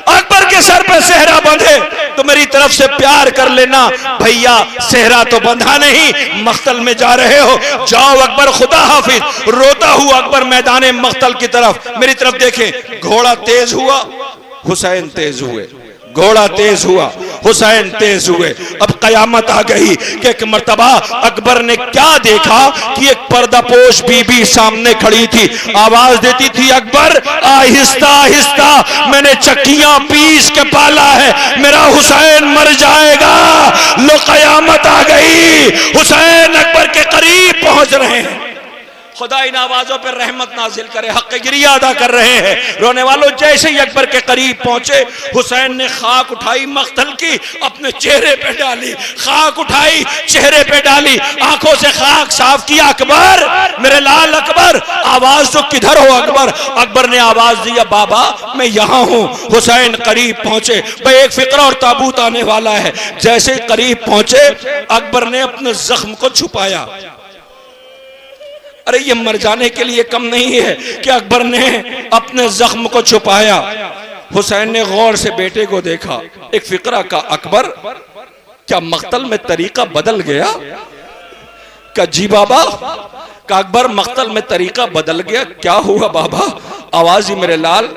अकबर के के सर पे सेहरा बंधे तो मेरी तरफ से प्यार कर लेना। भैया सेहरा तो बंधा नहीं, मख्तल में जा रहे हो, जाओ अकबर खुदा हाफिज। रोता हुआ अकबर मैदान मख्तल की तरफ, मेरी तरफ देखें, घोड़ा तेज हुआ, हुसैन तेज हुए, घोड़ा तेज हुआ, हुसैन तेज हुए। अब कयामत आ गई कि एक मर्तबा अकबर ने क्या देखा कि एक पर्दापोश बीबी सामने खड़ी थी, आवाज देती थी, अकबर आहिस्ता आहिस्ता, मैंने चक्कियां पीस के पाला है, मेरा हुसैन मर जाएगा। लो कयामत आ गई, हुसैन अकबर के करीब पहुंच रहे हैं। खुदा इन आवाजों पर रहमत नाजिल करे, हक गिरिया अदा कर रहे हैं। रोने वालों, जैसे ही अकबर के करीब पहुंचे, हुसैन ने खाक उठाई मख्तल की, अपने चेहरे पे डाली, खाक उठाई चेहरे पे डाली, आंखों से खाक साफ किया, अकबर मेरे लाल अकबर, आवाज तो किधर हो अकबर? अकबर ने आवाज दिया, बाबा मैं यहां हूं। हुसैन करीब पहुंचे, भाई एक फिक्र और ताबूत आने वाला है। जैसे करीब पहुंचे, अकबर ने अपने जख्म को छुपाया। अरे ये मर जाने के लिए कम नहीं है कि अकबर ने अपने जख्म को छुपाया। हुसैन ने गौर से बेटे को देखा, एक फिक्रा का, अकबर क्या मख्तल में तरीका बदल गया? का जी बाबा, का अकबर मख्तल में तरीका बदल गया? क्या हुआ बाबा? आवाज ही, मेरे लाल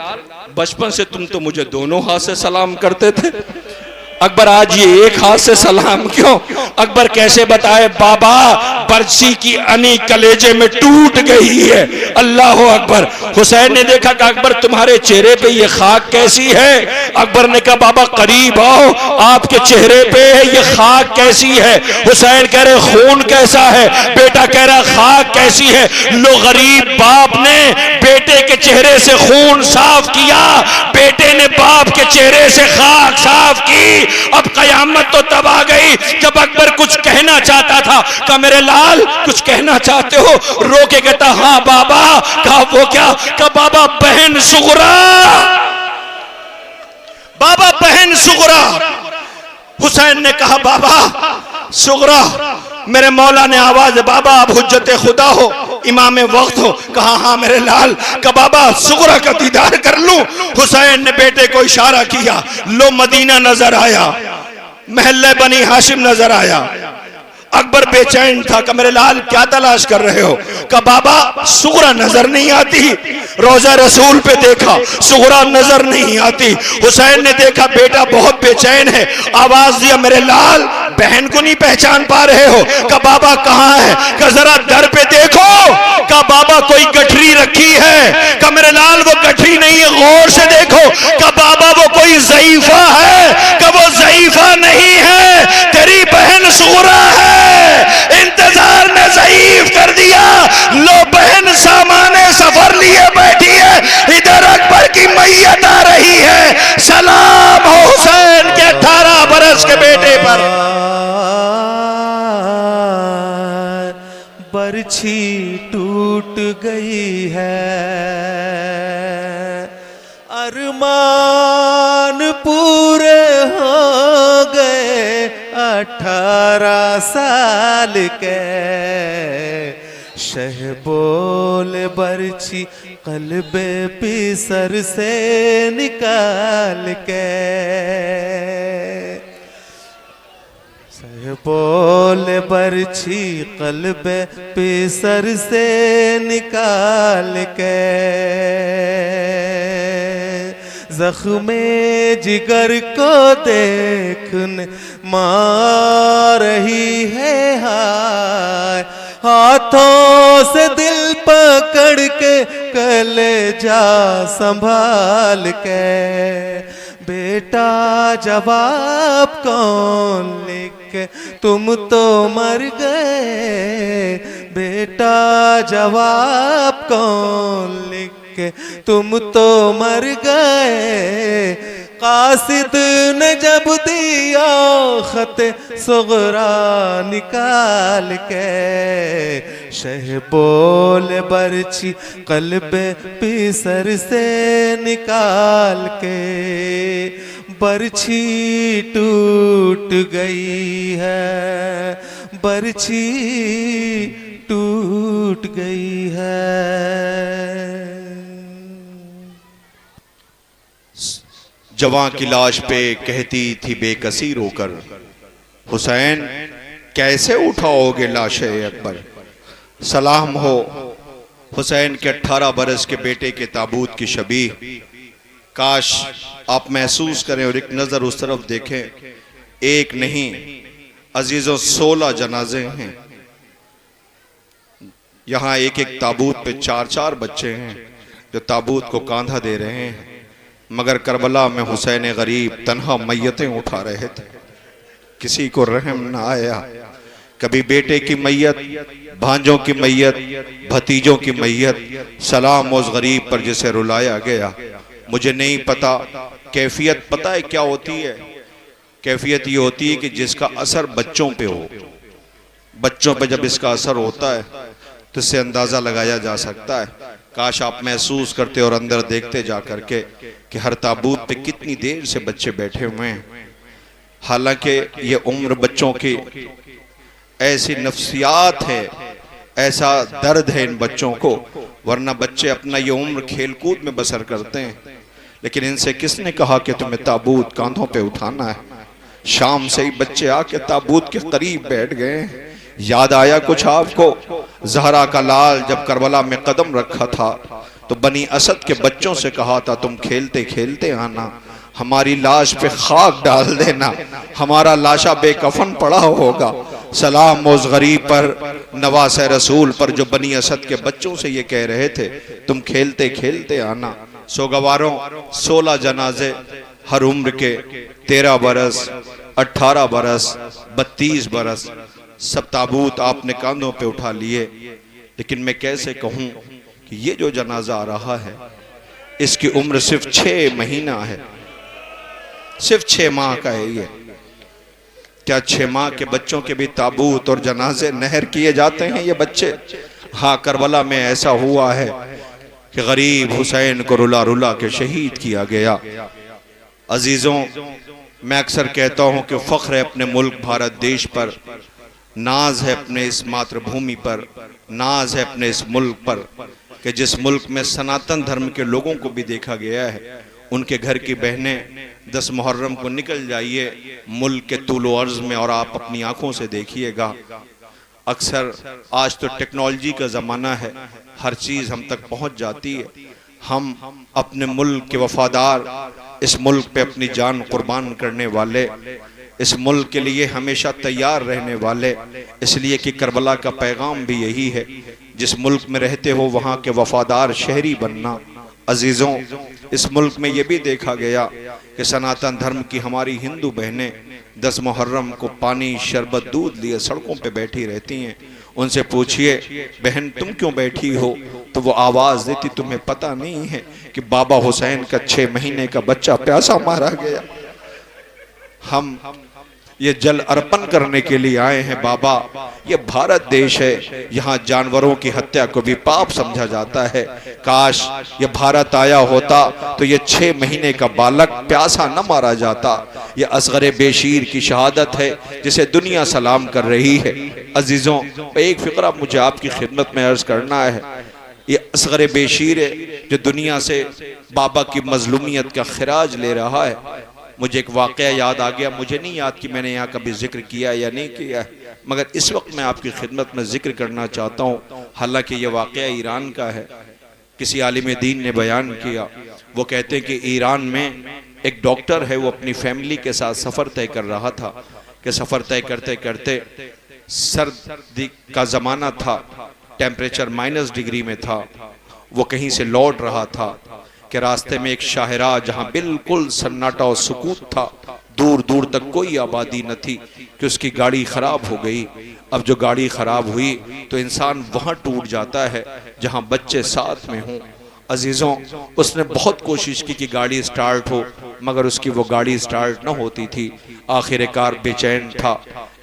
बचपन से तुम तो मुझे दोनों हाथ से सलाम करते थे, अकबर आज ये एक हाथ से सलाम क्यों? अकबर कैसे बताए, बाबा बरछी की अनी कलेजे में टूट गई है। अल्लाह अकबर। हुसैन ने देखा कि अकबर तुम्हारे चेहरे पे ये खाक कैसी है? अकबर ने कहा, बाबा करीब आओ, आपके चेहरे पे ये खाक कैसी है? हुसैन कह रहे खून कैसा है? बेटा कह रहा खाक कैसी है? लो गरीब बाप ने बेटे के चेहरे से खून साफ किया, बेटे ने बाप के चेहरे से खाक साफ की। अब कयामत तो तब आ गई जब अकबर कुछ कहना चाहता था। कहा मेरे लाल कुछ कहना चाहते हो? रो के कहता, हाँ बाबा। कहा वो क्या? कहा बाबा बहन सुगरा, बाबा बहन सुगरा। हुसैन ने कहा, बाबा सुगरा, मेरे मौला ने आवाज, बाबा आप हुज्जत खुदा हो, इमाम वक्त हो। कहा हाँ मेरे लाल। का बाबा सुगरा का दीदार कर लूं? हुसैन ने बेटे को इशारा किया, लो मदीना नजर आया, महल्ले बनी हाशिम नजर आया। अकबर बेचैन था, का मेरे लाल क्या तलाश कर रहे हो? का बाबा सुगरा नजर नहीं आती। रोजा रसूल पे देखा, सुगरा नजर नहीं आती। हुसैन ने देखा बेटा बहुत बेचैन है, आवाज दिया, मेरे लाल बहन को नहीं पहचान पा रहे हो? का बाबा कहाँ है? का जरा दर पे देखो। का बाबा कोई गठरी रखी है? का मेरे लाल वो गठरी नहीं है, गौर से देखो। का बाबा वो कोई ज़ईफा है? का वो ज़ईफा नहीं है, तेरी बहन सुगरा है। इंतजार ने ज़ईफ कर दिया। लो बहन सामाने सफर लिए बैठी है, इधर अकबर की मैयत आ रही है। सलाम हो हुसैन के 18 बरस के बेटे पर। बरछी टूट गई है, अरमान पूरे हो गए 18 साल के। शहबोल बरछी कल्बे पिसर से निकाल के, शहबोल बरछी कल्बे पिसर से निकाल के। जख्मे जिगर को देखने मार रही है हाय, हाथों से दिल पकड़ के कलेजा संभाल के। बेटा जवाब कौन लिखे, तुम तो मर गए। बेटा जवाब कौन लिखे, तुम तो मर गए। कासिद ने जब दिया खत सुगरा निकाल के, शहबोल बरछी कल्बे पिसर से निकाल के। बरछी टूट गई है, बरछी टूट गई है। जवां की लाश पे कहती थी बेकसी रोकर, हुसैन कैसे उठाओगे लाशे अकबर। सलाम हो हुसैन के 18 बरस के बेटे के ताबूत की शबीह। काश आप महसूस करें और एक नजर उस तरफ देखें, एक नहीं अजीजों 16 जनाजे हैं। यहाँ एक एक ताबूत पे 4-4 बच्चे हैं जो ताबूत को कांधा दे रहे हैं। मगर करबला में हुसैन गरीब तन्हा मैयतें उठा रहे थे, किसी को रहम ना आया। कभी बेटे की मैयत, भांजों की मैयत, भतीजों की मैयत। सलाम उस गरीब पर जिसे रुलाया गया। मुझे नहीं पता कैफियत, पता है क्या होती है? कैफियत ये होती है कि जिसका असर बच्चों पे हो, बच्चों पे जब इसका असर होता है तो इससे अंदाजा लगाया जा सकता है। काश आप महसूस करते और अंदर देखते जा करके कि हर ताबूत पे कितनी देर से बच्चे बैठे हुए हैं। हालांकि ये उम्र बच्चों की ऐसी नफ्सियात है, ऐसा दर्द है इन बच्चों को, वरना बच्चे अपना ये उम्र खेलकूद में बसर करते हैं। लेकिन इनसे किसने कहा कि तुम्हें ताबूत कांधों पे उठाना है? शाम से ही बच्चे आके ताबूत के करीब बैठ गए। याद आया कुछ आपको? ज़हरा का लाल जब करबला में कदम रखा था तो बनी असद के बच्चों से कहा था तुम खेलते खेलते आना, हमारी लाश पे खाक डाल देना, हमारा लाशा बेकफन पड़ा होगा। सलाम उस गरीब पर, नवास रसूल पर, जो बनी असद के बच्चों से ये कह रहे थे तुम खेलते खेलते आना। सोगवारों 16 जनाजे, हर उम्र के 13 बरस, 18 बरस, 32 बरस, सब ताबूत आपने कांधों पे उठा लिए। लेकिन मैं कैसे कहूं कि ये जो जनाजा आ रहा है इसकी उम्र सिर्फ 6 महीना है, सिर्फ 6 माह का है ये। क्या 6 माह के बच्चों के भी ताबूत और जनाजे नहर किए जाते हैं ये बच्चे? हाँ, करबला में ऐसा हुआ है कि गरीब हुसैन को रुला रुला के शहीद किया गया। अजीजों, मैं अक्सर कहता हूं कि फख्र है अपने मुल्क भारत देश पर, नाज है अपने इस मातृभूमि पर, नाज है अपने इस मुल्क पर कि जिस मुल्क में सनातन धर्म के लोगों को भी देखा गया है। उनके घर की बहनें 10 मुहर्रम को निकल जाइए मुल्क के तूलो अर्ज में और आप अपनी आंखों से देखिएगा। अक्सर आज तो टेक्नोलॉजी का ज़माना है, हर चीज़ हम तक पहुंच जाती है। हम अपने मुल्क के वफादार, इस मुल्क पे अपनी जान कुर्बान करने वाले, इस मुल्क के लिए हमेशा तैयार रहने वाले, इसलिए कि करबला का पैगाम भी यही है, जिस मुल्क में रहते हो वहाँ के वफादार शहरी बनना। अजीज़ों, इस मुल्क में ये भी देखा गया कि सनातन धर्म की हमारी हिंदू बहनें 10 मुहर्रम को पानी, शरबत, दूध लिए सड़कों पे बैठी रहती हैं। उनसे पूछिए बहन तुम क्यों बैठी हो, तो वो आवाज़ देती तुम्हें पता नहीं है कि बाबा हुसैन का 6 महीने का बच्चा प्यासा मारा गया। हम ये जल अर्पण करने के लिए आए हैं बाबा। ये भारत देश है, यहाँ जानवरों की हत्या को भी पाप समझा जाता है। काश ये भारत आया होता तो ये 6 महीने का बालक प्यासा न मारा जाता। ये असगरे बेशीर की शहादत है जिसे दुनिया सलाम कर रही है। अजीजों, एक फिक्रा मुझे आपकी खिदमत में अर्ज करना है। ये असगरे बेशीर है जो दुनिया से बाबा की मजलूमियत का खिराज ले रहा है। मुझे एक वाक़या याद आ गया, मुझे नहीं याद कि मैंने यहाँ कभी जिक्र किया या नहीं किया, मगर इस वक्त मैं आपकी खिदमत में जिक्र करना चाहता हूँ। हालांकि ये वाक़या ईरान का है, किसी आलिम दीन ने बयान किया। वो कहते हैं कि ईरान में एक डॉक्टर है, वो अपनी फैमिली के साथ सफ़र तय कर रहा था कि सफ़र तय करते करते सर्दी का ज़माना था, टेम्परेचर -डिग्री में था। वो कहीं से लौट रहा था कि रास्ते में एक शाहराह जहाँ बिल्कुल सन्नाटा और सुकूत था, दूर दूर तक कोई आबादी न थी, कि उसकी गाड़ी ख़राब हो गई। अब जो गाड़ी ख़राब हुई तो इंसान वहाँ टूट जाता है जहाँ बच्चे साथ में हों। अजीज़ों, उसने बहुत कोशिश की कि गाड़ी स्टार्ट हो, मगर उसकी वो गाड़ी स्टार्ट न होती थी। आखिरकार बेचैन था,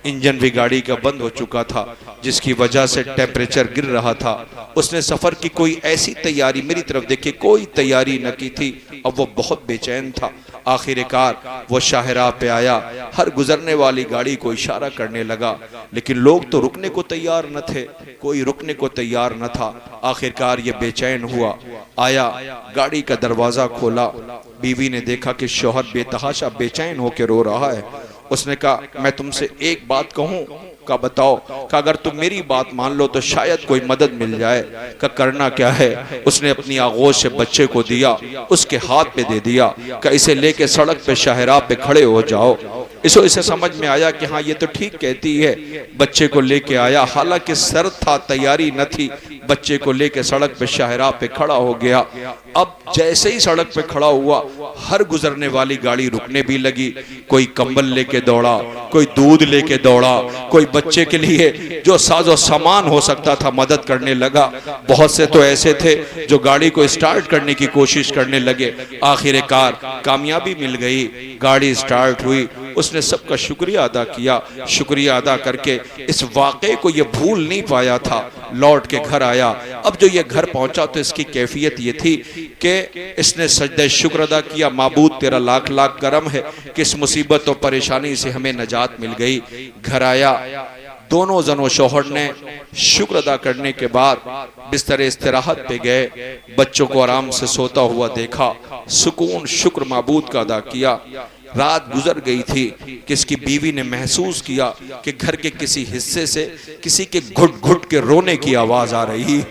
इंजन भी गाड़ी का बंद हो चुका था, जिसकी वजह से टेम्परेचर गिर रहा था। उसने सफर की कोई ऐसी तैयारी, मेरी तरफ देखिए, कोई तैयारी न की थी। अब वो बहुत बेचैन था। आखिरकार वो शाहराह पे आया, हर गुजरने वाली गाड़ी को इशारा करने लगा, लेकिन लोग तो रुकने को तैयार न थे, कोई रुकने को तैयार न था। आखिरकार ये बेचैन हुआ, आया, गाड़ी का दरवाजा खोला। बीवी ने देखा कि शौहर बेतहाशा बेचैन होकर रो रहा है। उसने कहा, मैं तुमसे एक बात कहूं? का बताओ। का अगर तुम मेरी बात मान लो तो शायद कोई मदद मिल जाए। का करना क्या है? उसने अपनी आगोश से बच्चे को दिया, उसके हाथ पे दे दिया। का इसे लेके सड़क पे शाहराह पे खड़े हो जाओ। इसे समझ में आया कि हाँ ये तो ठीक कहती है। बच्चे को लेके आया, हालांकि सर्द था, तैयारी न थी। बच्चे को लेके सड़क पे शाहराह पे खड़ा हो गया। अब जैसे ही सड़क पे खड़ा हुआ, हर गुजरने वाली गाड़ी रुकने भी लगी। कोई कंबल लेके दौड़ा, कोई दूध लेके दौड़ा, कोई बच्चे के लिए जो साजो सामान हो सकता था मदद करने लगा। बहुत से तो ऐसे थे जो गाड़ी को स्टार्ट करने की कोशिश करने लगे। आखिरकार कामयाबी मिल गई, गाड़ी स्टार्ट हुई। उसने सबका शुक्रिया अदा किया। शुक्रिया अदा करके इस वाक़े को ये भूल नहीं पाया था। लौट के घर आया। अब जो ये घर पहुंचा तो इसकी कैफियत ये थी कि इसने सजदे शुक्र अदा किया, माबूद तेरा लाख लाख करम है कि इस मुसीबत और परेशानी से हमें नजात मिल गई। घर आया, दोनों जनो शौहर ने शुक्र अदा करने के बाद बिस्तर इस्तिराहत पे गए। बच्चों को आराम से सोता हुआ देखा, सुकून शुक्र माबूद का अदा किया। रात गुजर गई थी कि इसकी बीवी ने महसूस किया कि घर के किसी हिस्से से किसी के घुट घुट के रोने की आवाज आ रही,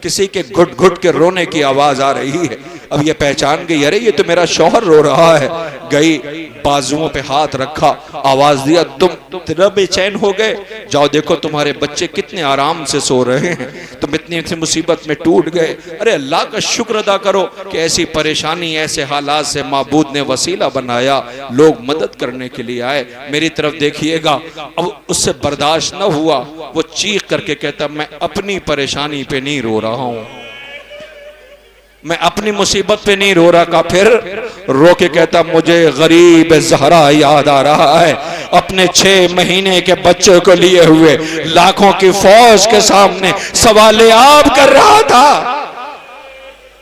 किसी के घुट घुट के रोने की आवाज आ रही है। अब ये पहचान गई, अरे ये तो मेरा शौहर रो रहा है। गई, बाजुओं पे हाथ रखा, आवाज दिया, तुम इतना बेचैन हो गए? जाओ देखो तुम्हारे बच्चे कितने आराम से सो रहे हैं, तुम इतनी मुसीबत में टूट गए। अरे अल्लाह का शुक्र अदा करो कि ऐसी परेशानी, ऐसे हालात से माबूद ने वसीला बनाया, लोग मदद करने के लिए आए। मेरी तरफ देखिएगा। अब उससे बर्दाश्त न हुआ, वो चीख करके कहता, मैं अपनी परेशानी पे नहीं रो रहा हूं, मैं अपनी मुसीबत पे नहीं रो रहा। का फिर रो के कहता, मुझे गरीब ज़हरा याद आ रहा है, अपने 6 महीने के बच्चे को लिए हुए लाखों की फौज के सामने सवाल आब कर रहा था,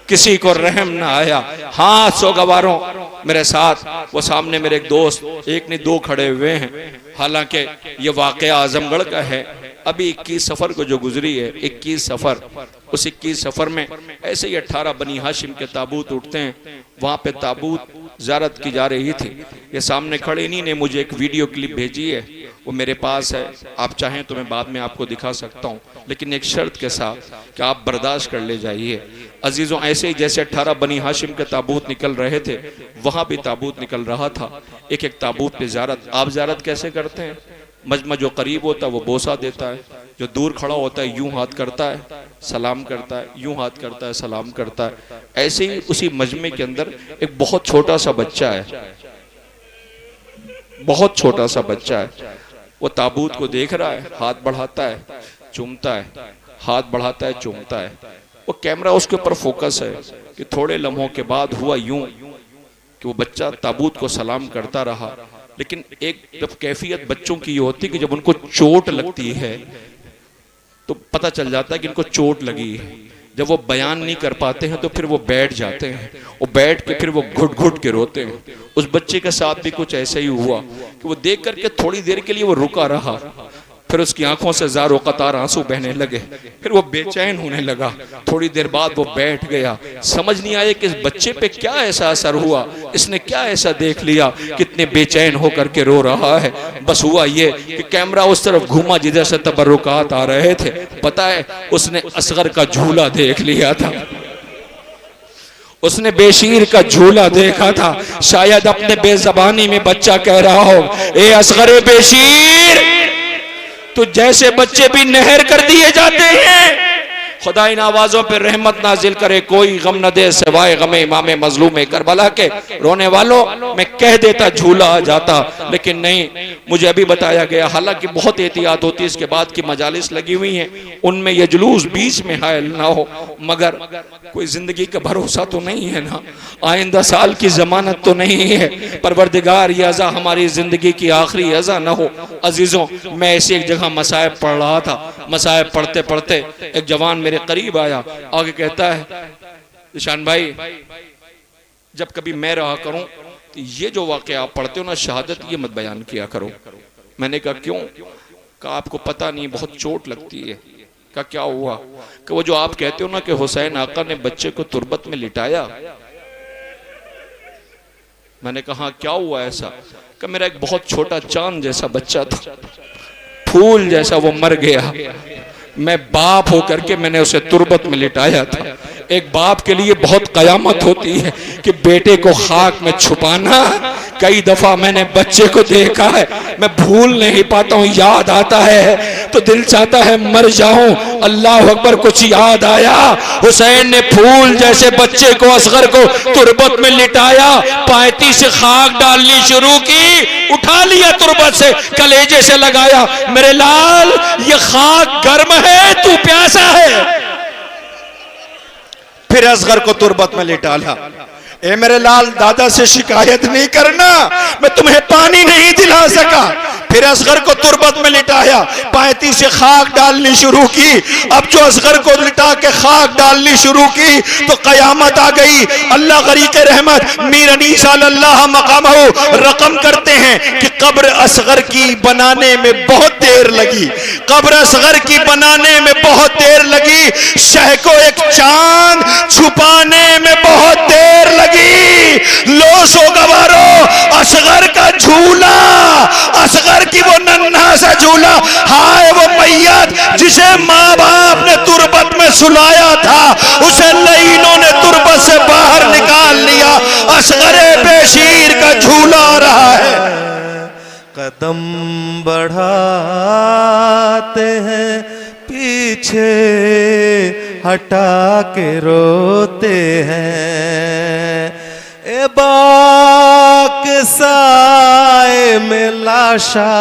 किसी को रहम ना आया। हाँ सोगवारों, मेरे साथ वो सामने मेरे एक दोस्त, एक नहीं 2 खड़े हुए हैं। हालांकि ये वाक़या आजमगढ़ का है। अभी 21 सफ़र को जो गुजरी है, 21 सफ़र, उस 21 सफ़र में ऐसे ही 18 बनी हाशिम के ताबूत उठते हैं। वहाँ पे ताबूत ज़ियारत की जा रही थी। ये सामने खड़े इन्हीं ने मुझे एक वीडियो क्लिप भेजी है, वो मेरे पास है। आप चाहें तो मैं बाद में आपको दिखा सकता हूँ, लेकिन एक शर्त के साथ कि आप बर्दाश्त कर ले जाइए। अजीज़ों, ऐसे ही जैसे 18 बनी हाशिम के ताबूत निकल रहे थे, वहाँ भी ताबूत निकल रहा था। एक एक ताबूत पे ज़ियारत। आप ज़ियारत कैसे करते हैं? मजमा जो करीब होता है वो बोसा देता है, जो दूर खड़ा होता है यूं हाथ करता है, सलाम करता है, यूं हाथ करता है, सलाम करता है। ऐसे ही उसी मजमे के अंदर एक बहुत छोटा सा बच्चा है, बहुत छोटा सा बच्चा है। वो ताबूत को देख रहा है, हाथ बढ़ाता है, चूमता है, हाथ बढ़ाता है, चूमता है। वो कैमरा उसके ऊपर फोकस है कि थोड़े लम्हों के बाद हुआ यूं कि वो बच्चा ताबूत को सलाम करता रहा। लेकिन एक जब कैफियत बच्चों की ये होती कि जब उनको चोट लगती है तो पता चल जाता है कि इनको चोट लगी है। जब वो बयान नहीं कर पाते हैं तो फिर वो बैठ जाते हैं, और बैठ के फिर वो घुट घुट के रोते हैं। उस बच्चे के साथ भी कुछ ऐसा ही हुआ कि वो देख करके थोड़ी देर के लिए वो रुका रहा, फिर उसकी आंखों से ज़ारो कतार आंसू बहने लगे, फिर वो बेचैन होने लगा। थोड़ी देर बाद वो बैठ गया। समझ नहीं आया कि इस बच्चे पे क्या ऐसा असर हुआ, इसने क्या ऐसा देख लिया, कितने बेचैन होकर के रो रहा है। बस हुआ ये कि कैमरा उस तरफ घूमा जिधर से तबर्रुकात आ रहे थे। पता है, उसने असगर का झूला देख लिया था, उसने बेशीर का झूला देखा था। शायद अपने बेजबानी में बच्चा कह रहा हो, ए असगर बेशीर, तो जैसे बच्चे भी नहर कर दिए जाते हैं, खुदा इन आवाजों पर रहमत नाजिल करे, कोई गम न दे सिवाय गम इमाम मजलूम करबला के। रोने वालों, मैं कह देता झूला आ जाता, लेकिन नहीं, मुझे अभी बताया गया, हालांकि बहुत एहतियात होती है, इसके बाद की मजालिस लगी हुई हैं, उनमें यह जुलूस बीच में हायल ना हो, मगर कोई जिंदगी का भरोसा तो नहीं है ना, आइंदा साल की जमानत तो नहीं है। परवरदिगार ये अज़ा हमारी जिंदगी की आखिरी अज़ा ना हो। अजीजों, मैं ऐसी एक जगह मसाइब पढ़ रहा था, मसाइब पढ़ते पढ़ते एक जवान मेरे करीब आया, आगे कहता है, ईशान भाई, जब कभी मैं रहा करूं तो ये जो वाक़या आप पढ़ते हो ना, शहादत, ये मत बयान किया करो। मैंने कहा क्यों? कहा आपको पता नहीं, बहुत चोट लगती है। कहा क्या हुआ? कि वो जो आप कहते हो ना कि हुसैन आका ने बच्चे को तुरबत में लिटाया। मैंने कहा क्या हुआ ऐसा? कि मेरा एक बहुत छोटा चांद जैसा बच्चा था, फूल जैसा, वो मर गया, मैं बाप होकर के मैंने उसे तुरबत में लिटाया था। एक बाप के लिए बहुत कयामत होती है कि बेटे को खाक में छुपाना। कई दफा मैंने बच्चे को देखा है, मैं भूल नहीं पाता हूँ, याद आता है तो दिल चाहता है मर जाऊं। अल्लाह अकबर, कुछ याद आया, हुसैन ने फूल जैसे बच्चे को, असगर को तुरबत में लिटाया, पायती से खाक डालनी शुरू की, उठा लिया तुरबत से, कलेजे से लगाया, मेरे लाल ये खाक गर्म है, तू प्यासा है। फिर असगर को तुरबत में लिटाला। ए मेरे लाल, दादा से शिकायत नहीं करना, मैं तुम्हें पानी नहीं दिला सका। फिर असगर को तुरबत में लिटाया, पायती से खाक डालनी शुरू की। अब जो असगर को लिटा के खाक डालनी शुरू की तो कयामत आ गई। अल्लाह गरीक़ रहमत मीर अनीस अल्लाह मकामहू रकम करते हैं कि कब्र असगर की बनाने में बहुत देर लगी, कब्र असगर की बनाने में बहुत देर लगी, शह को एक चांद छुपाने में बहुत देर लगी। लो सो गवारो, असगर का झूला, असगर की वो नन्हा सा झूला, हाय वो मैयत जिसे माँ बाप ने तुरबत में सुलाया था, उसे लईनों ने तुरबत से बाहर निकाल लिया। असगरे बेशीर का झूला आ रहा है। कदम बढ़ाते हैं, पीछे हटा के रोते हैं, ए बाक साए में लाशा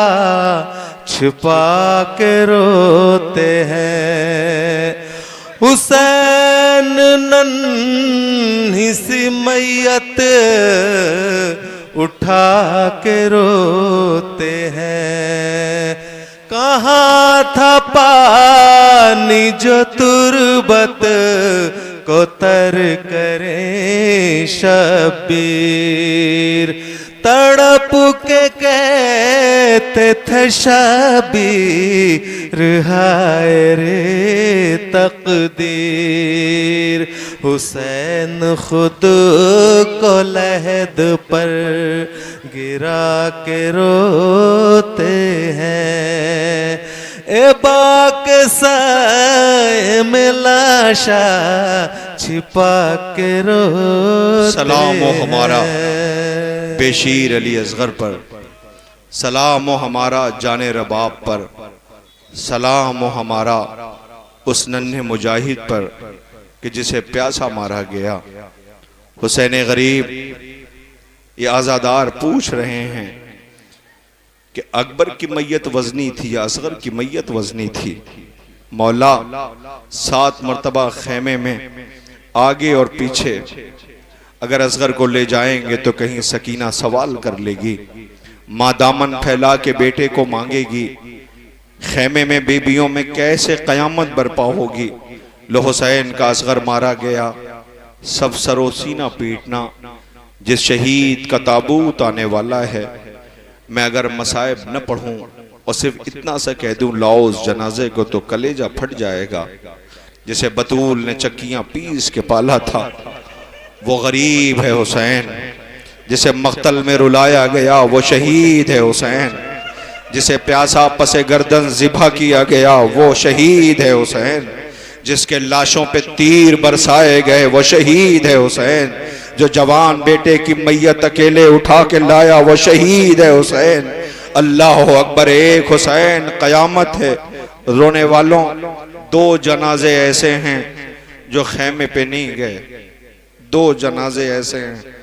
छिपा के रोते हैं। हुसैन नन्ही सी मैयत उठा के रोते हैं। कहाँ था पानी जो तुरबत को तर करे शबीर, तड़प के कहते थे शबीर हाय रे तकदीर। हुसैन खुद को लहद पर गिरा के रोते हैं, ए बाक साए में लाशा छिपा के रोते। सलाम हो हमारा बेशीर अली असगर पर, सलाम हो हमारा जाने रबाब पर, सलाम हो हमारा उस नन्हे मुजाहिद पर कि जिसे प्यासा मारा गया। हुसैन गरीब ये आज़ादार पूछ रहे हैं कि अकबर की मैयत वजनी थी या असगर की मैयत वजनी थी। मौला 7 मरतबा खेमे में आगे और पीछे अगर असगर को ले जाएंगे तो कहीं सकीना सवाल कर लेगी, माँ दामन फैला के बेटे को मांगेगी, खेमे में बेबियों में कैसे कयामत बर्पा होगी। लो हुसैन का असगर मारा गया, सब सरो सीना पीटना, जिस शहीद का ताबूत आने वाला है। मैं अगर मसाइब न पढ़ूं और सिर्फ इतना सा कह दूं लाओ उस जनाजे को तो कलेजा फट जाएगा। जिसे बतूल ने चक्कियां पीस के पाला था वो गरीब है हुसैन, जिसे मख्तल में रुलाया गया वो शहीद है हुसैन, जिसे प्यासा पसे गर्दन ज़िबा किया गया वो शहीद है हुसैन, जिसके लाशों पे तीर बरसाए गए वो शहीद है हुसैन, जो जवान बेटे की मैयत अकेले उठा के लाया वो शहीद है हुसैन। अल्लाह अकबर, एक हुसैन कयामत है। रोने वालों दो जनाजे ऐसे हैं जो खेमे पे नहीं गए, दो जनाजे ऐसे हैं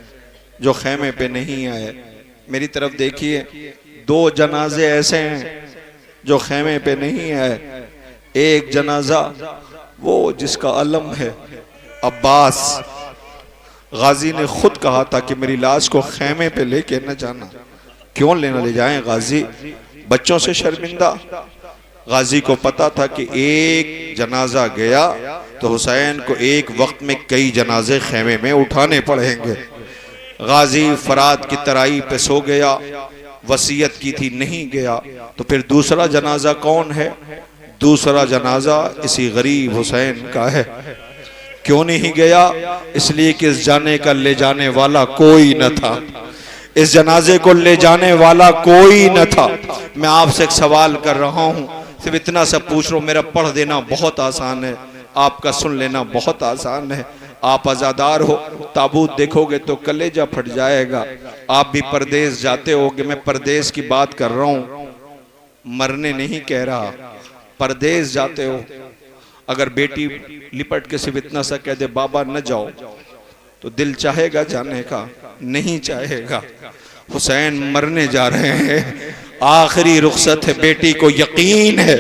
जो खेमे पे नहीं आए। मेरी तरफ देखिए, दो जनाजे ऐसे हैं जो खेमे पे नहीं आए। एक जनाजा वो जिसका अलम है, अब्बास गाजी ने खुद कहा था कि मेरी लाश को खेमे पे लेके न जाना। क्यों लेना ले जाएं गाजी, बच्चों से शर्मिंदा। गाजी को पता था कि एक जनाजा गया तो हुसैन को एक वक्त में कई जनाजे खेमे में उठाने पड़ेंगे। गाजी फरात की तराई पे सो गया, वसीयत की थी नहीं गया, तो फिर दूसरा जनाजा कौन है? दूसरा जनाजा इसी गरीब हुसैन का है। क्यों नहीं गया? इसलिए कि इस जाने का ले जाने वाला कोई न था, इस जनाजे को ले जाने वाला कोई न था। मैं आपसे एक सवाल कर रहा हूं, सिर्फ इतना सा पूछ रहा हूं, मेरा पढ़ देना बहुत आसान है, आपका सुन लेना बहुत आसान है। आप आज़ादार हो, ताबूत देखोगे तो कलेजा फट जाएगा। आप भी परदेश जाते होगे, मैं परदेश की बात कर रहा हूं, मरने नहीं कह रहा। परदेश जाते हो, अगर बेटी लिपट के सिर्फ इतना सा कह दे बाबा न जाओ, तो दिल चाहेगा जाने का? नहीं चाहेगा। हुसैन मरने जा रहे हैं, आखिरी रुखसत है, बेटी को यकीन है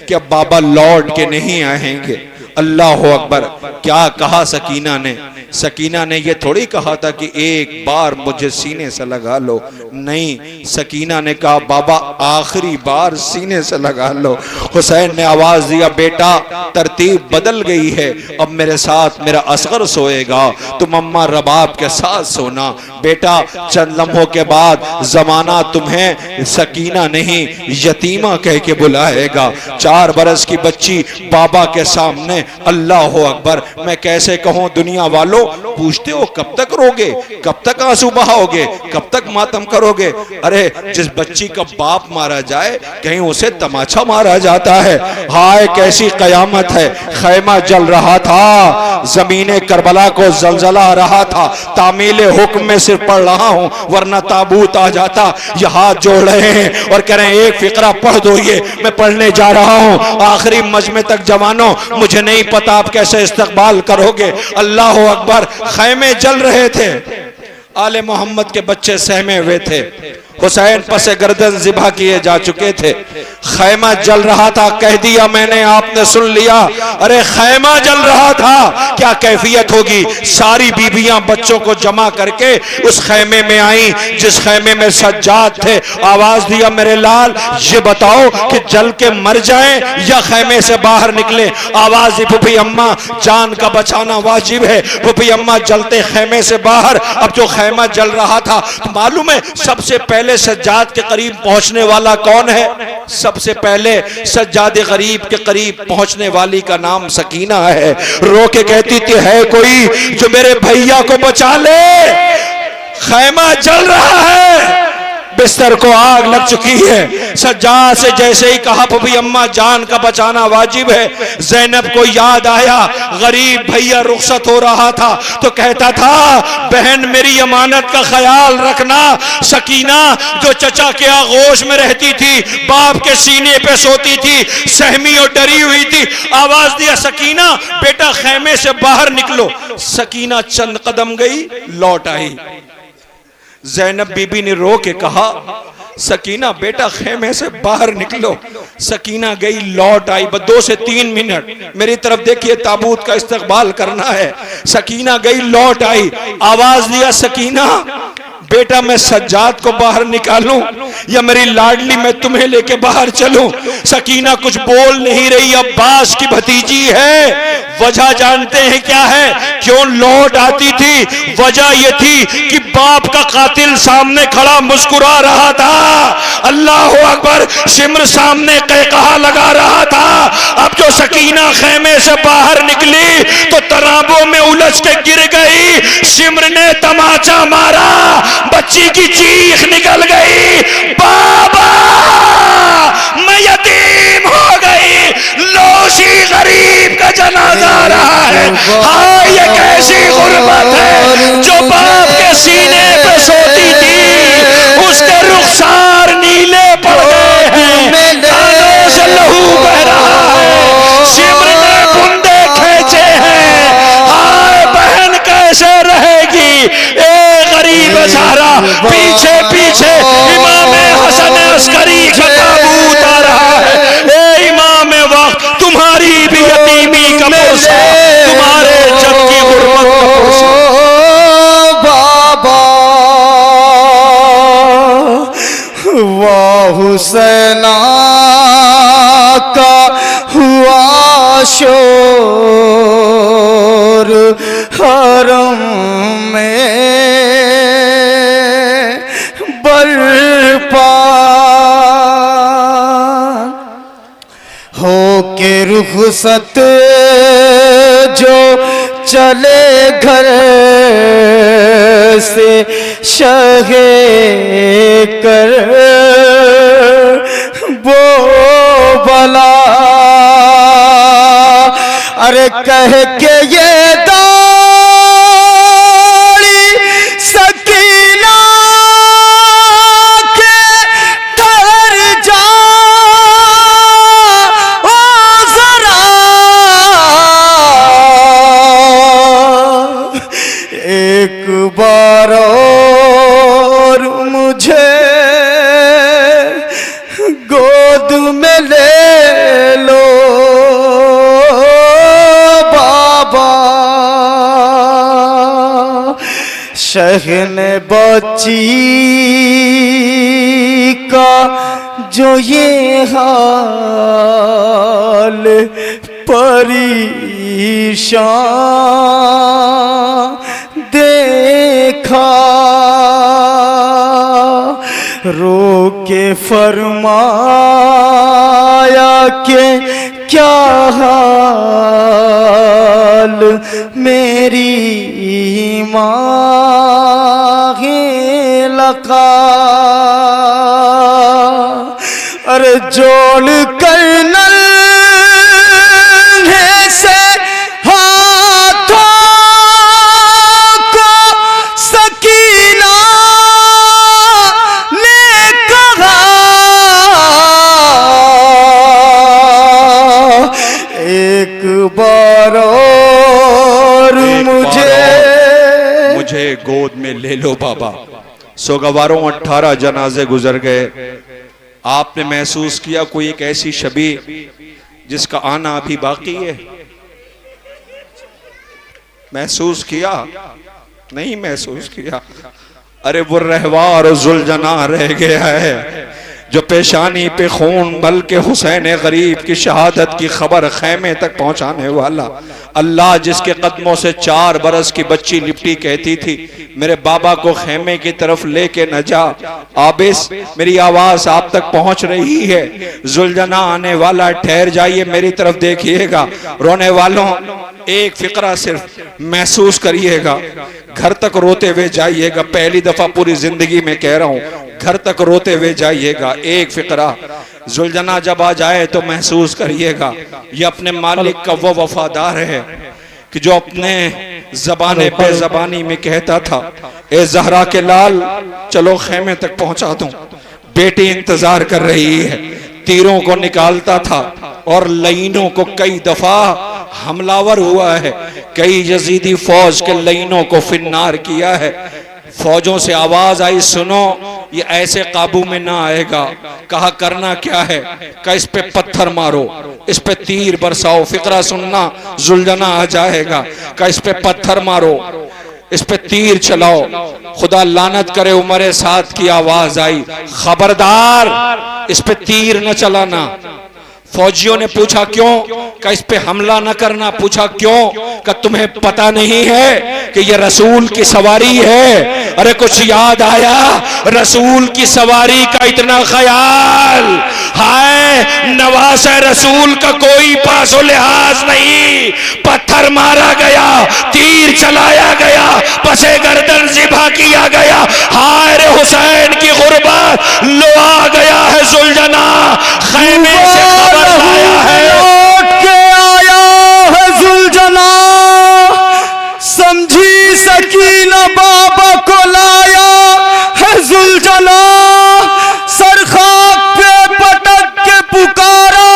कि अब बाबा लौट के नहीं आएंगे। अल्लाह अकबर। क्या कहा सकीना ने? सकीना ने ये थोड़ी कहा था कि एक बार मुझे सीने से लगा लो, नहीं, सकीना ने कहा बाबा आखिरी बार सीने से लगा लो। हुसैन ने आवाज दिया, बेटा तरतीब बदल गई है, अब मेरे साथ मेरा असगर सोएगा, तुम अम्मा रबाब के साथ सोना। बेटा चंद लम्हों के बाद जमाना तुम्हें सकीना नहीं यतीमा कह के बुलाएगा। 4 बरस की बच्ची बाबा के सामने, अल्लाह अकबर। मैं कैसे कहूँ दुनिया वालों, पूछते हो कब तक रोगे, कब तक आंसू बहाओगे, कब तक मातम करोगे? अरे जिस बच्ची का बाप मारा जाए कहीं उसे तमाचा मारा जाता है। हाय कैसी कयामत है। खैमा जल रहा था, जमीने करबला को जलजला आ रहा था, तामीले हुक्म में सिर्फ पढ़ रहा हूँ, वरना ताबूत आ जाता। ये हाथ जोड़ रहे हैं और कह रहे हैं एक फिक्रा पढ़ दो, ये मैं पढ़ने जा रहा हूँ। आखिरी मजमे तक जवानों, मुझे नहीं पता आप कैसे इस्तकबाल करोगे। अल्लाह अकबर। खैमे जल रहे थे, आले मोहम्मद के बच्चे सहमे हुए थे, हुसैन पसे गर्दन ज़िबा किए जा चुके थे। खैमा जल रहा था, कह दिया मैंने, आपने सुन लिया। अरे खैमा जल रहा था, क्या कैफियत होगी। सारी बीबियां बच्चों को जमा करके उस खैमे में आई जिस खैमे में सज्जाद थे। आवाज दिया, मेरे लाल ये बताओ कि जल के मर जाएं या खैमे से बाहर निकले। आवाज दी, फूफी अम्मा जान का बचाना वाजिब है। फूफी अम्मा जलते खैमे से बाहर। अब जो खैमा जल रहा था, तो मालूम है सबसे पहले सज्जाद के करीब पहुंचने वाला कौन है? सबसे पहले सज्जाद गरीब के करीब पहुंचने वाली का नाम सकीना है। रो के कहती थी, है कोई जो मेरे भैया को बचा ले, खैमा जल रहा है, बिस्तर को आग लग चुकी है। सज्जाद से जैसे ही कहा फूफी अम्मा जान का बचाना वाजिब है, ज़ैनब को याद आया गरीब भैया रुखसत हो रहा था, तो कहता था बहन मेरी अमानत का ख्याल रखना। सकीना जो चचा के आगोश में रहती थी, बाप के सीने पे सोती थी, सहमी और डरी हुई थी। आवाज दिया, सकीना बेटा खैमे से बाहर निकलो। सकीना चंद कदम गई, लौट आई। ज़ैनब बीबी ने रो के कहा, सकीना बेटा खेमे से बाहर निकलो। सकीना गई, लौट आई, बस 2 से 3 मिनट। मेरी तरफ देखिए, ताबूत का इस्तकबाल करना है। सकीना गई, लौट आई। आवाज दिया, सकीना बेटा मैं सज्जाद को बाहर निकालूं या मेरी लाडली मैं तुम्हें लेके बाहर चलूं? सकीना कुछ बोल नहीं रही, अब्बास की भतीजी है। वजह जानते हैं क्या है, क्यों लौट आती थी? वजह यह थी कि बाप का कातिल सामने खड़ा मुस्कुरा रहा था। अल्लाह अकबर। शिम्र सामने कहकहा लगा रहा था। अब जो सकीना खेमे से बाहर निकली तो तराबों में उलझ के गिर गई। शिम्र ने तमाचा मारा, बच्ची की चीख निकल गई, बाबा मैं यतीम हो गई। लोशी गरीब का जनाजा आ रहा है। हाँ ये कैसी गुर्बत है, जो बाप के सीने पे सोती थी उसके रुखसार नीले पड़ गए हैं, कानों से लहू बह रहा है। शिम्र ज़हरा, पीछे पीछे इमाम हसन अस्करी का ताबूत आ रहा है। ए इमाम वक्त, तुम्हारी भी यतीमी का पुरसा, तुम्हारे जग की गुर्बत का पुरसा। बाबा वाह हुसैना का हुआ शोर हरम में बरपा हो के रुखसत जो चले घर से शहे कर वो बला, अरे कह के ये दाढ़ी सकीना के ठहर जा ओ जरा, एक बार और मुझे गोद में ले लो बाबा। शहन बच्ची का जो ये हाल परेशान देखा, रो के फरमाया के क्या हाल मेरी माँ है लगा, अरे जोड़ कर नन्हे से हाथों को सकीना ने कहा, एक बार और मुझे गोद में ले लो बाबा। सोगवारों 18 जनाजे गुजर गए। आपने महसूस किया कोई एक ऐसी शबी जिसका आना अभी बाकी है? महसूस किया? नहीं महसूस किया। अरे वो रहवार जुलजना रह गया है जो पेशानी पे खून बल के हुसैन गरीब की शहादत की खबर खैमे तक पहुंचाने वाला। अल्लाह जिसके कदमों से 4 बरस की बच्ची लिपटी कहती थी मेरे बाबा को खैमे की तरफ लेके न जा, आबिस मेरी आवाज आप तक पहुंच रही है, जुलजना आने वाला, ठहर जाइए मेरी तरफ देखिएगा। रोने वालों एक फिक्रा सिर्फ महसूस करिएगा, घर तक रोते हुए जाइएगा। पहली दफा पूरी जिंदगी में कह रहा हूं, घर तक रोते हुए जाइएगा। एक फिक्रा, जुलजना जब आ जाए तो महसूस करिएगा ये अपने मालिक का वो वफादार है कि जो अपने जबाने पे जबानी में कहता था ए जहरा के लाल चलो खैमे तक पहुंचा दूं, बेटी इंतजार कर रही है। तीरों को निकालता था और लाइनों को कई दफा हमलावर हुआ है, कई यजीदी फौज के लाइनों को फिन्नार किया है। फौजों से आवाज आई सुनो ये ऐसे काबू में ना आएगा। कहा करना क्या है? कहा इस पे पत्थर मारो, इस पे तीर बरसाओ। फिक्रा सुनना, जुलजना आ जाएगा। कहा इस पे पत्थर मारो, इस पे तीर चलाओ। खुदा लानत करे उमर साद की आवाज आई खबरदार इस पे तीर न चलाना। फौजियों ने पूछा क्यों? का इस पे हमला न करना। पूछा क्यों? का तुम्हें पता नहीं है कि ये रसूल की सवारी है? अरे कुछ याद आया? रसूल की सवारी का इतना ख्याल, हाय नवास रसूल का कोई पासो लिहाज नहीं। पत्थर मारा गया, तीर चलाया गया, पसे गर्दन ज़िबा किया गया। हाय रे हुसैन की गुर्बत, लो आ गया है जुलजना, खैमे से खबर लाया है, लौट के आया है जुलजना। समझी सकीना बाबा को लाया है जुलजना। सर खाक पे पटक के पुकारा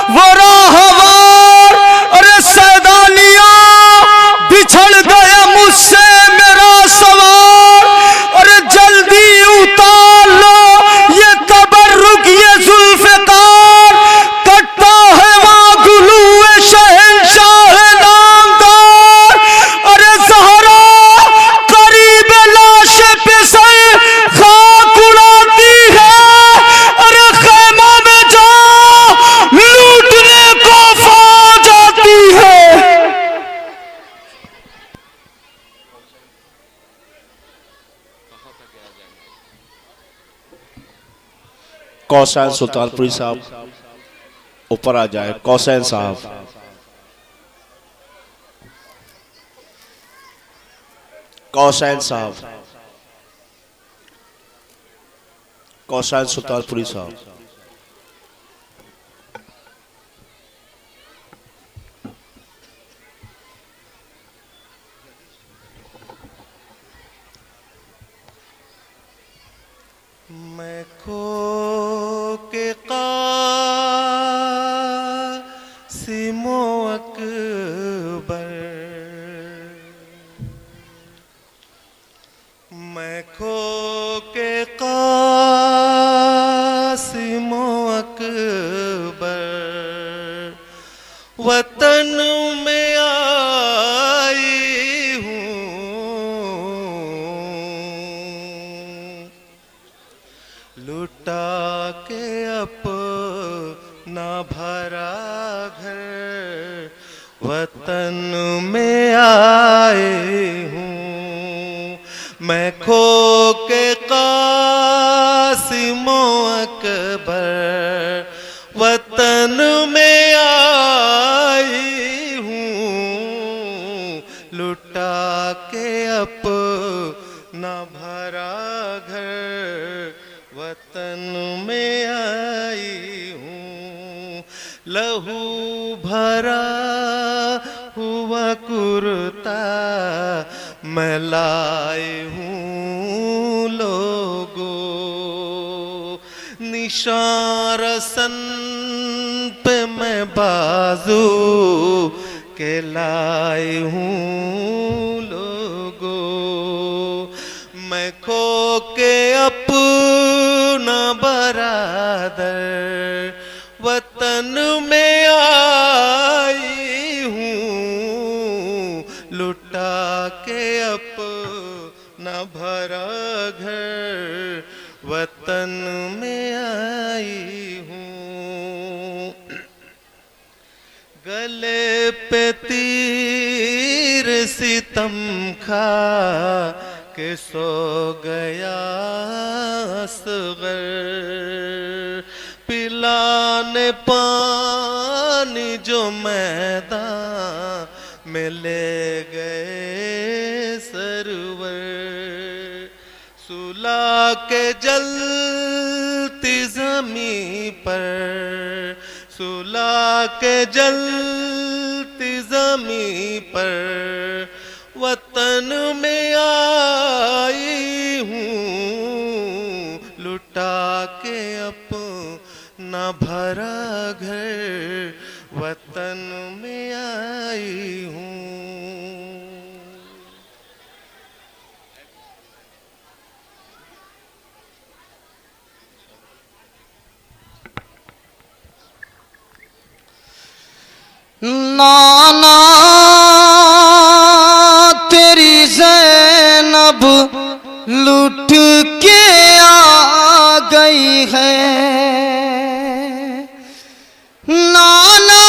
वो राहवार, अरे सैदानिया बिछड़ गया मुझसे मेरा सवार। कौसैन सुल्तानपुरी साहब ऊपर आ जाए। कौसैन साहब, कौसैन साहब, कौसैन सुल्तानपुरी साहब। मैं खो के क़ासिमो अकबर, मैं खो के क़ासिमो अकबर, वतन में आई हूँ लुटा के अपना भरा घर, वतन में आए हूँ मैं खो के क़ासिमो अकबर, वतन में आई हूँ लुटा के अपना भरा घर, वतन में आई हूँ लहू भरा हुआ कुर्ता मैं लाए हूँ लोगों, निशान रसन पे मैं बाजू के लाए हूँ लोगों, मैं खो के अपना बरादर वतन में आई हूँ लुटा के अपना भरा घर, वतन में आई हूँ गले पे तीर सितम खा के सो गया असगर, पिलाने पानी जो मैदान में ले गए सरवर, सुला के जलती ज़मीं पर, सुला के जलती ज़मीं पर, वतन में आई हूँ लुटा के अपना भरा घर, वतन में आई हूँ। नाना तेरी ज़ैनब लुट के आ गई है, नाना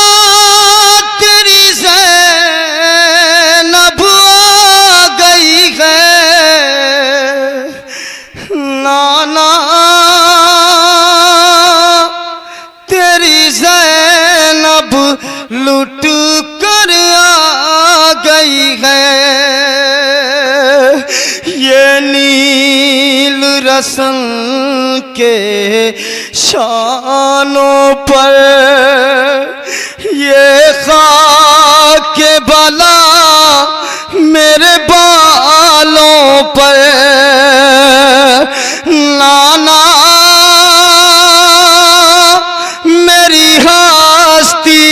तेरी ज़ैनब आ गई है, नाना तेरी ज़ैनब लुट कर आ गई है, ये नील रसन के शानों पर, ये खाक बला मेरे बालों पर, नाना मेरी हस्ती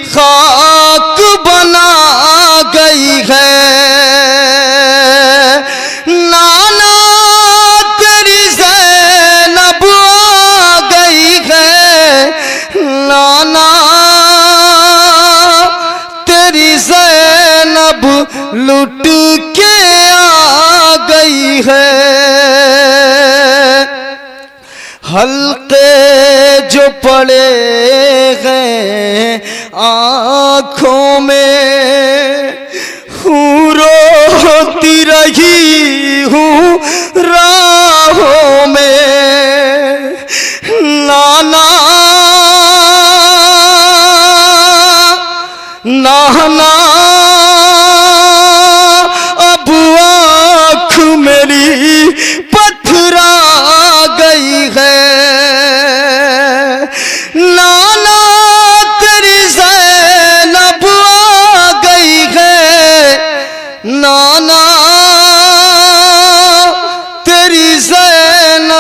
खाक बना गई है, नाना तेरी ज़ैनब आ गई है, नाना तेरी ज़ैनब लुट के आ गई है, हल्के जो पड़े हैं आँखों में हूँ रोती रही हूँ राहों में, ना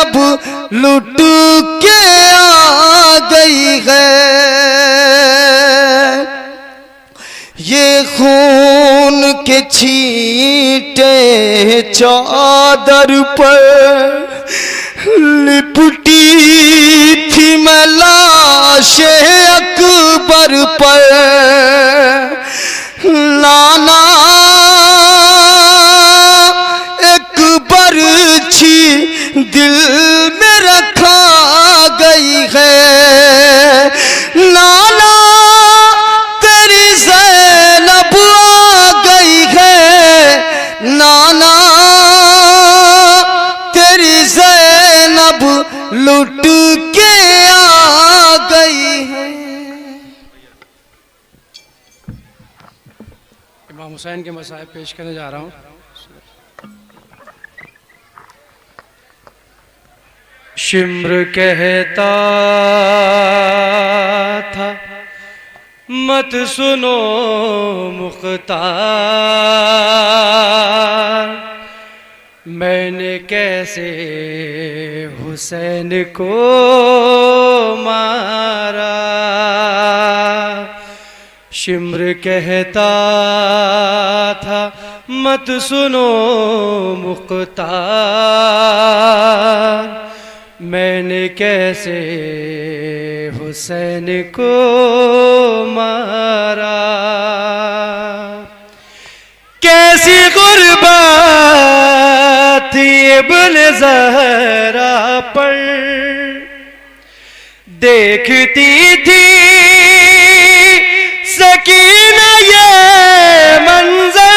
ज़ैनब लुट के आ गई है। ये खून के छींटे चादर पर लिपटी थी मैं लाशे अकबर पर। नाना एक बरछी दिल में रखा गई है। नाना तेरी ज़ैनब आ गई है। नाना तेरी ज़ैनब लुट के आ गई है। इमाम हुसैन के मसाइब पेश करने जा रहा हूँ। शिम्र कहता था मत सुनो मुख्तार, मैंने कैसे हुसैन को मारा। शिम्र कहता था मत सुनो मुख्तार, मैंने कैसे हुसैन को मारा। कैसी गुर्बत थी इब्न ज़हरा पर, देखती थी सकीना ये मंजर।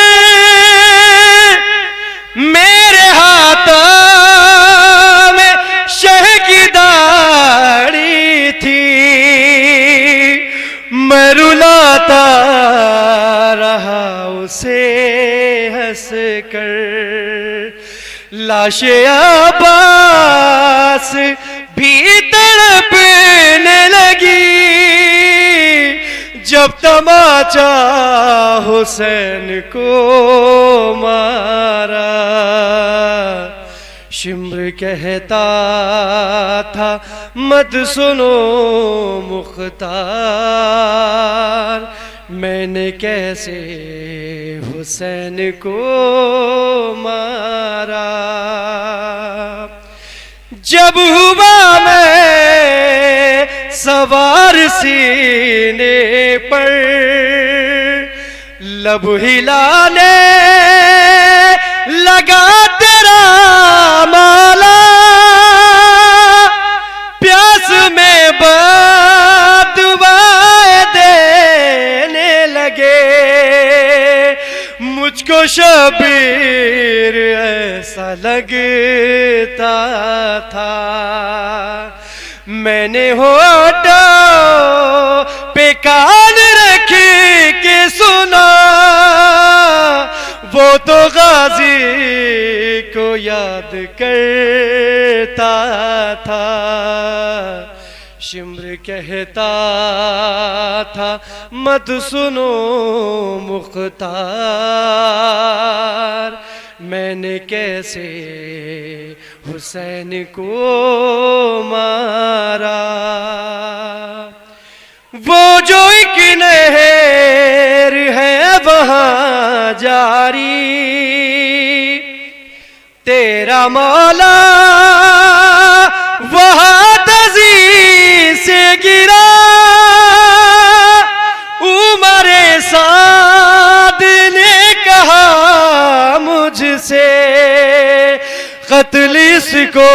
मेरे हाथों में शह की दाढ़ी थी, मैं रुलाता रहा उसे हंस कर। लाशे अब्बास भी तड़पने लगी जब तमाचा हुसैन को मारा। शिम्र कहता था मत सुनो मुख्तार, मैंने कैसे हुसैन को मारा। जब हुआ मैं सवार सीने पर, लब हिलाने लगा तेरा माला। प्यास में बदुआएं देने लगे मुझको। शबीर ऐसा लगता था, मैंने होठों पे कान रख के सुना। वो तो गाजी को याद करता था। शिम्र कहता था मत सुनो मुख्तार, मैंने कैसे हुसैन को मारा। वो जो एक नहर है वहाँ जारी, तेरा मौला वहाँ तज़ी से गिरा। उमरे साद ने कहा मुझसे कत्ल इसको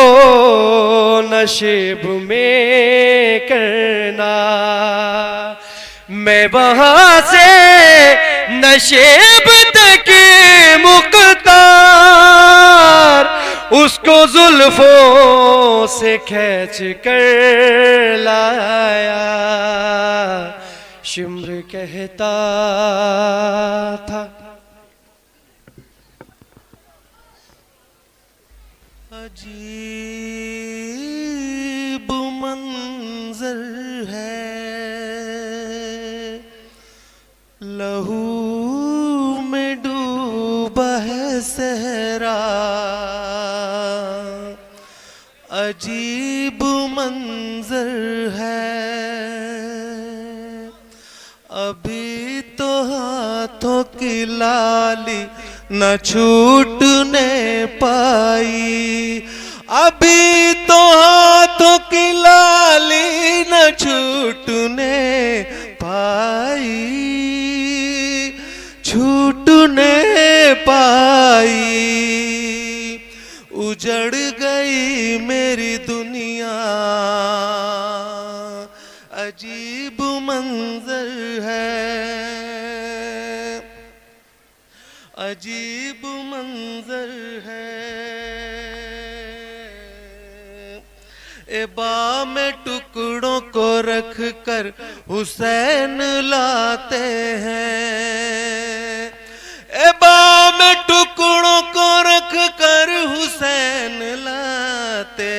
नशेब में करना। मैं वहाँ से नशेब तक मुख्तार, उसको जुल्फों से खींच कर लाया। शिम्र कहता था अजीब मंजर है, लहू में डूबा है सहरा। अजीब मंजर है, अभी तो हाथों की लाली न छूटने पाई, अभी तो हाथों की लाली न छूटने पाई, छूटने पाई। उजड़ गई मेरी दुनिया, अजीब मंजर है, अजीब मंजर है। एबा में टुकड़ों को रख कर हुसैन लाते हैं, एबा में टुकड़ों को रख कर हुसैन लाते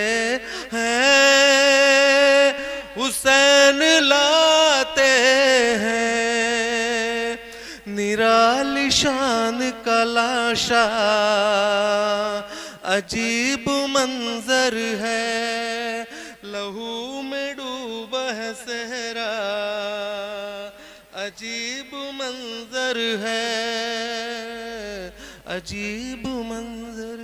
हैं, हुसैन लाते हैं। निराली शान का लाशा अजीब मंजर है, लहू में डूबा है सहरा, अजीब मंजर है, अजीब मंजर।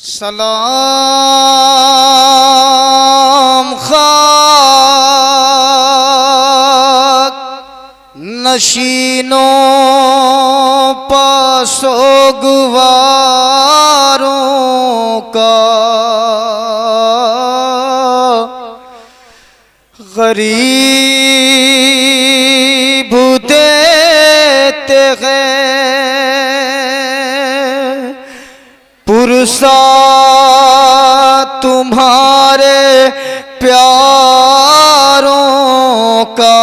सलाम खाक नशीनों पासोगवारों का, गरीब देते हैं पुरसा तुम्हारे प्यारों का।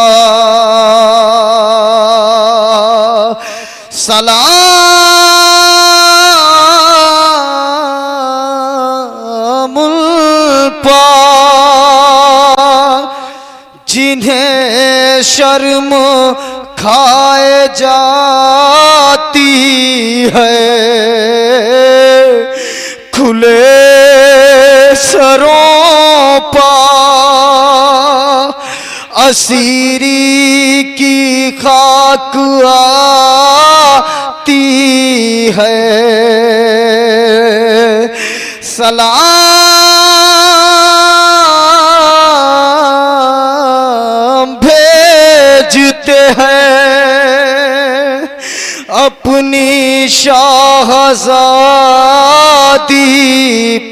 सलाम पा जिन्हें शर्म खाए जाती है, खुले सरों पा असीरी की खाक आती है। सलाम भेजते हैं अपनी शाहज़ादी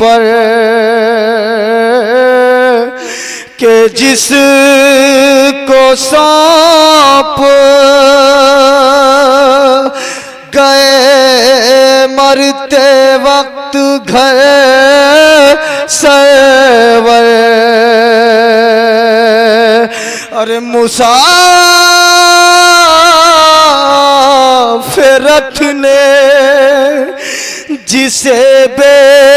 पर के जिसको सौंप गए मरते वक्त घर सरवर। अरे मुसाफिरत ने जिसे बेबसी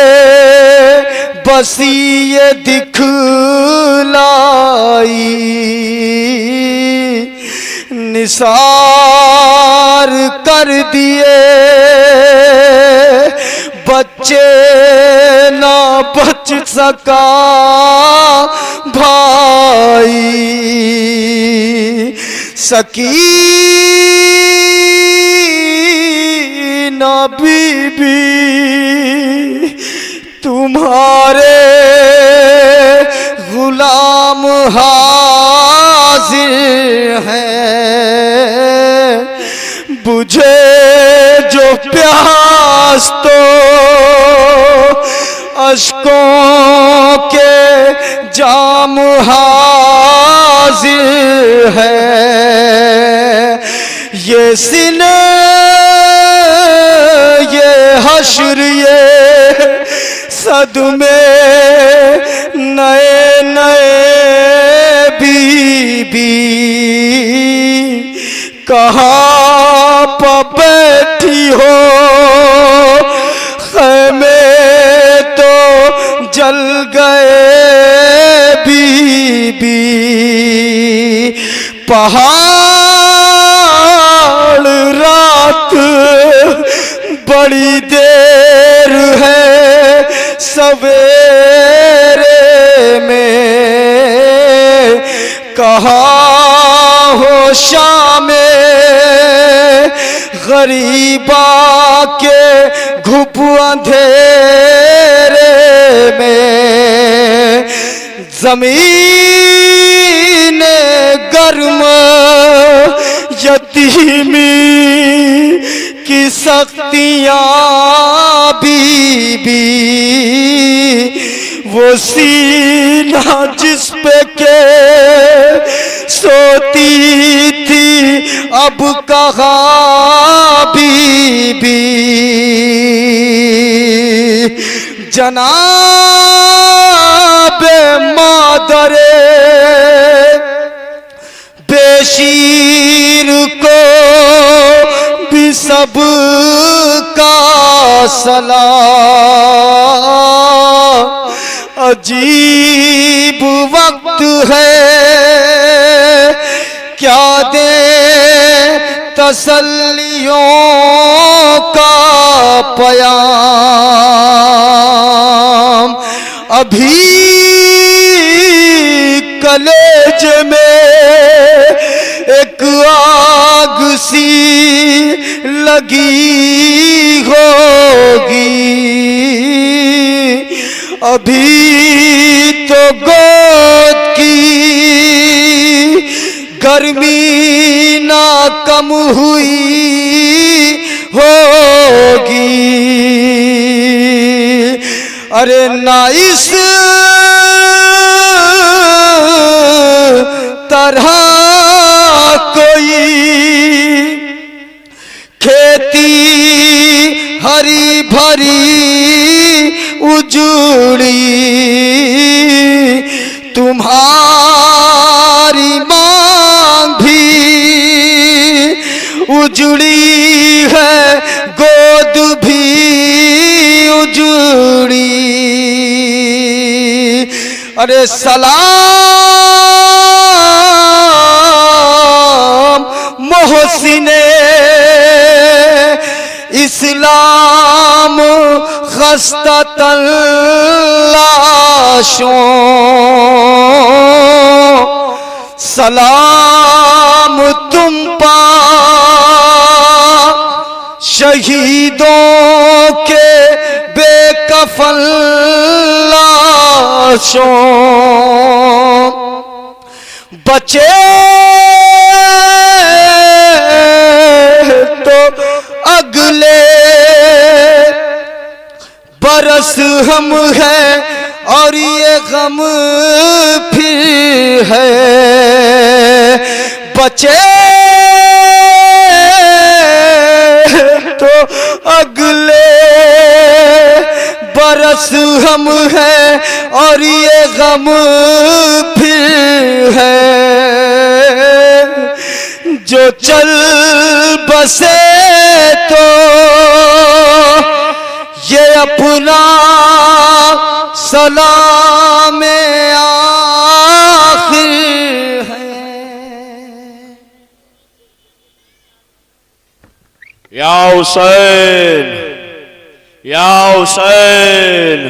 ये दिखलाई, निसार कर दिए बच्चे ना बच सका भाई। सकीना बीबी तुम्हारे गुलाम हाजिर हैं, बुझे जो प्यास तो अश्कों के जाम हाजिर है। ये सीने ये हश्र ये सदमे नए नए बीबी कहाँ पर बैठी हो खैमे तो जल गए बीबी, पहाड़ रात बड़ी देर है, सवेरे में कहाँ हो शामे गरीबा के घुप अंधेरे में, जमीन गर्म यतीमी की सख्तियां बीबी, वो सीना जिस पे के सोती थी अब कहाँ बीबी, जनाबे मादरे बेशीर को भी सब का सलाम, अजीब वक्त है क्या दे तसल्लियों का पयाम, अभी कलेज में एक आग सी लगी होगी, अभी तो गोद की गर्मी ना कम हुई होगी, अरे ना इस तरह कोई खेती हरी भरी उजड़ी, तुम्हारी मांग भी उजड़ी है, गोद भी उजड़ी, अरे सलाम मोहसिने इस्लाम खस्ततल लाशों, सलाम तुम पा शहीदों के बेकफन लाशों, बचे तो अगले बरस हम हैं और ये गम फिर है, बचे तो अगले बरस हम हैं और ये गम फिर है, जो चल बसे तो ये अपना सलाम आखिर है। या हुसैन, या हुसैन।